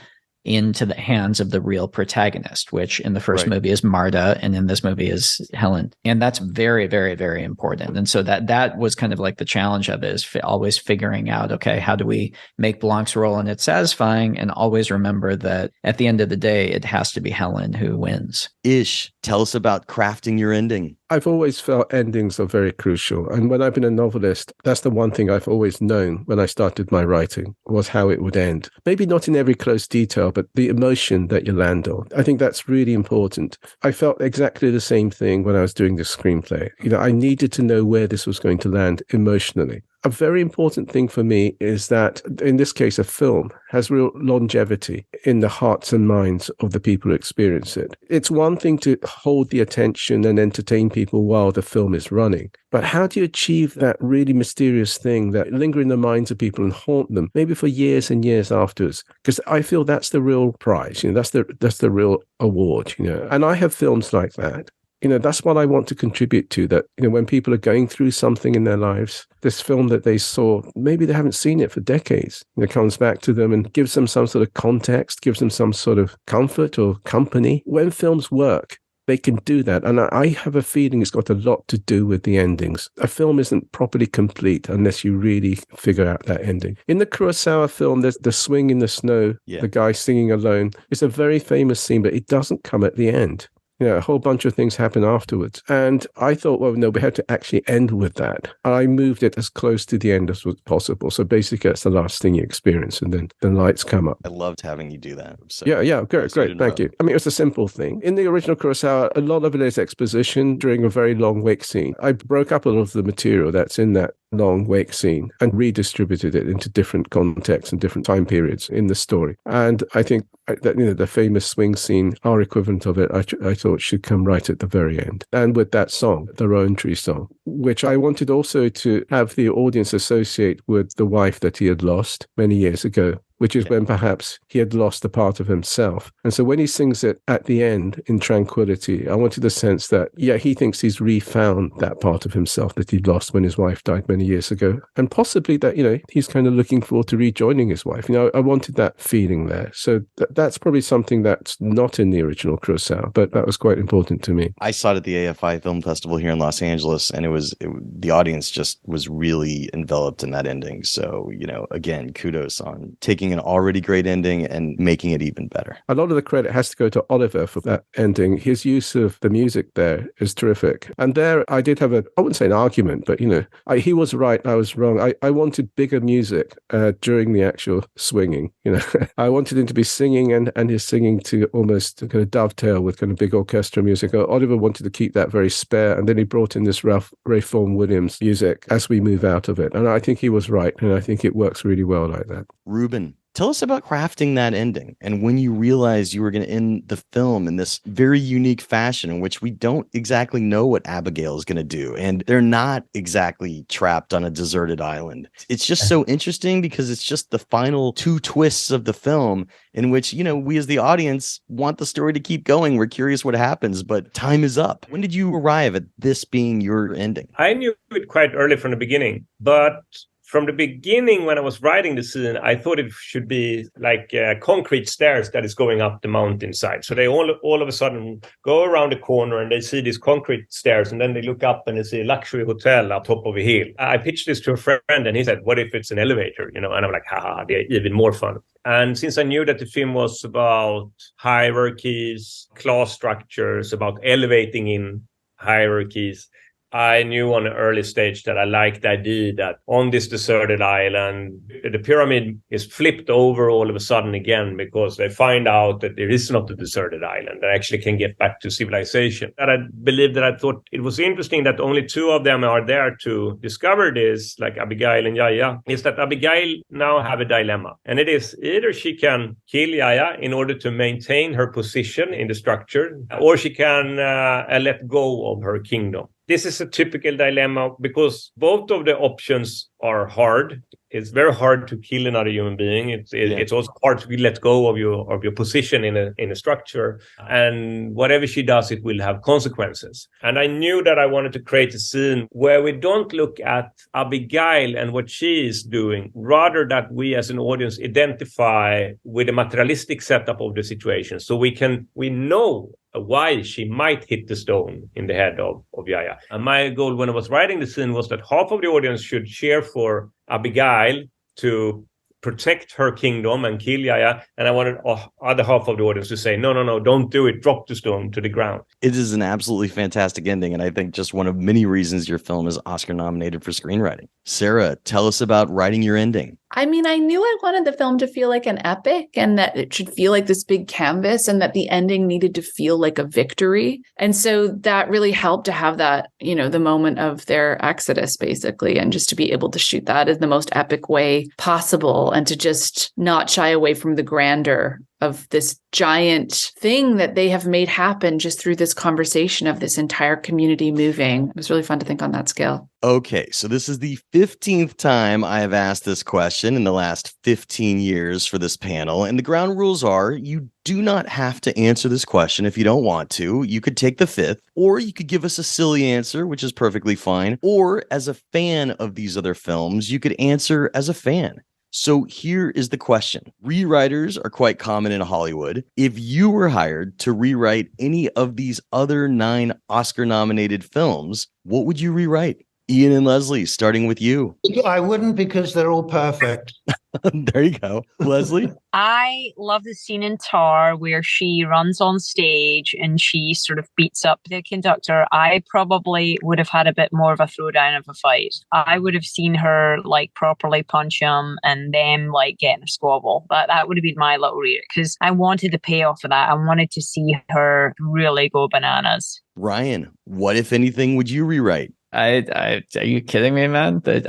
S4: into the hands of the real protagonist, which in the first movie is Marta, and in this movie is Helen. And that's very, very, very important. And so that was kind of like the challenge of it, is always figuring out, okay, how do we make Blanc's role in it satisfying, and always remember that at the end of the day, it has to be Helen who wins.
S1: Ish, tell us about crafting your ending.
S5: I've always felt endings are very crucial. And when I've been a novelist, that's the one thing I've always known when I started my writing, was how it would end. Maybe not in every close detail, but the emotion that you land on. I think that's really important. I felt exactly the same thing when I was doing the screenplay. I needed to know where this was going to land emotionally. A very important thing for me is that, in this case, a film has real longevity in the hearts and minds of the people who experience it. It's one thing to hold the attention and entertain people while the film is running, but how do you achieve that really mysterious thing that linger in the minds of people and haunt them, maybe for years and years afterwards? Because I feel that's the real prize. That's the real award. And I have films like that. That's what I want to contribute to, that, when people are going through something in their lives, this film that they saw, maybe they haven't seen it for decades, comes back to them and gives them some sort of context, gives them some sort of comfort or company. When films work, they can do that. And I have a feeling it's got a lot to do with the endings. A film isn't properly complete unless you really figure out that ending. In the Kurosawa film, there's the swing in the snow, the guy singing alone. It's a very famous scene, but it doesn't come at the end. A whole bunch of things happen afterwards. And I thought, well, no, we had to actually end with that. And I moved it as close to the end as was possible. So basically, that's the last thing you experience. And then the lights come up.
S1: I loved having you do that. So
S5: yeah, great. Thank you. I mean, it was a simple thing. In the original Kurosawa, a lot of it is exposition during a very long wake scene. I broke up a lot of the material that's in that long wake scene and redistributed it into different contexts and different time periods in the story. And I think the famous swing scene, our equivalent of it, I thought should come right at the very end. And with that song, the Rowan Tree song, which I wanted also to have the audience associate with the wife that he had lost many years ago, which is when perhaps he had lost a part of himself. And so when he sings it at the end in tranquility, I wanted the sense that, he thinks he's refound that part of himself that he'd lost when his wife died many years ago. And possibly that, he's kind of looking forward to rejoining his wife. I wanted that feeling there. So that's probably something that's not in the original Kurosawa, but that was quite important to me.
S1: I saw it at the AFI Film Festival here in Los Angeles, and the audience just was really enveloped in that ending. So, again, kudos on taking an already great ending and making it even better.
S5: A lot of the credit has to go to Oliver for that ending. His use of the music there is terrific. And there I did have I wouldn't say an argument, but he was right, I was wrong. I wanted bigger music during the actual swinging. I wanted him to be singing and his singing to almost kind of dovetail with kind of big orchestra music. Oliver wanted to keep that very spare, and then he brought in this Ray Vaughan Williams music as we move out of it. And I think he was right, and I think it works really well like that.
S1: Ruben, tell us about crafting that ending and when you realized you were going to end the film in this very unique fashion in which we don't exactly know what Abigail is going to do. And they're not exactly trapped on a deserted island. It's just so interesting because it's just the final two twists of the film in which, we as the audience want the story to keep going. We're curious what happens, but time is up. When did you arrive at this being your ending?
S6: I knew it quite early from the beginning, but from the beginning, when I was writing the scene, I thought it should be like concrete stairs that is going up the mountainside. So they all of a sudden go around the corner and they see these concrete stairs, and then they look up and they see a luxury hotel up top of a hill. I pitched this to a friend and he said, what if it's an elevator? And I'm like, haha, they're even more fun. And since I knew that the film was about hierarchies, class structures, about elevating in hierarchies, I knew on an early stage that I liked the idea that on this deserted island, the pyramid is flipped over all of a sudden again because they find out that there is not a deserted island. They actually can get back to civilization. And I thought it was interesting that only two of them are there to discover this, like Abigail and Yaya, is that Abigail now have a dilemma. And it is either she can kill Yaya in order to maintain her position in the structure, or she can let go of her kingdom. This is a typical dilemma because both of the options are hard. It's very hard to kill another human being. It's also hard to let go of your position in a structure. And whatever she does, it will have consequences. And I knew that I wanted to create a scene where we don't look at Abigail and what she is doing, rather that we as an audience identify with the materialistic setup of the situation. So we know why she might hit the stone in the head of Yaya. And my goal when I was writing the scene was that half of the audience should cheer for Abigail to protect her kingdom and kill Yaya. And I wanted other half of the audience to say, no, don't do it. Drop the stone to the ground.
S1: It is an absolutely fantastic ending. And I think just one of many reasons your film is Oscar nominated for screenwriting. Sarah, tell us about writing your ending.
S7: I mean, I knew I wanted the film to feel like an epic and that it should feel like this big canvas and that the ending needed to feel like a victory. And so that really helped to have that, the moment of their exodus, basically, and just to be able to shoot that in the most epic way possible and to just not shy away from the grandeur of this giant thing that they have made happen just through this conversation of this entire community moving. It was really fun to think on that scale.
S1: Okay, so this is the 15th time I have asked this question in the last 15 years for this panel. And the ground rules are you do not have to answer this question if you don't want to. You could take the 5th, or you could give us a silly answer, which is perfectly fine. Or as a fan of these other films, you could answer as a fan. So here is the question. Rewriters are quite common in Hollywood. If you were hired to rewrite any of these other 9 Oscar-nominated films, what would you rewrite? Ian and Lesley, starting with you.
S3: I wouldn't because they're all perfect.
S1: There you go. Lesley?
S2: I love the scene in Tar where she runs on stage and she sort of beats up the conductor. I probably would have had a bit more of a throwdown of a fight. I would have seen her properly punch him and them getting a squabble. That would have been my little read because I wanted the payoff of that. I wanted to see her really go bananas.
S1: Rian, what, if anything, would you rewrite?
S4: Are you kidding me, man? That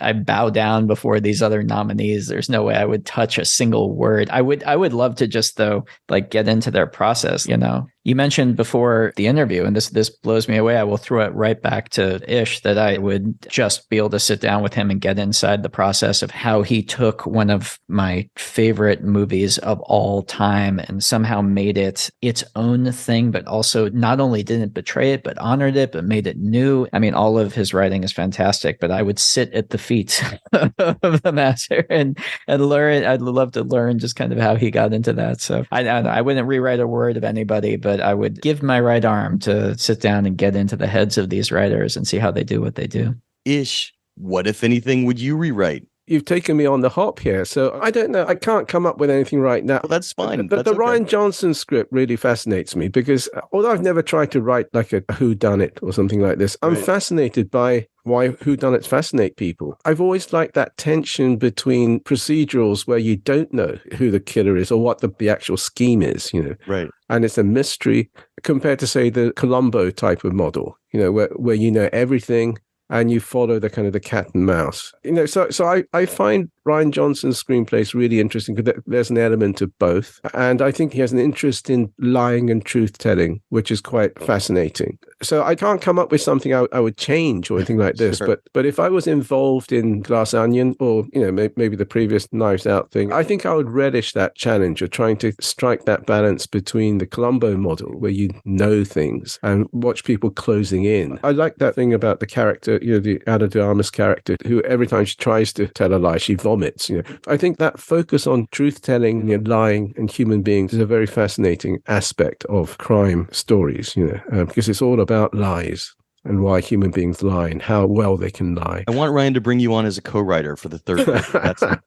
S4: I bow down before these other nominees. There's no way I would touch a single word. I would love to just though, like get into their process, you know. You mentioned before the interview, and this blows me away. I will throw it right back to Ish that I would just be able to sit down with him and get inside the process of how he took one of my favorite movies of all time and somehow made it its own thing, but also not only didn't betray it, but honored it, but made it new. I mean, all of his writing is fantastic, but I would sit at the feet of the master and learn. I'd love to learn just kind of how he got into that. So I wouldn't rewrite a word of anybody, but I would give my right arm to sit down and get into the heads of these writers and see how they do what they do.
S1: Ish, what, if anything, would you rewrite?
S5: You've taken me on the hop here, so I don't know. I can't come up with anything right now.
S1: Well, that's fine.
S5: The Rian Johnson script really fascinates me because although I've never tried to write like a whodunit or something like this, I'm fascinated by why whodunits fascinate people. I've always liked that tension between procedurals where you don't know who the killer is or what the actual scheme is, you know.
S1: Right.
S5: And it's a mystery compared to, say, the Columbo type of model, you know, where you know everything and you follow the kind of the cat and mouse. You know, so I find Rian Johnson's screenplays really interesting because there's an element of both. And I think he has an interest in lying and truth-telling, which is quite fascinating. So I can't come up with something I would change or anything like this.
S1: Sure.
S5: But if I was involved in Glass Onion or, you know, maybe the previous Knives Out thing, I think I would relish that challenge of trying to strike that balance between the Columbo model, where you know things, and watch people closing in. I like that thing about the character, you know, the Ana de Armas character, who every time she tries to tell a lie, she vomits. You know, I think that focus on truth-telling, you know, lying, and human beings is a very fascinating aspect of crime stories. You know, because it's all about lies and why human beings lie and how well they can lie.
S1: I want Rian to bring you on as a co-writer for the third movie.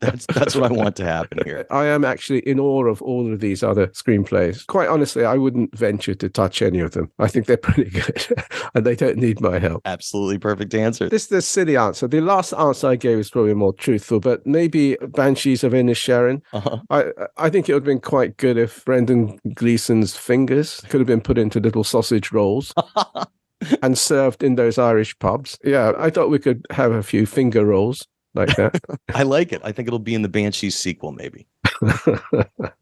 S1: That's what I want to happen here.
S5: I am actually in awe of all of these other screenplays. Quite honestly, I wouldn't venture to touch any of them. I think they're pretty good and they don't need my help.
S1: Absolutely perfect answer.
S5: This is the silly answer. The last answer I gave is probably more truthful, but maybe Banshees of Inisherin. I think it would have been quite good if Brendan Gleeson's fingers could have been put into little sausage rolls. And served in those Irish pubs. Yeah, I thought we could have a few finger rolls like that.
S1: I like it. I think it'll be in the Banshees sequel, maybe.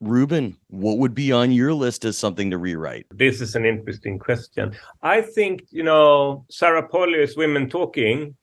S1: Ruben, what would be on your list as something to rewrite?
S6: This is an interesting question. I think, you know, Sarah Polley's Women Talking,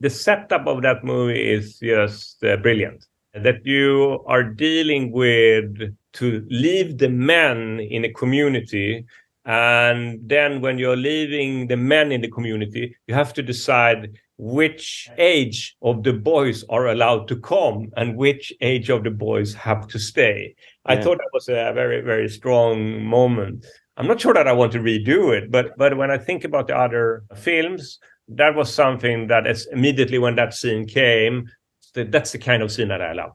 S6: the setup of that movie is just brilliant. That you are dealing with to leave the men in a community. And then when you're leaving the men in the community, you have to decide which age of the boys are allowed to come and which age of the boys have to stay. Yeah. I thought that was a very, very strong moment. I'm not sure that I want to redo it, but when I think about the other films, that was something that is immediately when that scene came, that's the kind of scene that I love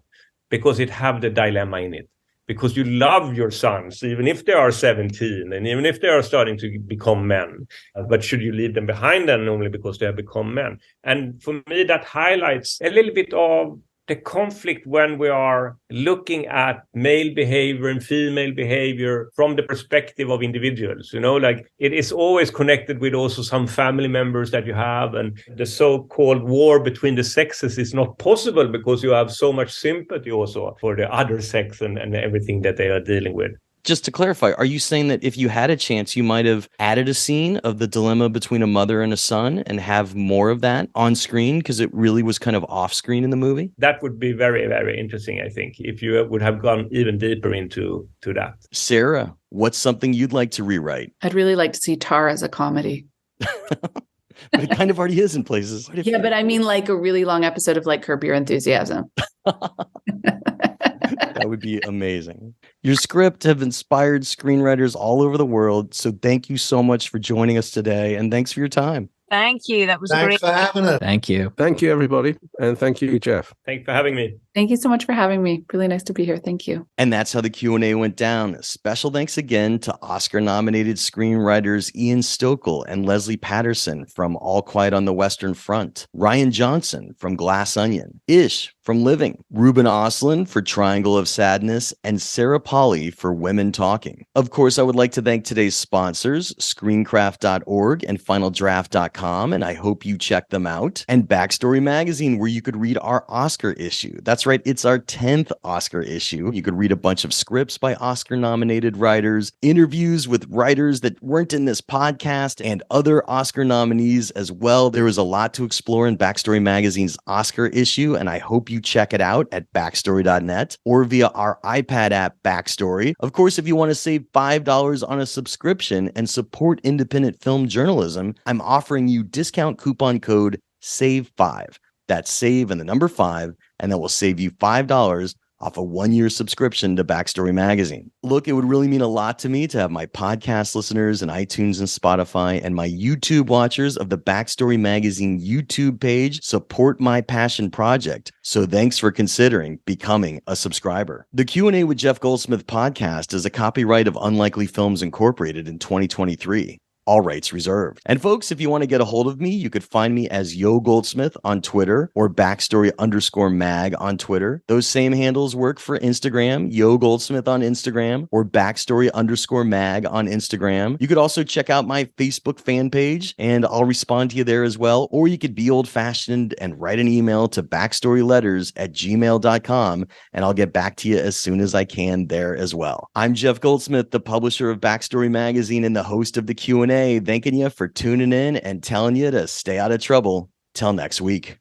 S6: because it have the dilemma in it. Because you love your sons, even if they are 17 and even if they are starting to become men. But should you leave them behind then only because they have become men? And for me, that highlights a little bit of the conflict when we are looking at male behavior and female behavior from the perspective of individuals. You know, like it is always connected with also some family members that you have. And the so-called war between the sexes is not possible because you have so much sympathy also for the other sex and everything that they are dealing with.
S1: Just to clarify, are you saying that if you had a chance, you might have added a scene of the dilemma between a mother and a son and have more of that on screen because it really was kind of off screen in the movie?
S6: That would be very, very interesting, I think, if you would have gone even deeper into that.
S1: Sarah, what's something you'd like to rewrite?
S7: I'd really like to see Tar as a comedy.
S1: But it kind of already is in places.
S7: Yeah, but I mean like a really long episode of like Curb Your Enthusiasm.
S1: That would be amazing. Your script have inspired screenwriters all over the world. So thank you so much for joining us today. And thanks for your time.
S2: Thank you. That was
S3: Thanks
S2: great.
S3: for having us.
S4: Thank you.
S5: Thank you, everybody. And thank you, Jeff.
S6: Thanks for having me.
S7: Thank you so much for having me. Really nice to be here. Thank you.
S1: And that's how the Q&A went down. Special thanks again to Oscar-nominated screenwriters Ian Stokell and Lesley Paterson from All Quiet on the Western Front, Rian Johnson from Glass Onion, Ish from Living, Ruben Östlund for Triangle of Sadness, and Sarah Polley for Women Talking. Of course, I would like to thank today's sponsors, screencraft.org and finaldraft.com, and I hope you check them out, and Backstory Magazine, where you could read our Oscar issue. That's right, it's our 10th Oscar issue. You could read a bunch of scripts by Oscar-nominated writers, interviews with writers that weren't in this podcast, and other Oscar nominees as well. There was a lot to explore in Backstory Magazine's Oscar issue, and I hope you check it out at backstory.net or via our iPad app Backstory. Of course, if you want to save $5 on a subscription and support independent film journalism, I'm offering you discount coupon code SAVE5. That's SAVE and the number 5, and that will save you $5 off a 1-year subscription to Backstory Magazine. Look, it would really mean a lot to me to have my podcast listeners in iTunes and Spotify and my YouTube watchers of the Backstory Magazine YouTube page support my passion project. So thanks for considering becoming a subscriber. The Q&A with Jeff Goldsmith podcast is a copyright of Unlikely Films Incorporated in 2023. All rights reserved. And folks, if you want to get a hold of me, you could find me as Yo Goldsmith on Twitter or Backstory_mag on Twitter. Those same handles work for Instagram, Yo Goldsmith on Instagram or Backstory_mag on Instagram. You could also check out my Facebook fan page and I'll respond to you there as well. Or you could be old fashioned and write an email to backstoryletters@gmail.com and I'll get back to you as soon as I can there as well. I'm Jeff Goldsmith, the publisher of Backstory Magazine and the host of the Q&A. Thanking you for tuning in and telling you to stay out of trouble. Till next week.